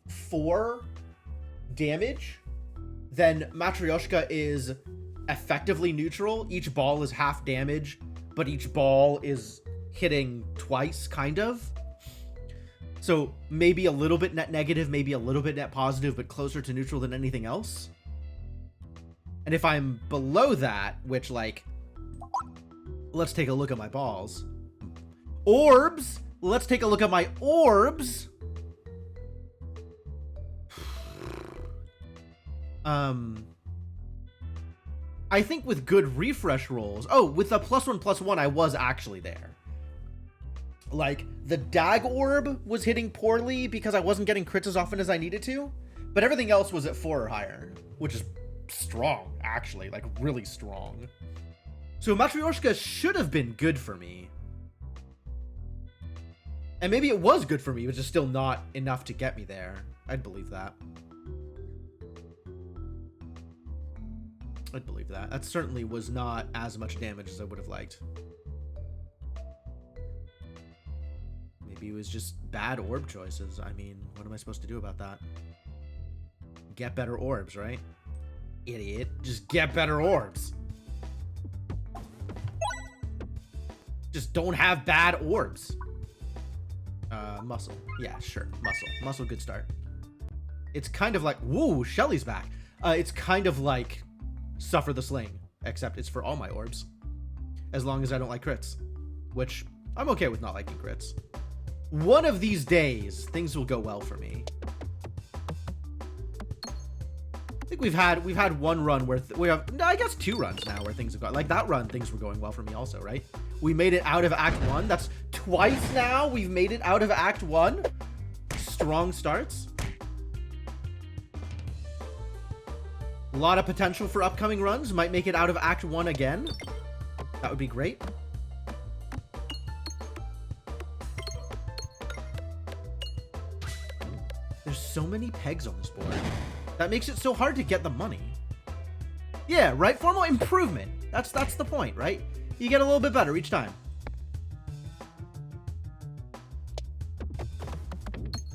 4 damage, then Matryoshka is effectively neutral. Each ball is half damage, but each ball is hitting twice, kind of. So maybe a little bit net negative, maybe a little bit net positive, but closer to neutral than anything else. And if I'm below that, which, like, let's take a look at my balls. Orbs! Let's take a look at my orbs! I think with good refresh rolls... Oh, with the +1/+1, I was actually there. Like, the Dag Orb was hitting poorly because I wasn't getting crits as often as I needed to, but everything else was at 4 or higher, which is strong, actually, like, really strong. So Matryoshka should have been good for me. And maybe it was good for me, but just still not enough to get me there. I'd believe that. I'd believe that. That certainly was not as much damage as I would have liked. Maybe it was just bad orb choices. I mean, what am I supposed to do about that? Get better orbs, right? Idiot. Just get better orbs. Just don't have bad orbs. Muscle. Yeah, sure. Muscle. Muscle, good start. It's kind of like... Woo, Shelly's back. It's kind of like Suffer the Sling, except it's for all my orbs. As long as I don't like crits. Which, I'm okay with not liking crits. One of these days, things will go well for me. I think we've had one run where we have, no, I guess 2 runs now where things have gone, like that run, things were going well for me also, right? We made it out of Act 1. That's twice now we've made it out of Act 1. Strong starts. A lot of potential for upcoming runs. Might make it out of Act 1 again. That would be great. There's so many pegs on this board. That makes it so hard to get the money. Yeah, right? Formal improvement. That's the point, right? You get a little bit better each time.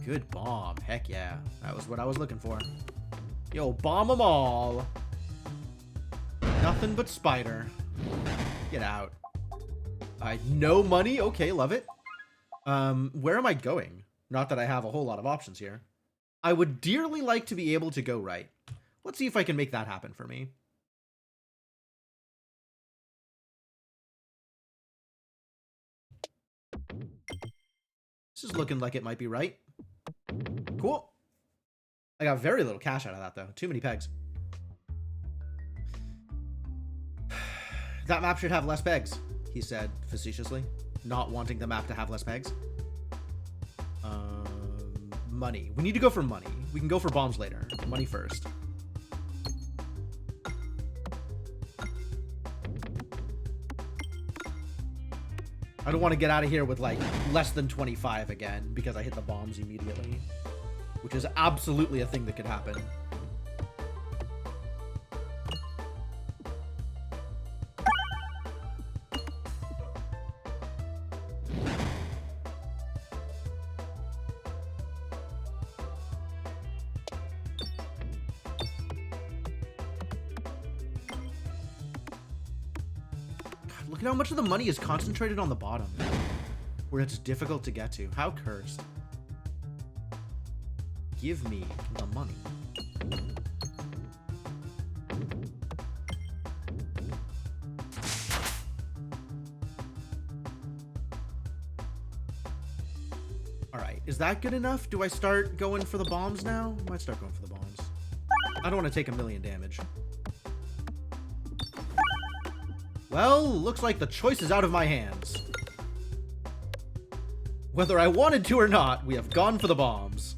Good bomb. Heck yeah. That was what I was looking for. Yo, bomb them all. Nothing but spider. Get out. No money? Okay, love it. Where am I going? Not that I have a whole lot of options here. I would dearly like to be able to go right. Let's see if I can make that happen for me. This is looking like it might be right. Cool. I got very little cash out of that, though. Too many pegs. That map should have less pegs, he said facetiously, not wanting the map to have less pegs. Money. We need to go for money. We can go for bombs later. Money first. I don't want to get out of here with, like, less than 25 again because I hit the bombs immediately, which is absolutely a thing that could happen. Look at how much of the money is concentrated on the bottom, where it's difficult to get to. How cursed. Give me the money. Alright, is that good enough? Do I start going for the bombs now? I might start going for the bombs. I don't want to take 1,000,000 damage. Well, looks like the choice is out of my hands. Whether I wanted to or not, we have gone for the bombs.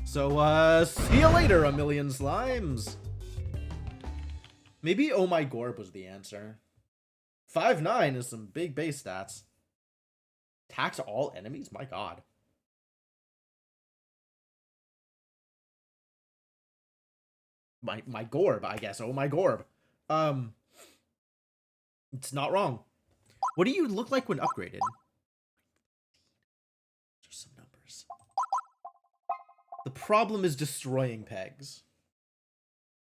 So, see you later, 1,000,000 slimes. Maybe Oh My Gorb was the answer. 5'9" is some big base stats. Attacks all enemies? My god. My Gorb, I guess. Oh My Gorb. It's not wrong. What do you look like when upgraded? There's some numbers. The problem is destroying pegs.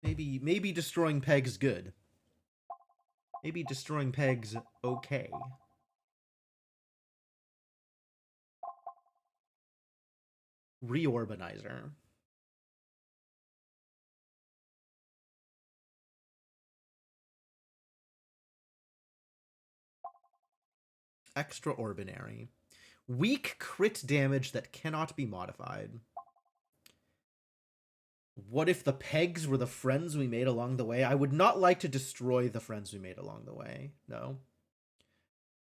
Maybe destroying pegs good. Maybe destroying pegs okay. Reorbanizer. Extraordinary. Weak crit damage that cannot be modified. What if the pegs were the friends we made along the way? I would not like to destroy the friends we made along the way. No.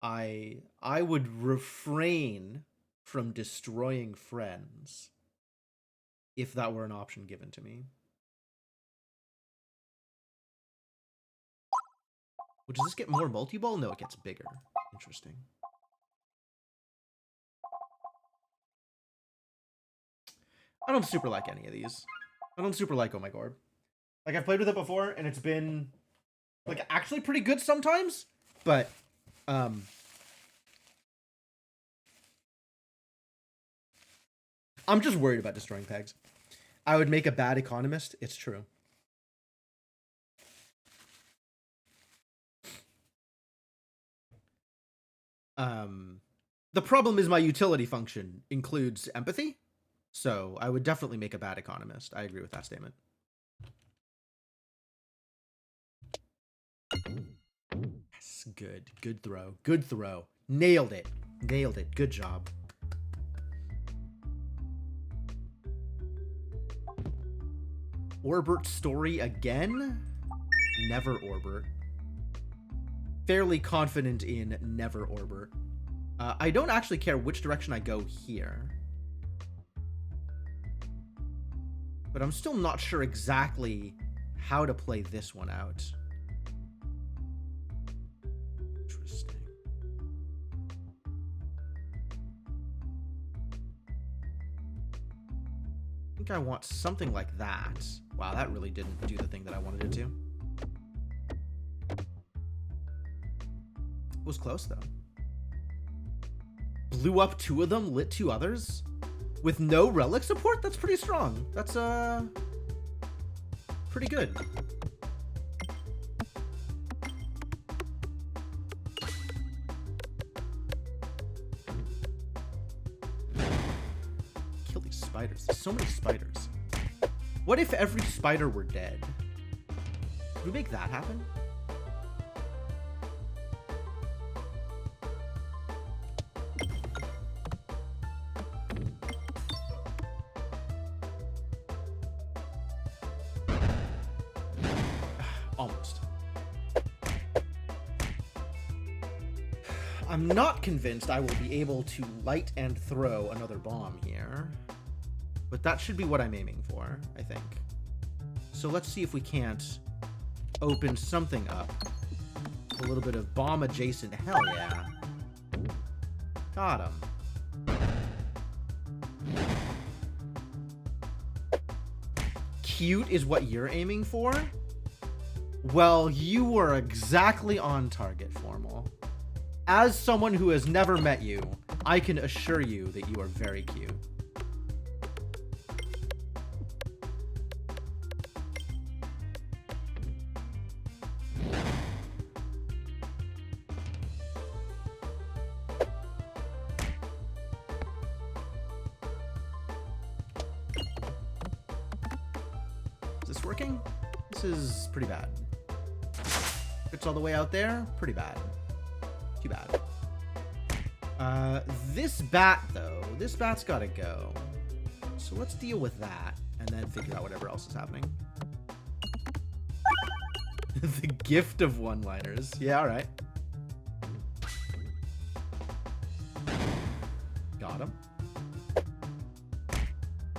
I would refrain from destroying friends if that were an option given to me. Does this get more multi-ball? No, it gets bigger. Interesting. I don't super like any of these. I don't super like Oh My Gorb. Like, I've played with it before, and it's been, like, actually pretty good sometimes, but, I'm just worried about destroying pegs. I would make a bad economist. It's true. The problem is my utility function includes empathy, so I would definitely make a bad economist. I agree with that statement. Yes, good. Good throw. Good throw. Nailed it. Nailed it. Good job. Orbert story again? Never Orbert. Fairly confident in never Orbert. I don't actually care which direction I go here. But I'm still not sure exactly how to play this one out. Interesting. I think I want something like that. Wow, that really didn't do the thing that I wanted it to. It was close, though. Blew up 2 of them, lit 2 others? With no relic support? That's pretty strong. That's, pretty good. Kill these spiders. spiders. There's so many spiders. What if every spider were dead? Could we make that happen? Almost. I'm not convinced I will be able to light and throw another bomb here. But that should be what I'm aiming for, I think. So let's see if we can't open something up. A little bit of bomb adjacent. Hell yeah. Got him. Cute is what you're aiming for? Well, you were exactly on target, Formal. As someone who has never met you, I can assure you that you are very cute. Is this working? This is pretty bad. It's all the way out there? Pretty bad. Too bad. This bat, though. This bat's gotta go. So let's deal with that, and then figure out whatever else is happening. The gift of one-liners. Yeah, alright. Got him.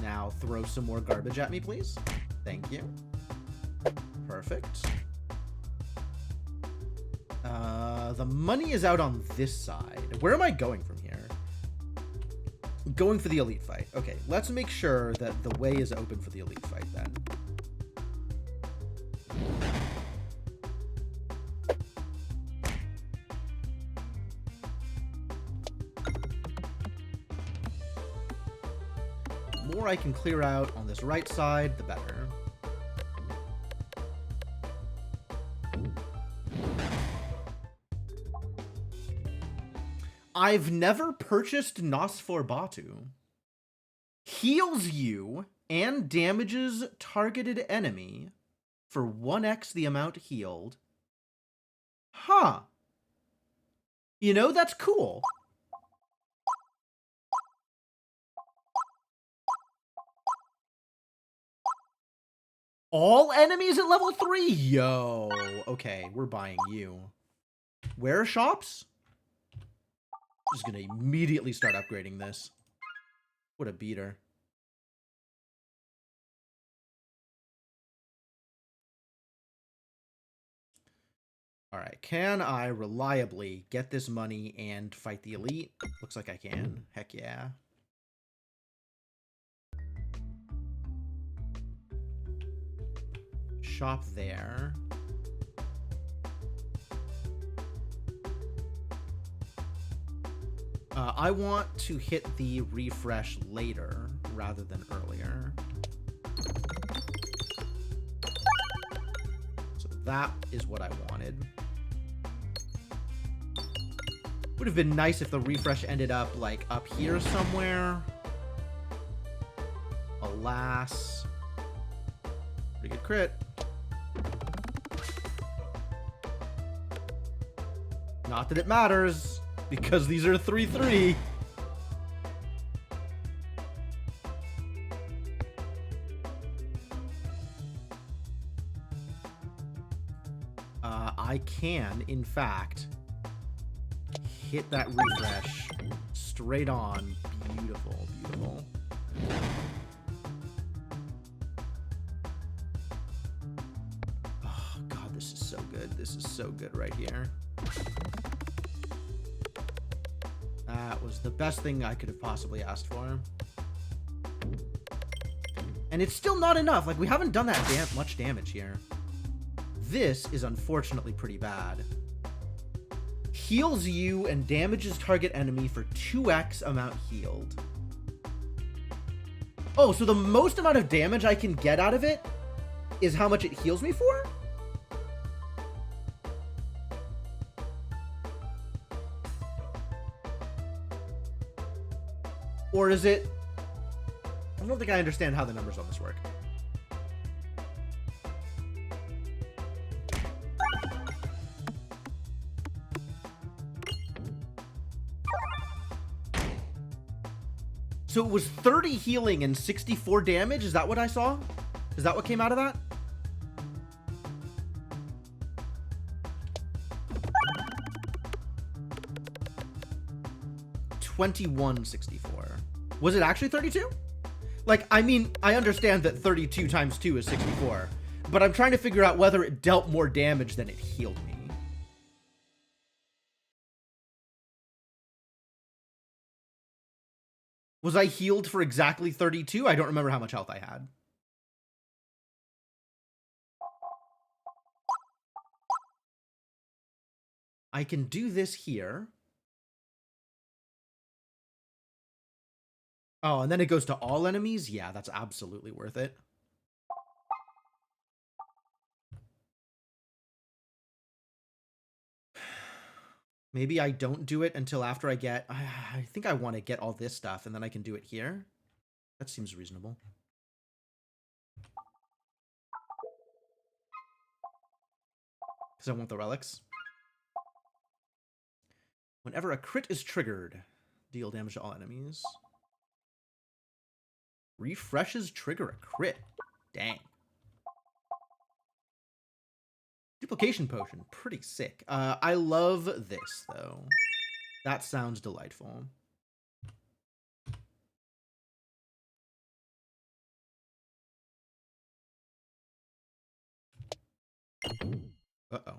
Now throw some more garbage at me, please. Thank you. Perfect. The money is out on this side. Where am I going from here? Going for the elite fight. Okay, let's make sure that the way is open for the elite fight then. The more I can clear out on this right side, the better. I've never purchased Nosforbatu. Heals you and damages targeted enemy for 1x the amount healed. Huh. You know, that's cool. All enemies at level 3? Yo. Okay, we're buying you. Where are shops? Just gonna immediately start upgrading this. What a beater. Alright, can I reliably get this money and fight the elite? Looks like I can. Heck yeah. Shop there. I want to hit the refresh later rather than earlier. So that is what I wanted. Would have been nice if the refresh ended up like up here somewhere. Alas. Pretty good crit. Not that it matters. Because these are 3-3. I can, in fact, hit that refresh straight on. Beautiful, beautiful. Oh, God, this is so good. This is so good right here. That was the best thing I could have possibly asked for. And it's still not enough. Like, we haven't done that much damage here. This is unfortunately pretty bad. Heals you and damages target enemy for 2x amount healed. Oh, so the most amount of damage I can get out of it is how much it heals me for? Or is it... I don't think I understand how the numbers on this work. So it was 30 healing and 64 damage? Is that what I saw? Is that what came out of that? $21.64. Was it actually 32? Like, I mean, I understand that 32 times 2 is 64, but I'm trying to figure out whether it dealt more damage than it healed me. Was I healed for exactly 32? I don't remember how much health I had. I can do this here. Oh, and then it goes to all enemies? Yeah, that's absolutely worth it. Maybe I don't do it until after I get... I think I want to get all this stuff, and then I can do it here. That seems reasonable. Because I want the relics. Whenever a crit is triggered, deal damage to all enemies. Refreshes trigger a crit. Dang. Duplication potion, pretty sick. I love this, though. That sounds delightful. Uh-oh.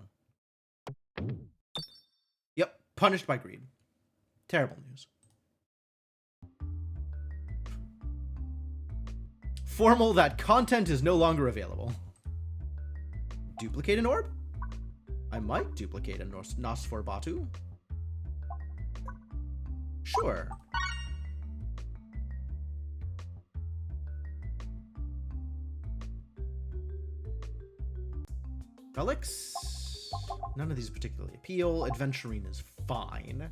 Yep, punished by greed. Terrible news. Formal that content is no longer available. Duplicate an orb? I might duplicate a Nosferatu. Sure. Relics? None of these particularly appeal. Adventurine is fine.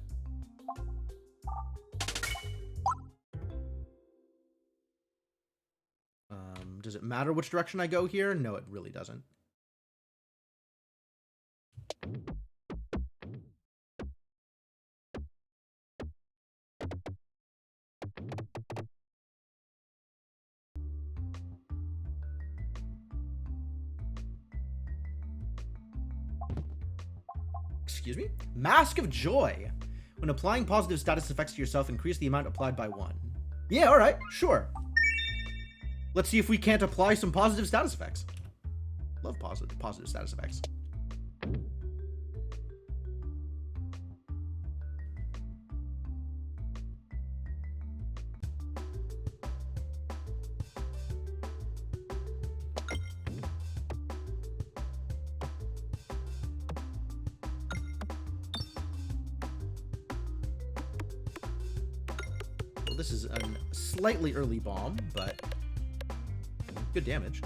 Does it matter which direction I go here? No, it really doesn't. Excuse me? Mask of Joy. When applying positive status effects to yourself, increase the amount applied by 1. Yeah, alright, sure. Let's see if we can't apply some positive status effects. Love positive status effects. Well, this is a slightly early bomb, but good damage.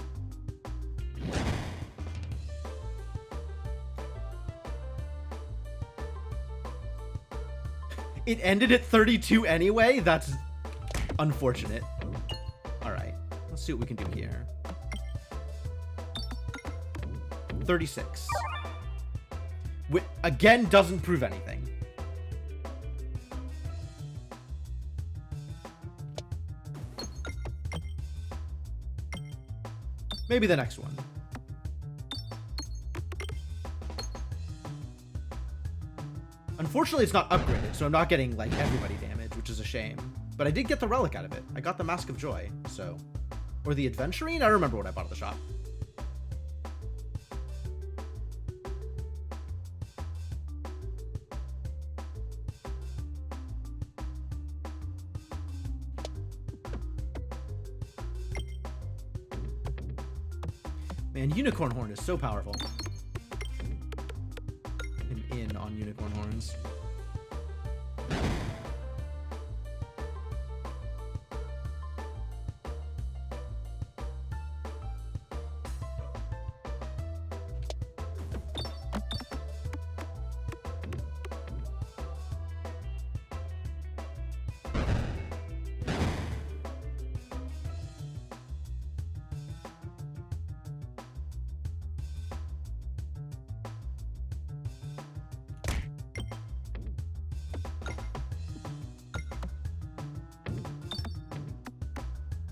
It ended at 32 anyway? That's unfortunate. Alright, let's see what we can do here. 36. Again, doesn't prove anything. Maybe the next one. Unfortunately, it's not upgraded, so I'm not getting, like, everybody damage, which is a shame. But I did get the relic out of it. I got the Mask of Joy, so... Or the Adventurine? I don't remember what I bought at the shop. Man, Unicorn Horn is so powerful. An in on Unicorn Horns.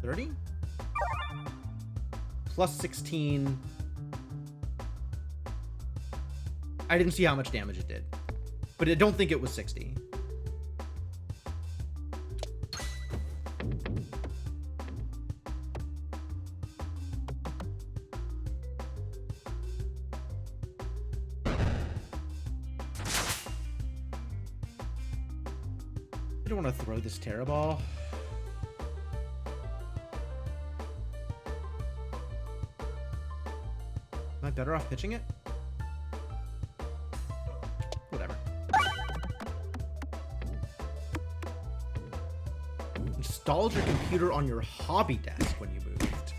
30? Plus 16. I didn't see how much damage it did, but I don't think it was 60. I don't want to throw this Terra Ball. Am I better off pitching it? Whatever. Installed your computer on your hobby desk when you moved.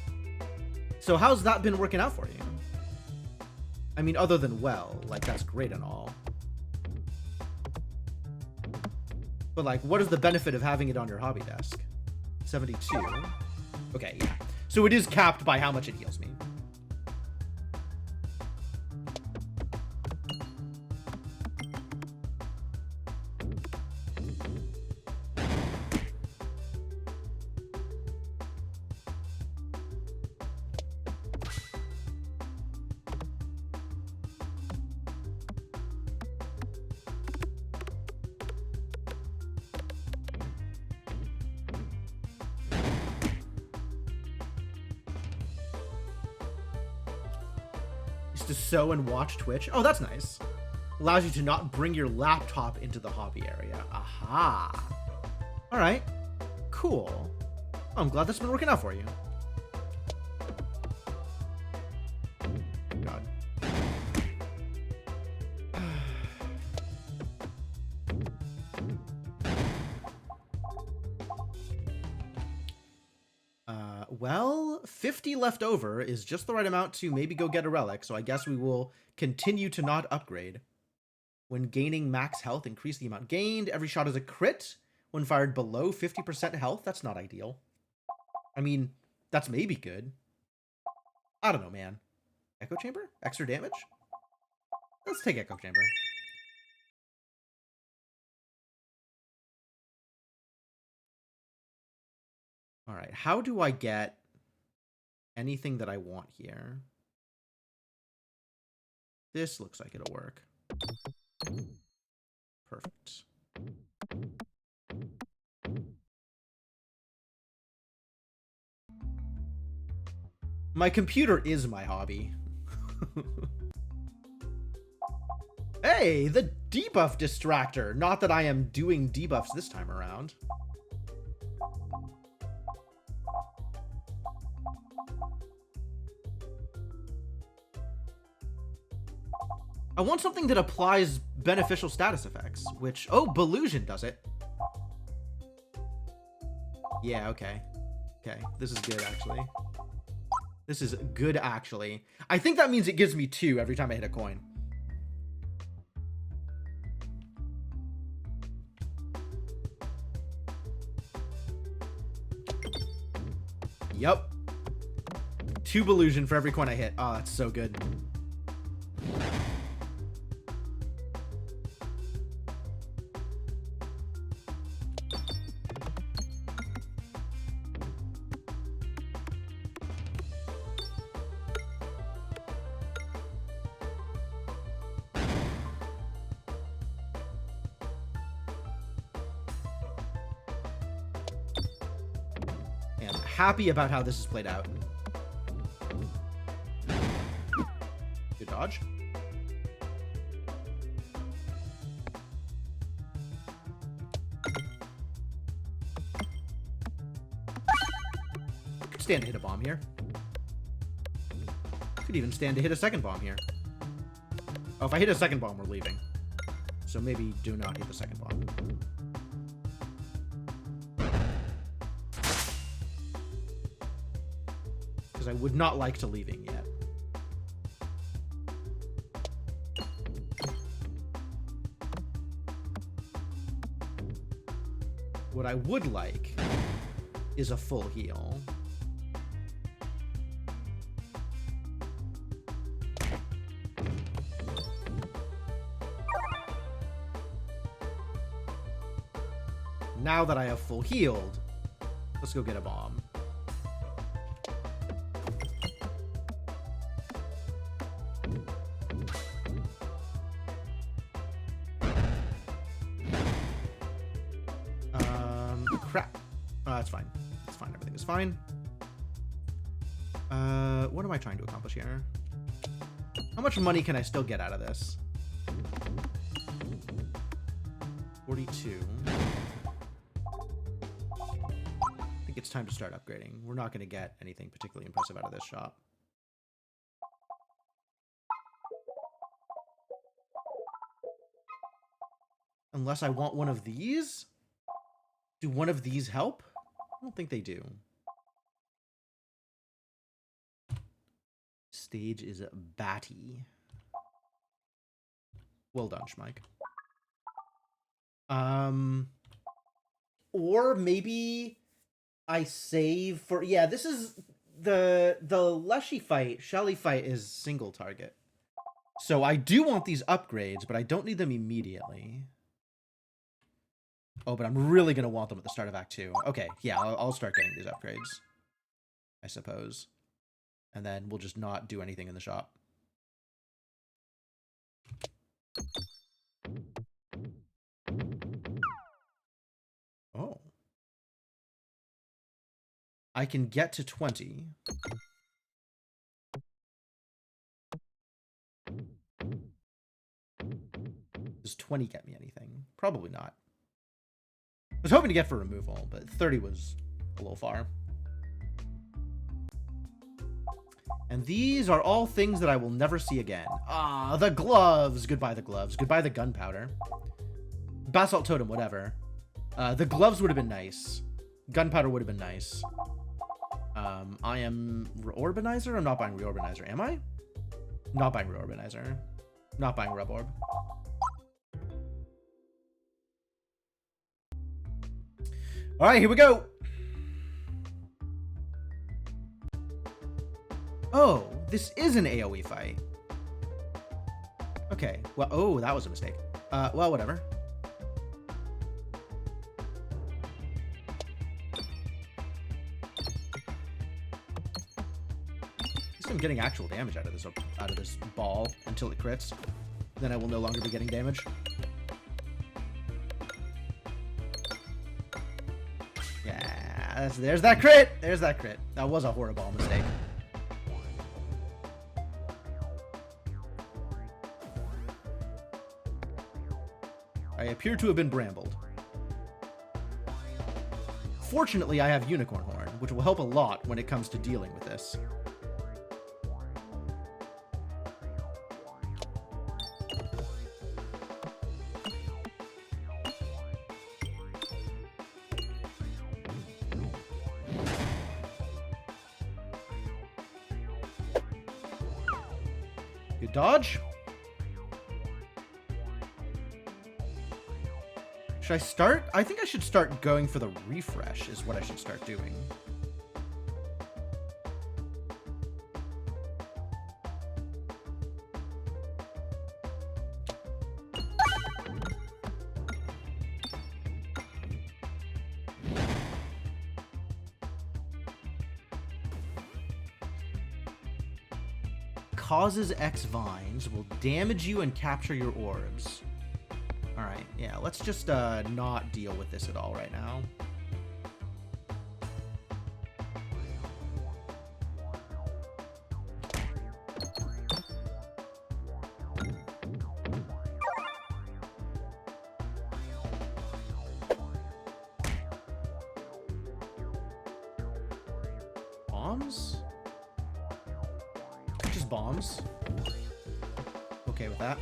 So how's that been working out for you? I mean, other than well, like that's great and all. But like, what is the benefit of having it on your hobby desk? 72. Okay, yeah. So it is capped by how much it heals me. To sew and watch Twitch. Oh, that's nice. Allows you to not bring your laptop into the hobby area. Aha. All right. Cool. Oh, I'm glad that's been working out for you. God. Well, 50 left over is just the right amount to maybe go get a relic, so I guess we will continue to not upgrade. When gaining max health, increase the amount gained. Every shot is a crit. When fired below 50% health, that's not ideal. I mean, that's maybe good. I don't know, man. Echo Chamber? Extra damage? Let's take Echo Chamber. All right, how do I get anything that I want here? This looks like it'll work. Perfect. My computer is my hobby. Hey, the debuff distractor. Not that I am doing debuffs this time around. I want something that applies beneficial status effects, which... Oh, Belusion does it. Yeah, okay. Okay, this is good, actually. This is good, actually. I think that means it gives me 2 every time I hit a coin. Yup. 2 Belusion for every coin I hit. Oh, that's so good. Happy about how this has played out. Good dodge. Could stand to hit a bomb here. Could even stand to hit a second bomb here. Oh, if I hit a second bomb, we're leaving. So maybe do not hit the second bomb. I would not like to leaving yet. What I would like is a full heal. Now that I have full healed, let's go get a bomb. fine. It's fine. Everything is fine. What am I trying to accomplish here? How much money can I still get out of this? 42. I think it's time to start upgrading. We're not going to get anything particularly impressive out of this shop. Unless I want one of these? Do one of these help? I don't think they do. Stage is batty. Well done, Schmike. Or maybe I save for... Yeah, this is... The Leshy fight, Shelly fight is single target. So I do want these upgrades, but I don't need them immediately. Oh, but I'm really going to want them at the start of Act 2. Okay, yeah, I'll start getting these upgrades, I suppose. And then we'll just not do anything in the shop. Oh. I can get to 20. Does 20 get me anything? Probably not. I was hoping to get for removal, but 30 was a little far. And these are all things that I will never see again. Ah, the gloves. Goodbye, the gloves. Goodbye, the gunpowder. Basalt totem, whatever. The gloves would have been nice. Gunpowder would have been nice. I am Reorbanizer? I'm not buying Reorbanizer, am I? Not buying Reorbanizer. Not buying Rub Orb. Alright, here we go! Oh, this is an AoE fight. Okay, well, oh, that was a mistake. Well, whatever. I'm getting actual damage out of this ball until it crits. Then I will no longer be getting damage. Yeah, there's that crit. There's that crit. That was a horrible mistake. I appear to have been brambled. Fortunately, I have Unicorn Horn, which will help a lot when it comes to dealing with this. Good dodge. Should I start? I think I should start going for the refresh is what I should start doing. Causes X vines, will damage you and capture your orbs. Alright, yeah, let's just not deal with this at all right now. Bombs? Just bombs. Okay with that.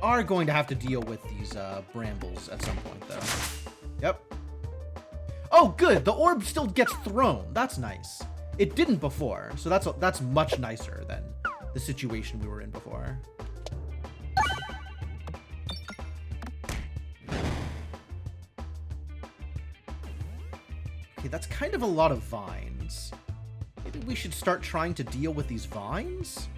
Are going to have to deal with these brambles at some point, though. Yep. Oh, good. The orb still gets thrown. That's nice. It didn't before, so that's much nicer than the situation we were in before. Okay, that's kind of a lot of vines. Maybe we should start trying to deal with these vines?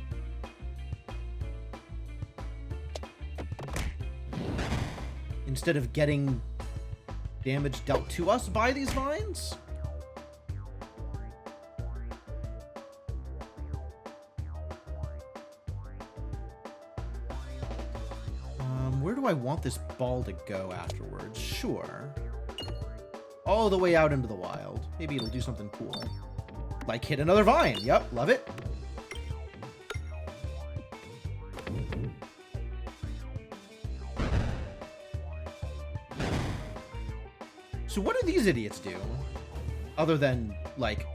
Instead of getting damage dealt to us by these vines. Where do I want this ball to go afterwards? Sure. All the way out into the wild. Maybe it'll do something cool. Like hit another vine. Yep, love it. So what do these idiots do? Other than, like,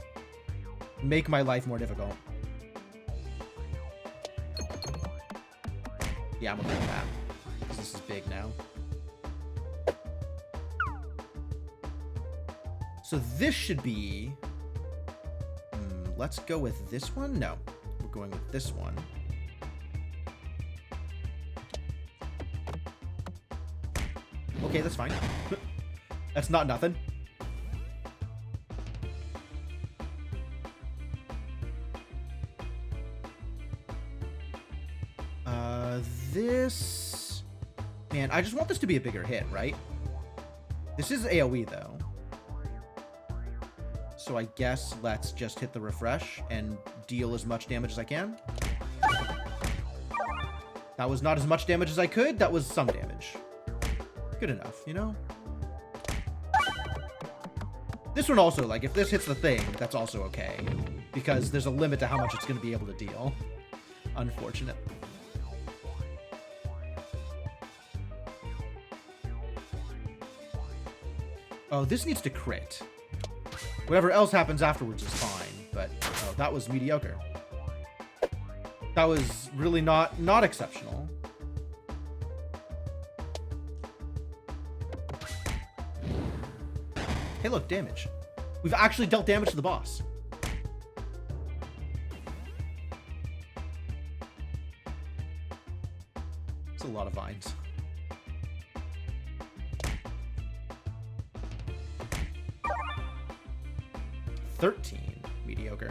make my life more difficult. Yeah, I'm gonna do that. Because this is big now. So this should be... let's go with this one? No. We're going with this one. Okay, that's fine. That's not nothing. This... Man, I just want this to be a bigger hit, right? This is AoE, though. So I guess let's just hit the refresh and deal as much damage as I can. That was not as much damage as I could. That was some damage. Good enough, you know? This one also, like, if this hits the thing, that's also okay. Because there's a limit to how much it's going to be able to deal. Unfortunate. Oh, this needs to crit. Whatever else happens afterwards is fine, but oh, that was mediocre. That was really not exceptional. Hey, look, damage. We've actually dealt damage to the boss. It's a lot of vines. 13. Mediocre.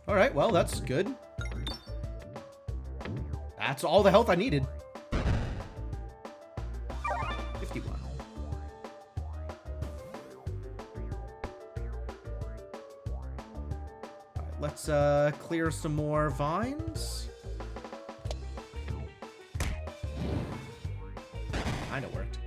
Alright, well, that's good. That's all the health I needed. 51. Alright, let's clear some more vines. Kinda worked.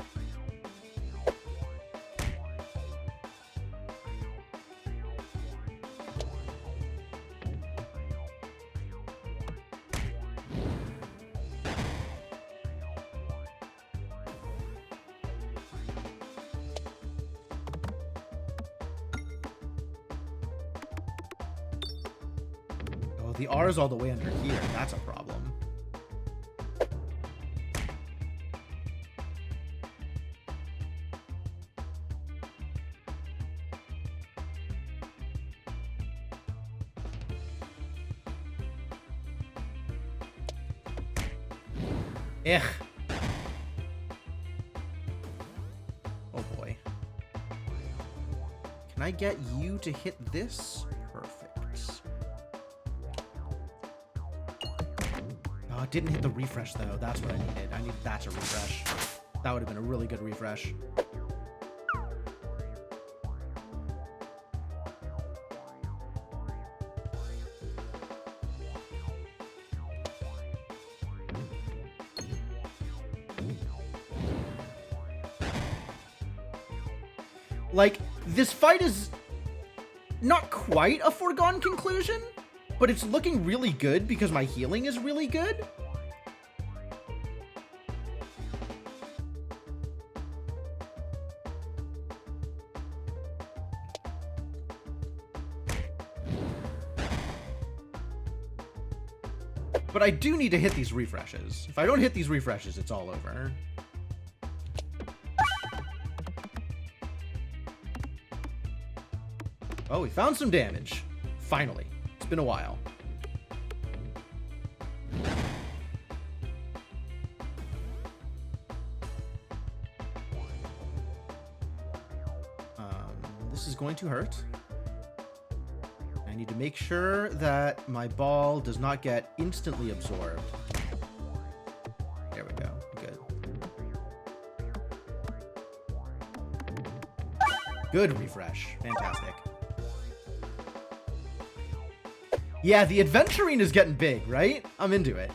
Oh, the R is all the way under here. That's a problem. Ugh. Oh boy. Can I get you to hit this? Perfect. Oh, it didn't hit the refresh though. That's what I needed. I needed that to refresh. That would have been a really good refresh. Like, this fight is not quite a foregone conclusion, but it's looking really good because my healing is really good. But I do need to hit these refreshes. If I don't hit these refreshes, it's all over. Oh, we found some damage. Finally. It's been a while. This is going to hurt. I need to make sure that my ball does not get instantly absorbed. There we go. Good. Good refresh. Fantastic. Yeah, the adventuring is getting big, right? I'm into it.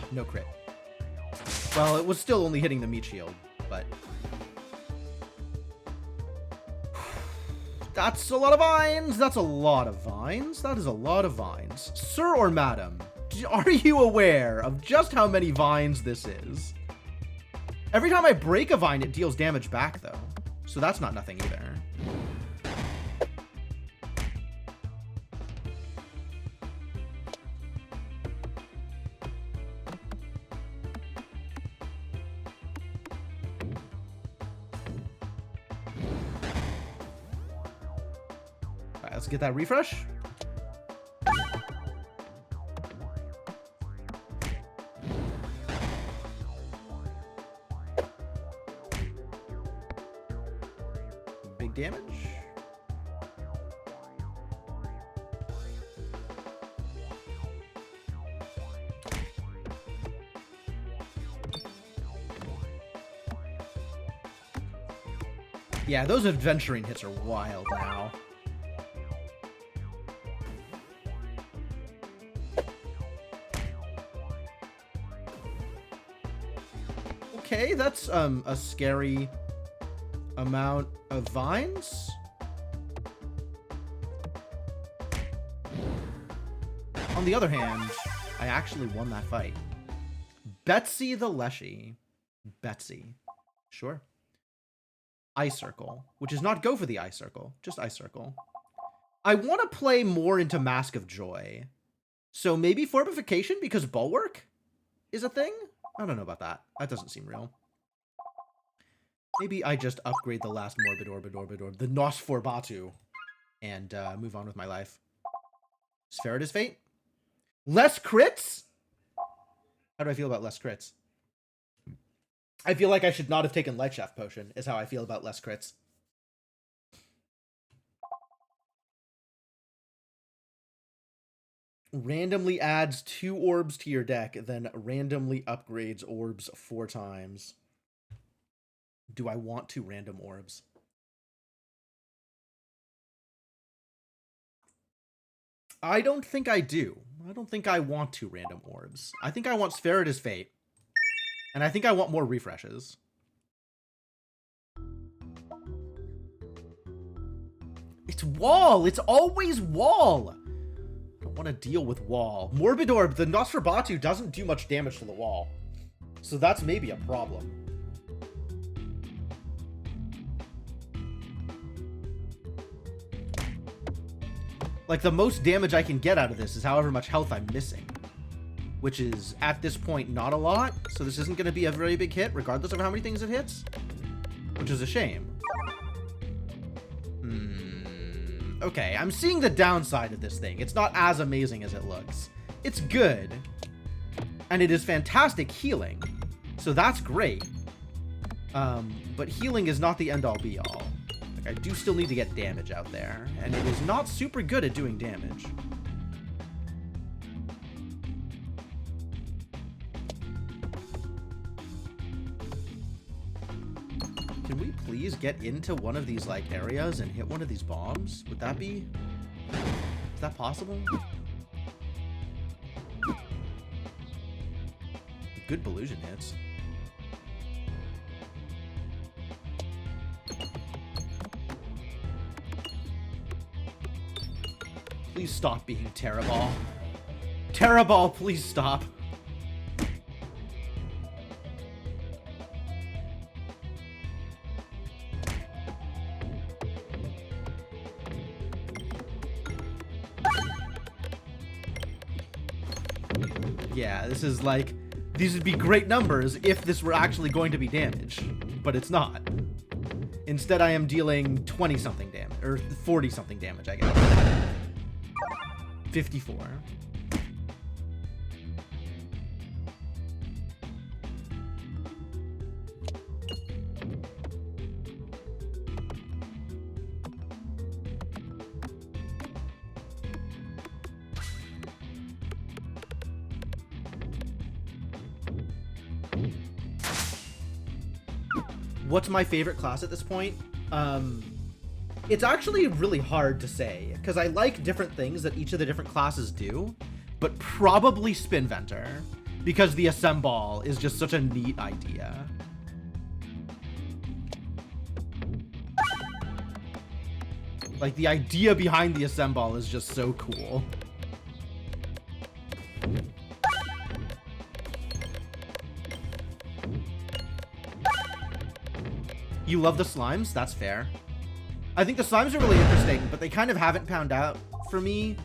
No crit. Well, it was still only hitting the meat shield, but... That's a lot of vines! That's a lot of vines. That is a lot of vines. Sir or madam, are you aware of just how many vines this is? Every time I break a vine, it deals damage back, though. So that's not nothing either. Alright, let's get that refresh. Big damage. Yeah, those adventuring hits are wild now. Okay, that's a scary amount of vines. On the other hand, I actually won that fight. Betsy the Leshy. Betsy. Sure. Eye Circle, which is not go for the Eye Circle, just Eye Circle. I want to play more into Mask of Joy. So maybe Fortification because Bulwark is a thing? I don't know about that. That doesn't seem real. Maybe I just upgrade the last Morbid, the Nosferatu, and move on with my life. Spheritus Fate? Less crits? How do I feel about less crits? I feel like I should not have taken Light Shaft Potion, is how I feel about less crits. Randomly adds 2 orbs to your deck, then randomly upgrades orbs 4 times. Do I want to random orbs? I don't think I do. I don't think I want to random orbs. I think I want Spheritus Fate. And I think I want more refreshes. It's wall! It's always wall! I don't want to deal with wall. Morbid Orb, the Nosferatu doesn't do much damage to the wall. So that's maybe a problem. Like, the most damage I can get out of this is however much health I'm missing. Which is, at this point, not a lot. So this isn't going to be a very big hit, regardless of how many things it hits. Which is a shame. Okay, I'm seeing the downside of this thing. It's not as amazing as it looks. It's good. And it is fantastic healing. So that's great. But healing is not the end-all be-all. Like, I do still need to get damage out there. And it is not super good at doing damage. Can we please get into one of these, like, areas and hit one of these bombs? Would that be... Is that possible? Good Belusion hits. Please stop being Terraball. Terraball, please stop. Yeah, this is like, these would be great numbers if this were actually going to be damage, but it's not. Instead, I am dealing 20-something damage, or 40-something damage, I guess. 54. What's my favorite class at this point? It's actually really hard to say, because I like different things that each of the different classes do, but probably Spinventer, because the Assemble is just such a neat idea. Like, the idea behind the Assemble is just so cool. You love the slimes? That's fair. I think the slimes are really interesting, but they kind of haven't panned out for me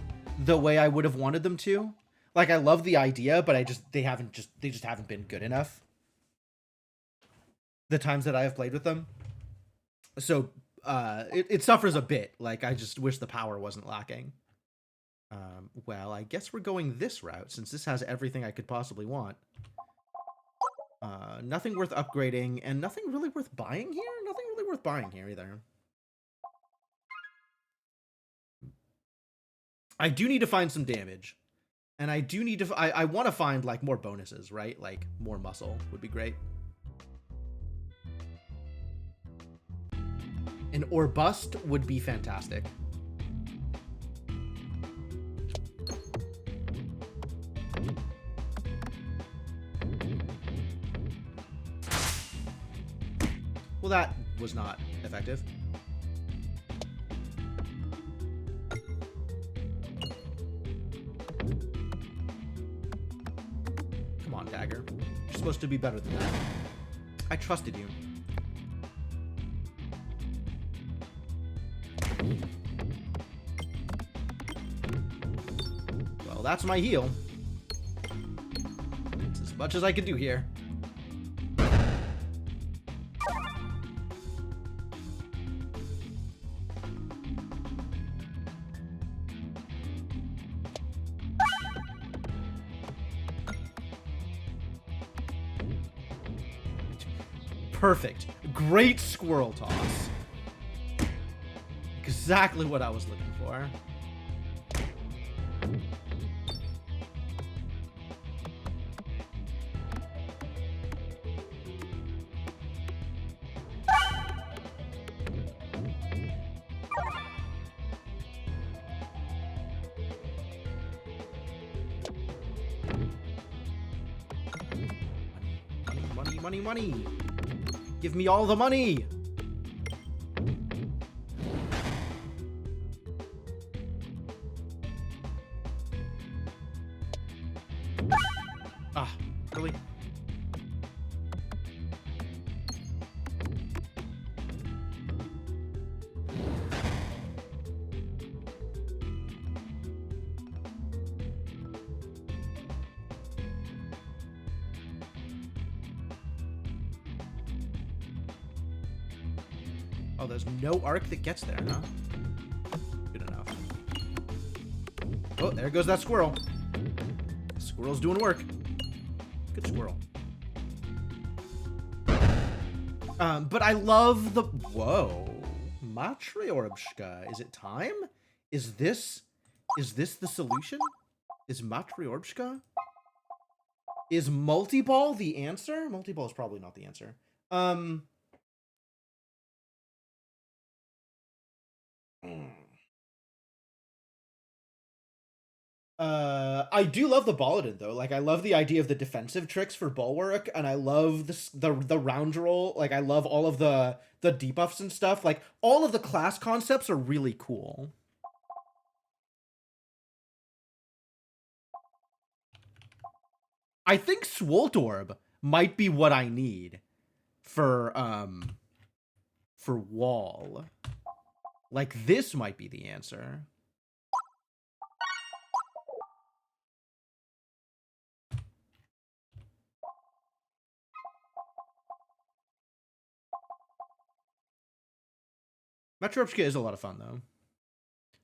the way I would have wanted them to. Like, I love the idea, but they just haven't been good enough the times that I have played with them. So it suffers a bit. Like, I just wish the power wasn't lacking. Well, I guess we're going this route, since this has everything I could possibly want. Nothing worth upgrading, and nothing really worth buying here? Nothing really worth buying here, either. I do need to find some damage. And I do need to... I want to find, like, more bonuses, right? Like, more muscle would be great. An ore bust would be fantastic. Well, that was not effective. Come on, Dagger. You're supposed to be better than that. I trusted you. Well, that's my heal. It's as much as I can do here. Perfect. Great squirrel toss. Exactly what I was looking for. Money, money, money. Give me all the money. Ah, really? Oh, there's no arc that gets there, huh? Good enough. Oh, there goes that squirrel. Squirrel's doing work. Good squirrel. But I love the... Whoa. Matryorbshka. Is it time? Is this the solution? Is Matryorbshka? Is multi-ball the answer? Multi-ball is probably not the answer. I do love the Baladin though. Like, I love the idea of the defensive tricks for Bulwark, and I love the round roll. Like, I love all of the debuffs and stuff. Like, all of the class concepts are really cool. I think Swoltorb might be what I need for wall. Like, this might be the answer. Matryorbshka is a lot of fun, though.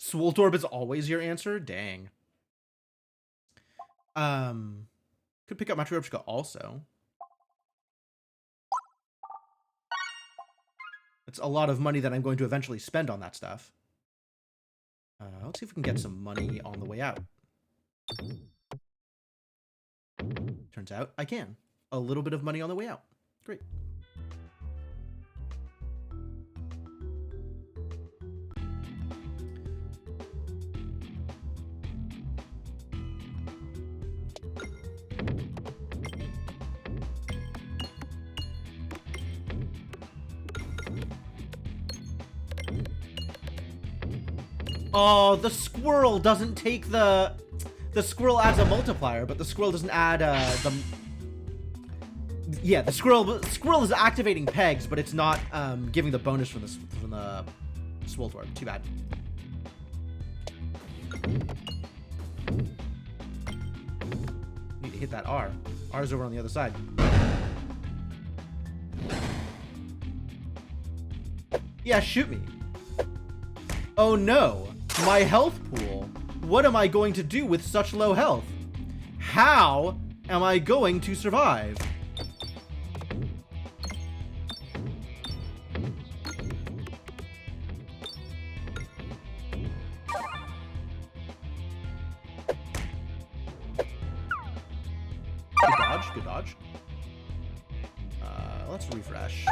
Swoltorb is always your answer? Dang. Could pick up Matryorbshka also. It's a lot of money that I'm going to eventually spend on that stuff. Let's see if we can get some money on the way out. Turns out I can. A little bit of money on the way out. Great. Oh, the squirrel doesn't take the squirrel adds a multiplier, but the squirrel doesn't add yeah, the squirrel is activating pegs, but it's not giving the bonus from the Swoltorb. Too bad. Need to hit that R. R's over on the other side. Yeah, shoot me. Oh no, my health pool. What am I going to do with such low health? How am I going to survive? Good dodge, good dodge. Let's refresh.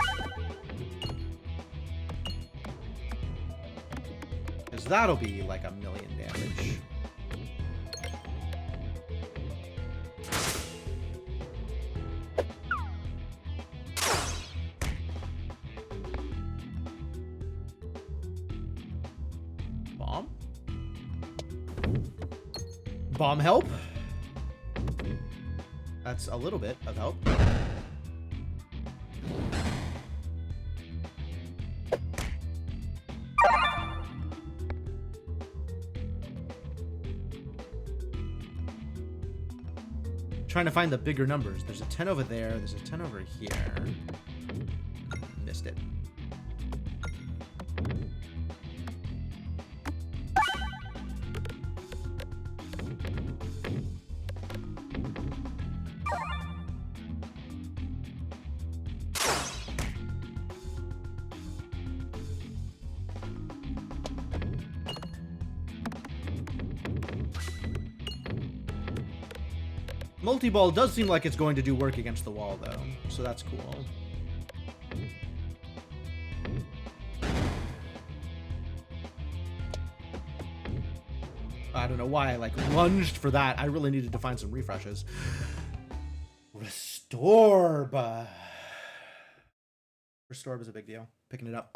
Because that'll be like 1,000,000 damage. Bomb? Bomb help? That's a little bit of help. Trying to find the bigger numbers. There's a 10 over there. There's a 10 over here. Missed it. Multi-ball does seem like it's going to do work against the wall, though, so that's cool. I don't know why I, like, lunged for that. I really needed to find some refreshes. Restorb! Restorb is a big deal. Picking it up.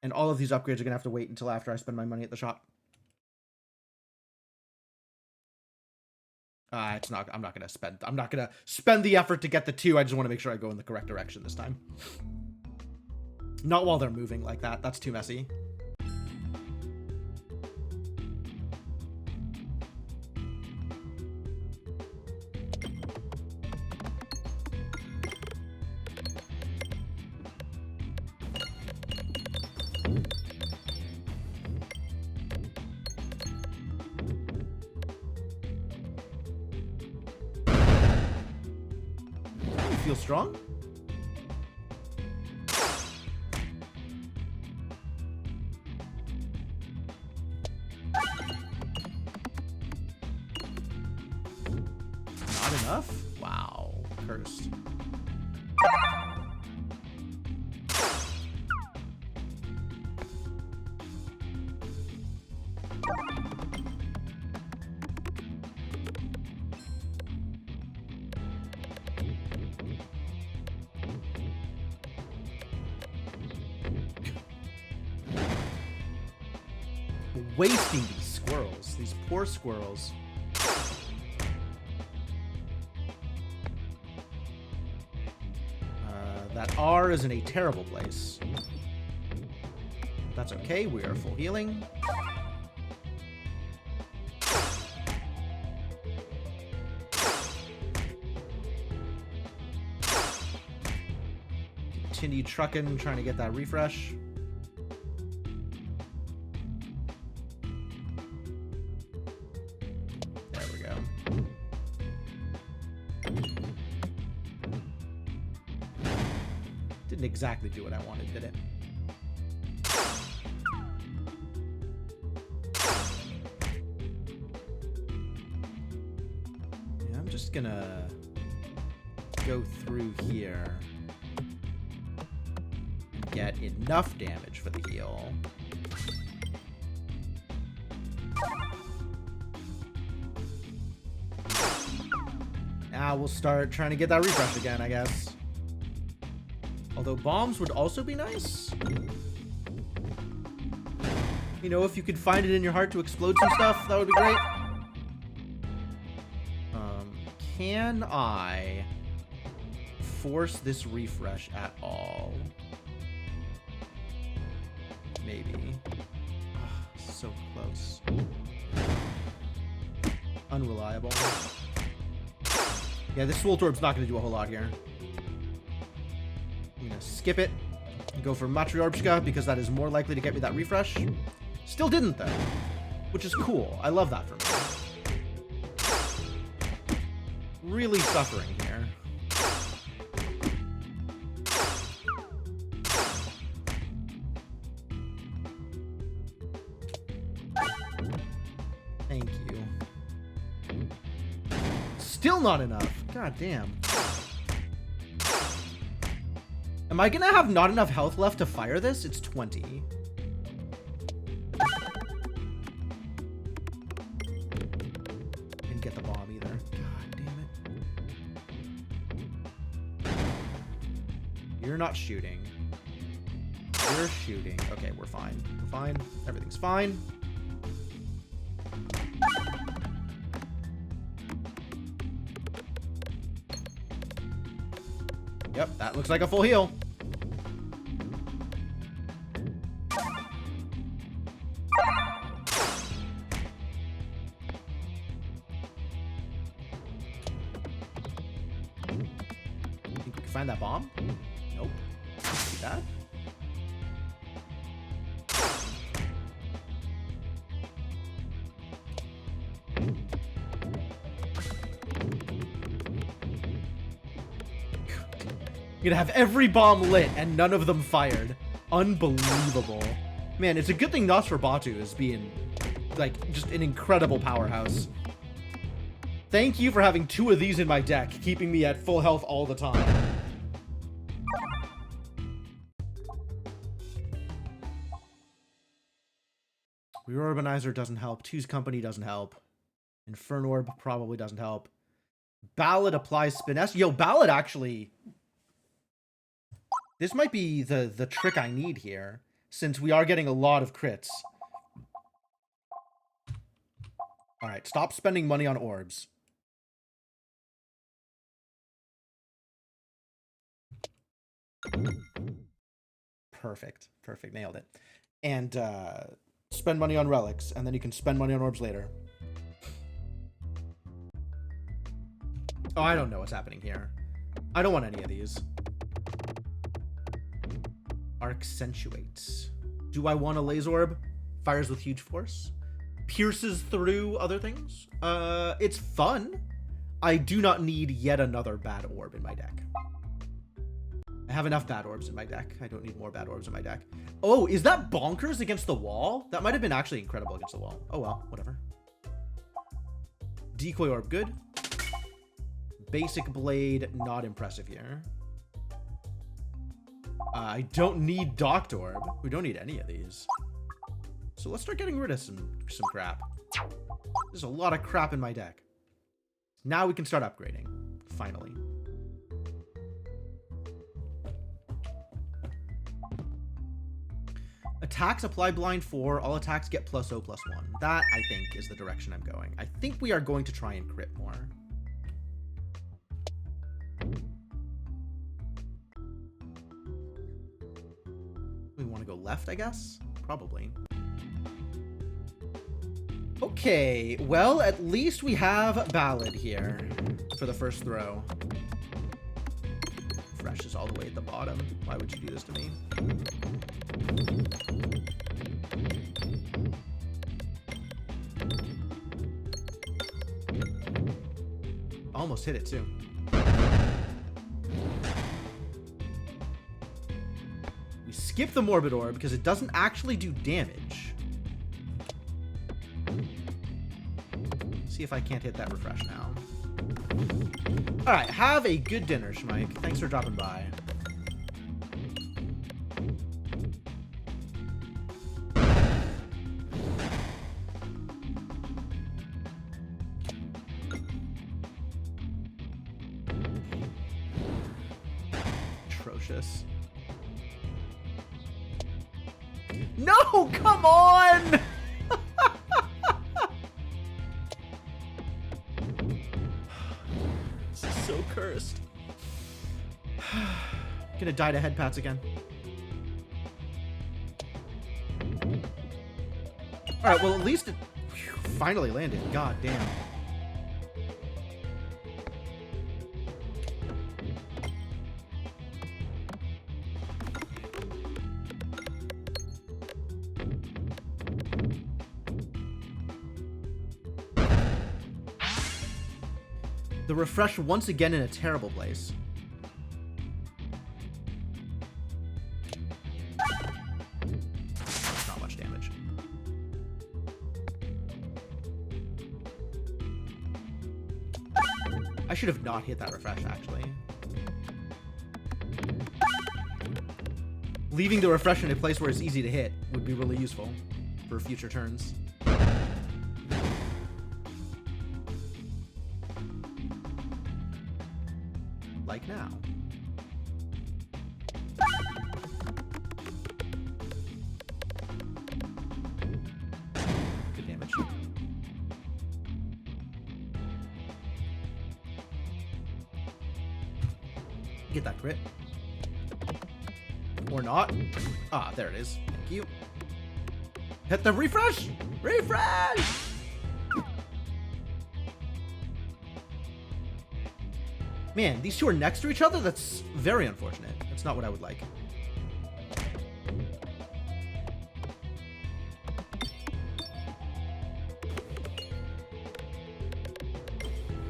And all of these upgrades are going to have to wait until after I spend my money at the shop. It's not. I'm not gonna spend the effort to get the 2. I just want to make sure I go in the correct direction this time. Not while they're moving like that. That's too messy. Feel strong? Not enough? Wow. Cursed. Wasting these squirrels, these poor squirrels. That R is in a terrible place. That's okay, we are full healing. Continue trucking, trying to get that refresh. Didn't exactly do what I wanted, did it? Yeah, I'm just gonna go through here and get enough damage for the heal. Now we'll start trying to get that refresh again, I guess. Although bombs would also be nice. You know, if you could find it in your heart to explode some stuff, that would be great. Can I force this refresh at all? Maybe. So close. Unreliable. Yeah, this Swolt Orb's not going to do a whole lot here. I'm going to skip it and go for Matryorbshka because that is more likely to get me that refresh. Still didn't, though, which is cool. I love that for me. Really suffering here. Thank you. Still not enough. God damn. Am I gonna have not enough health left to fire this? It's 20. Didn't get the bomb either. God damn it. You're not shooting. You're shooting. Okay, we're fine. We're fine. Everything's fine. Yep, that looks like a full heal. Think we can find that bomb? Nope. See that? You're gonna have every bomb lit and none of them fired. Unbelievable. Man, it's a good thing Nosferatu is being, like, just an incredible powerhouse. Thank you for having 2 of these in my deck, keeping me at full health all the time. Reorbanizer doesn't help. Two's Company doesn't help. Infernorb probably doesn't help. Ballad applies Spiness. Yo, Ballad actually... This might be the trick I need here, since we are getting a lot of crits. Alright, stop spending money on orbs. Perfect. Perfect. Nailed it. And spend money on relics, and then you can spend money on orbs later. Oh, I don't know what's happening here. I don't want any of these. Accentuates. Do I want a laser orb? Fires with huge force. Pierces through other things. It's fun. I do not need yet another bad orb in my deck. I have enough bad orbs in my deck. I don't need more bad orbs in my deck. Oh, is that bonkers against the wall? That might have been actually incredible against the wall. Oh well, whatever. Decoy orb, good. Basic blade, not impressive here. I don't need Docked Orb. We don't need any of these. So let's start getting rid of some crap. There's a lot of crap in my deck. Now we can start upgrading. Finally. Attacks apply blind 4. All attacks get +0/+1. That, I think, is the direction I'm going. I think we are going to try and crit more. We want to go left, I guess? Probably. Okay, well, at least we have Ballad here for the first throw. Fresh is all the way at the bottom. Why would you do this to me? Almost hit it, too. Skip the Morbid Orb because it doesn't actually do damage. See if I can't hit that refresh now. Alright, have a good dinner, Schmike. Thanks for dropping by. Atrocious. No, come on! This is so cursed. Gonna die to head pats again. Alright, well, at least it finally landed. God damn. The refresh once again in a terrible place. Not much damage. I should have not hit that refresh, actually. Leaving the refresh in a place where it's easy to hit would be really useful for future turns. Like now. Good damage. Get that crit. Or not. Ah, there it is. Thank you. Hit the refresh! Refresh! Man, these two are next to each other? That's very unfortunate. That's not what I would like.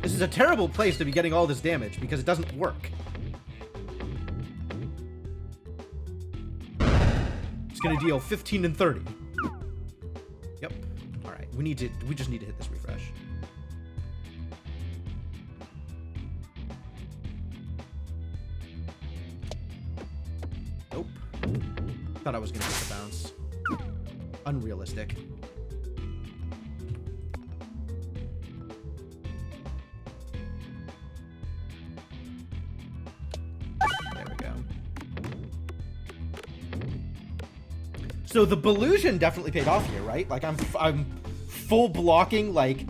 This is a terrible place to be getting all this damage because it doesn't work. It's gonna deal 15 and 30. Yep. Alright, we just need to hit this refresh. Nope. Thought I was gonna hit the bounce. Unrealistic. There we go. So the Belusion definitely paid off here, right? Like I'm full blocking like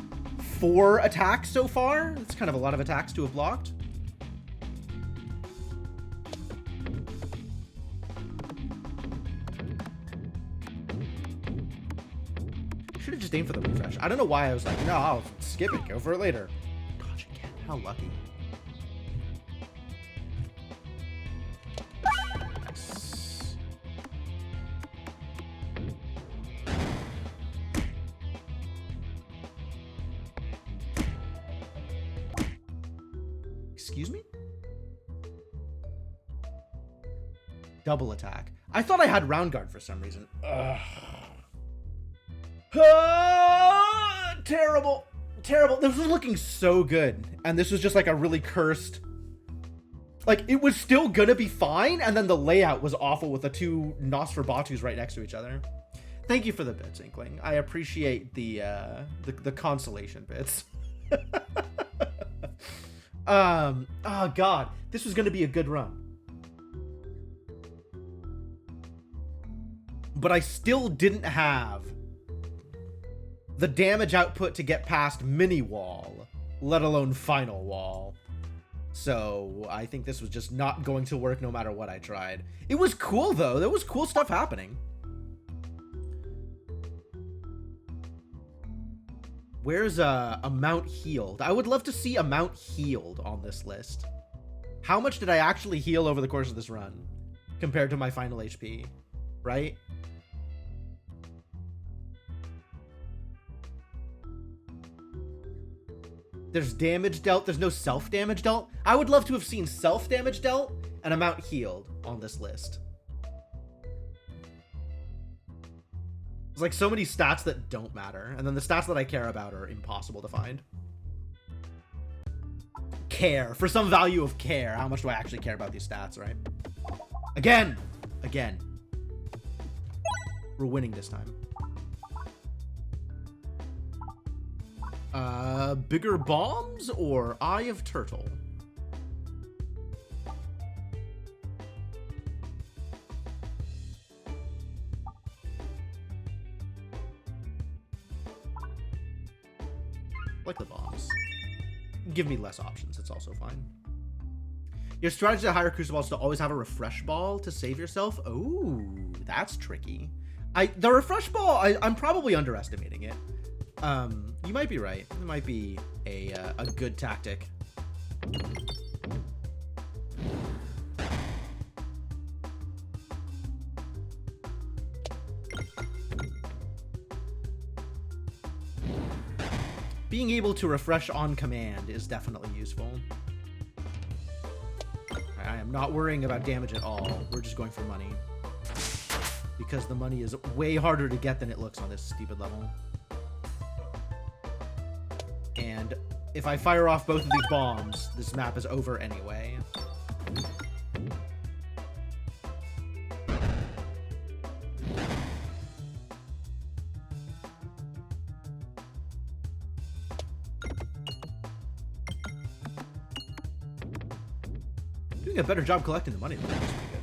4 attacks so far. It's kind of a lot of attacks to have blocked. Should have just aimed for the refresh. I don't know why I was like, no, I'll skip it, go for it later. Dodge again. How lucky. Nice. Excuse me? Double attack. I thought I had round guard for some reason. Ugh. Terrible. Terrible. This was looking so good. And this was just like a really cursed... Like, it was still gonna be fine, and then the layout was awful with the 2 Nosferbatus right next to each other. Thank you for the bits, Inkling. I appreciate the consolation bits. Oh god. This was gonna be a good run. But I still didn't have the damage output to get past mini wall, let alone final wall. So I think this was just not going to work no matter what I tried. It was cool though. There was cool stuff happening. Where's a mount healed? I would love to see a mount healed on this list. How much did I actually heal over the course of this run compared to my final HP, right? There's damage dealt. There's no self-damage dealt. I would love to have seen self-damage dealt and amount healed on this list. There's like so many stats that don't matter. And then the stats that I care about are impossible to find. Care. For some value of care. How much do I actually care about these stats, right? Again. Again. We're winning this time. Bigger bombs or Eye of Turtle? Like the bombs. Give me less options. It's also fine. Your strategy to hire Crucible is to always have a refresh ball to save yourself. Oh, that's tricky. The refresh ball, I'm probably underestimating it. You might be right. It might be a good tactic. Being able to refresh on command is definitely useful. I am not worrying about damage at all. We're just going for money. Because the money is way harder to get than it looks on this stupid level. And if I fire off both of these bombs, this map is over anyway. Doing a better job collecting the money, though. That's pretty good.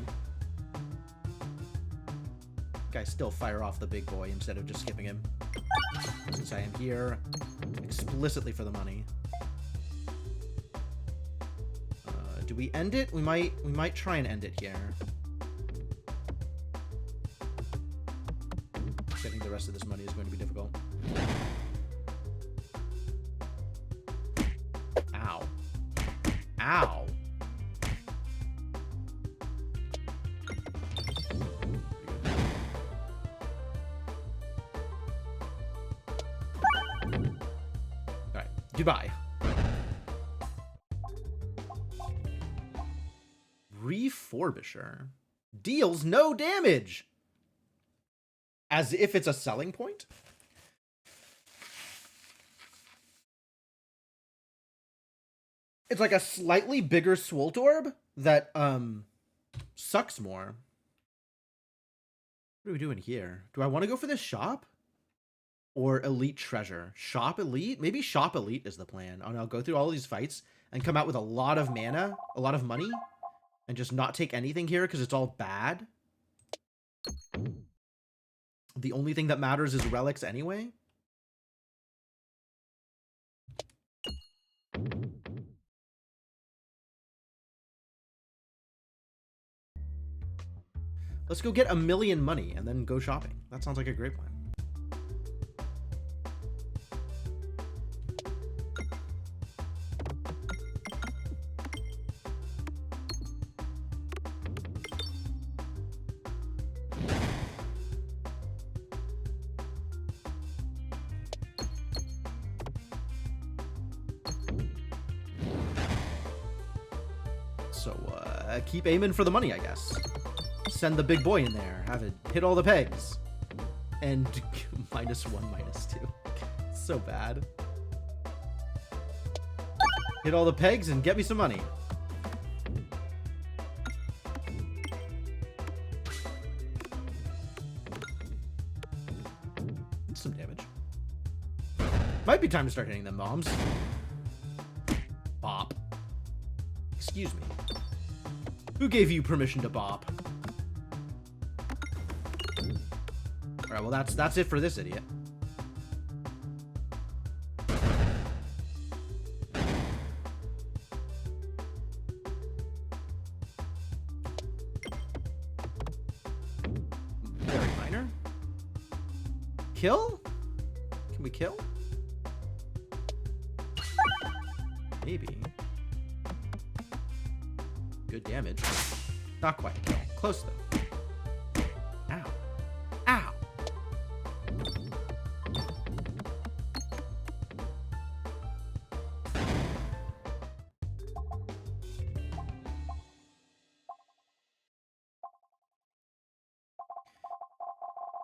Guys still fire off the big boy instead of just skipping him. Since I am here explicitly for the money. Do we end it? We might try and end it here. Getting the rest of this money is going to be difficult. Ow. Ow. Alright, goodbye. Refurbisher. Deals no damage! As if it's a selling point? It's like a slightly bigger Swoltorb that, sucks more. What are we doing here? Do I want to go for this shop? Or Elite Treasure? Shop Elite? Maybe Shop Elite is the plan. Oh no, go through all these fights and come out with a lot of mana, a lot of money, and just not take anything here because it's all bad. The only thing that matters is relics anyway. Let's go get 1 million money and then go shopping. That sounds like a great plan. So, keep aiming for the money, I guess. Send the big boy in there. Have it hit all the pegs. And -1, -2. So bad. Hit all the pegs and get me some money. That's some damage. Might be time to start hitting them bombs. Bop. Excuse me. Who gave you permission to bop? Alright, well that's it for this idiot. Very minor. Kill? Can we kill? Maybe. Good damage. Not quite a kill. Close though. Ow. Ow!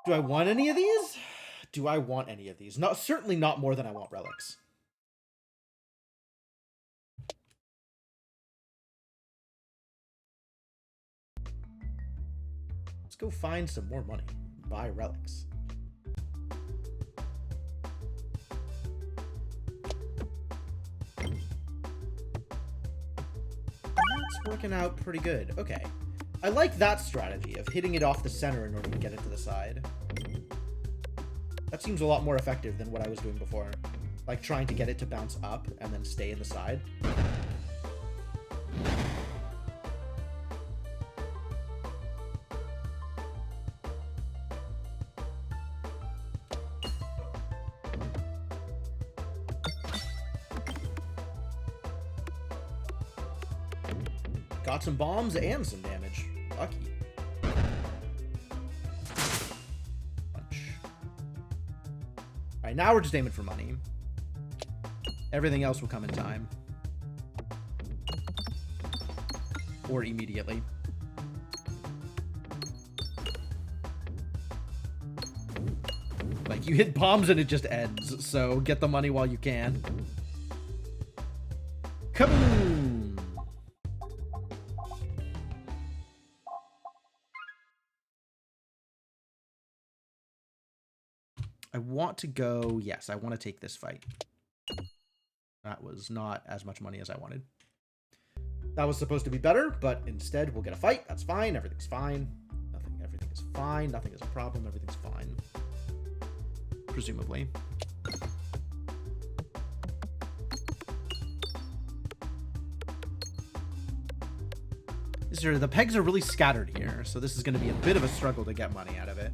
Do I want any of these? Do I want any of these? Not, certainly not more than I want relics. Let's go find some more money. Buy relics. That's working out pretty good. Okay. I like that strategy of hitting it off the center in order to get it to the side. That seems a lot more effective than what I was doing before. Like trying to get it to bounce up and then stay in the side. Got some bombs and some damage. Lucky. Punch. Alright, now we're just aiming for money. Everything else will come in time. Or immediately. Like, you hit bombs and it just ends. So, get the money while you can. Kaboom! I want to go... Yes, I want to take this fight. That was not as much money as I wanted. That was supposed to be better, but instead we'll get a fight. That's fine. Everything's fine. Everything is fine. Nothing is a problem. Everything's fine. Presumably. The pegs are really scattered here, so this is going to be a bit of a struggle to get money out of it.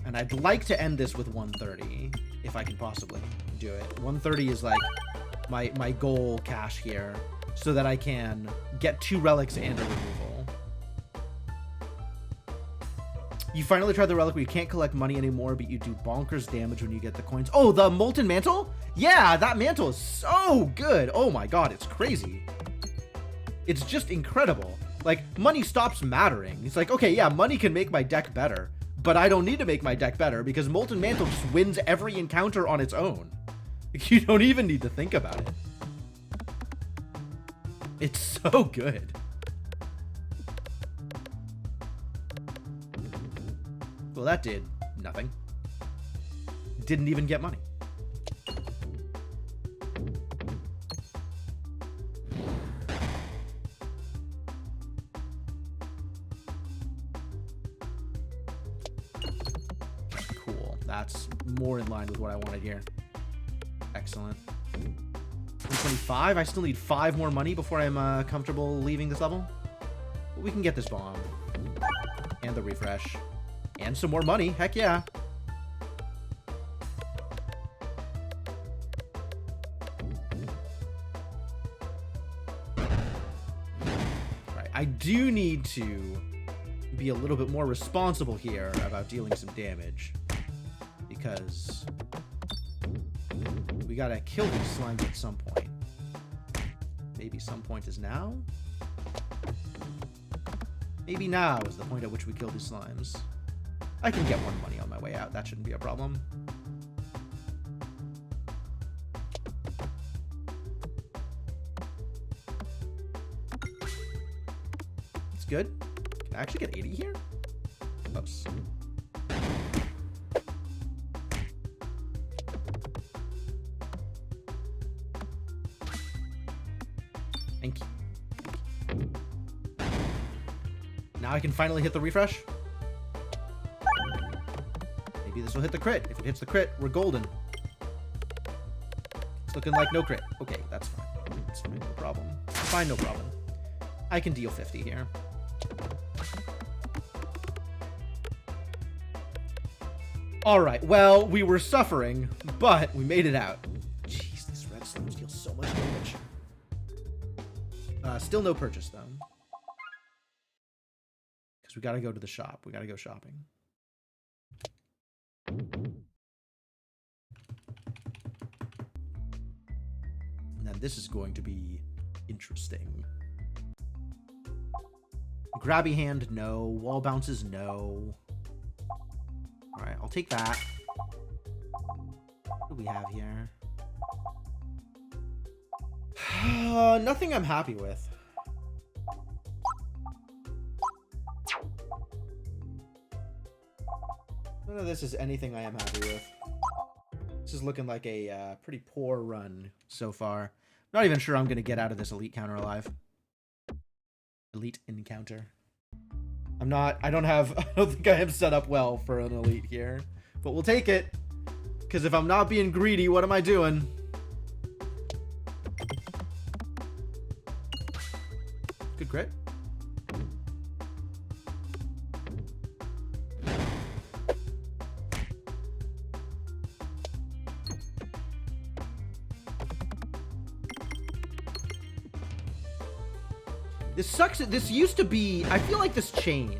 And I'd like to end this with 130, if I can possibly do it. 130 is like my goal cash here, so that I can get 2 relics and a removal. You finally tried the relic where you can't collect money anymore, but you do bonkers damage when you get the coins. Oh, the Molten Mantle? Yeah, that mantle is so good. Oh my god, it's crazy. It's just incredible. Like, money stops mattering. It's like, okay, yeah, money can make my deck better, but I don't need to make my deck better because Molten Mantle just wins every encounter on its own. You don't even need to think about it. It's so good. Well, that did nothing. Didn't even get money. Cool. That's more in line with what I wanted here. Excellent. 125. I still need 5 more money before I'm comfortable leaving this level. But we can get this bomb. And the refresh. And some more money. Heck yeah. Right. I do need to be a little bit more responsible here about dealing some damage. Because we gotta kill these slimes at some point. Maybe some point is now? Maybe now is the point at which we kill these slimes. I can get 1 money on my way out. That shouldn't be a problem. It's good. Can I actually get 80 here? Oops. Thank you. Now I can finally hit the refresh. Maybe this will hit the crit. If it hits the crit, we're golden. It's looking like no crit. Okay, that's fine. That's fine, no problem. Fine, no problem. I can deal 50 here. Alright, well, we were suffering, but we made it out. Jeez, this red slime deals so much damage. Still no purchase, though. Because we gotta go to the shop. We gotta go shopping. And then this is going to be interesting. Grabby hand, no. Wall bounces, no. Alright, I'll take that. What do we have here? Nothing I'm happy with. None of this is anything I am happy with. This is looking like a pretty poor run so far. Not even sure I'm going to get out of this elite counter alive. Elite encounter. I don't think I am set up well for an elite here. But we'll take it. Because if I'm not being greedy, what am I doing? Good crit. This sucks. This used to be... I feel like this changed.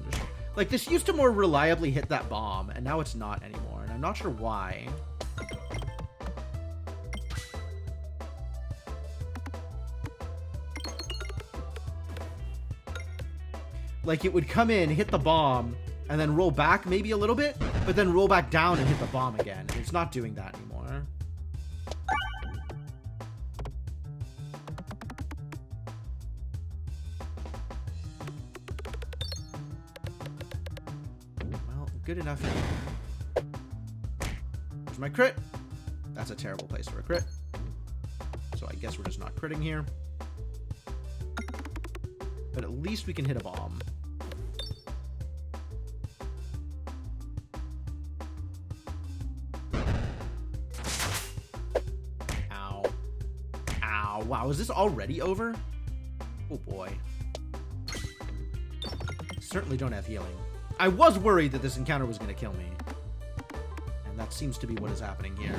Like, this used to more reliably hit that bomb, and now it's not anymore, and I'm not sure why. Like, it would come in, hit the bomb, and then roll back maybe a little bit, but then roll back down and hit the bomb again. And it's not doing that anymore. Good enough. There's my crit. That's a terrible place for a crit. So I guess we're just not critting here. But at least we can hit a bomb. Ow. Ow. Wow, is this already over? Oh boy. Certainly don't have healing. I was worried that this encounter was going to kill me. And that seems to be what is happening here.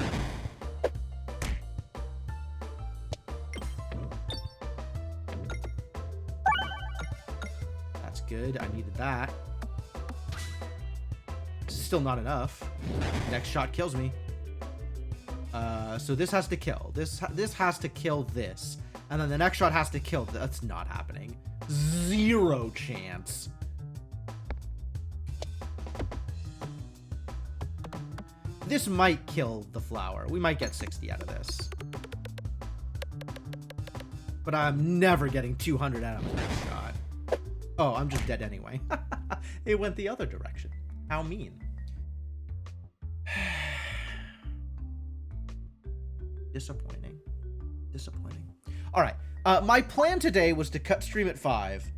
That's good. I needed that. Still not enough. Next shot kills me. So this has to kill. This has to kill this. And then the next shot has to kill. That's not happening. 0 chance. This might kill the flower. We might get 60 out of this. But I'm never getting 200 out of my next shot. Oh, I'm just dead anyway. It went the other direction. How mean. Disappointing. Disappointing. All right. My plan today was to cut stream at 5.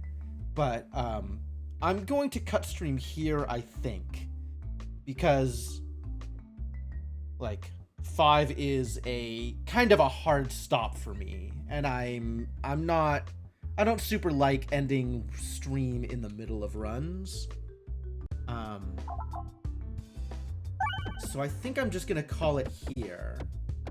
But I'm going to cut stream here, I think. Because... like 5 is a kind of a hard stop for me, and I don't super like ending stream in the middle of runs. So I think I'm just gonna call it here.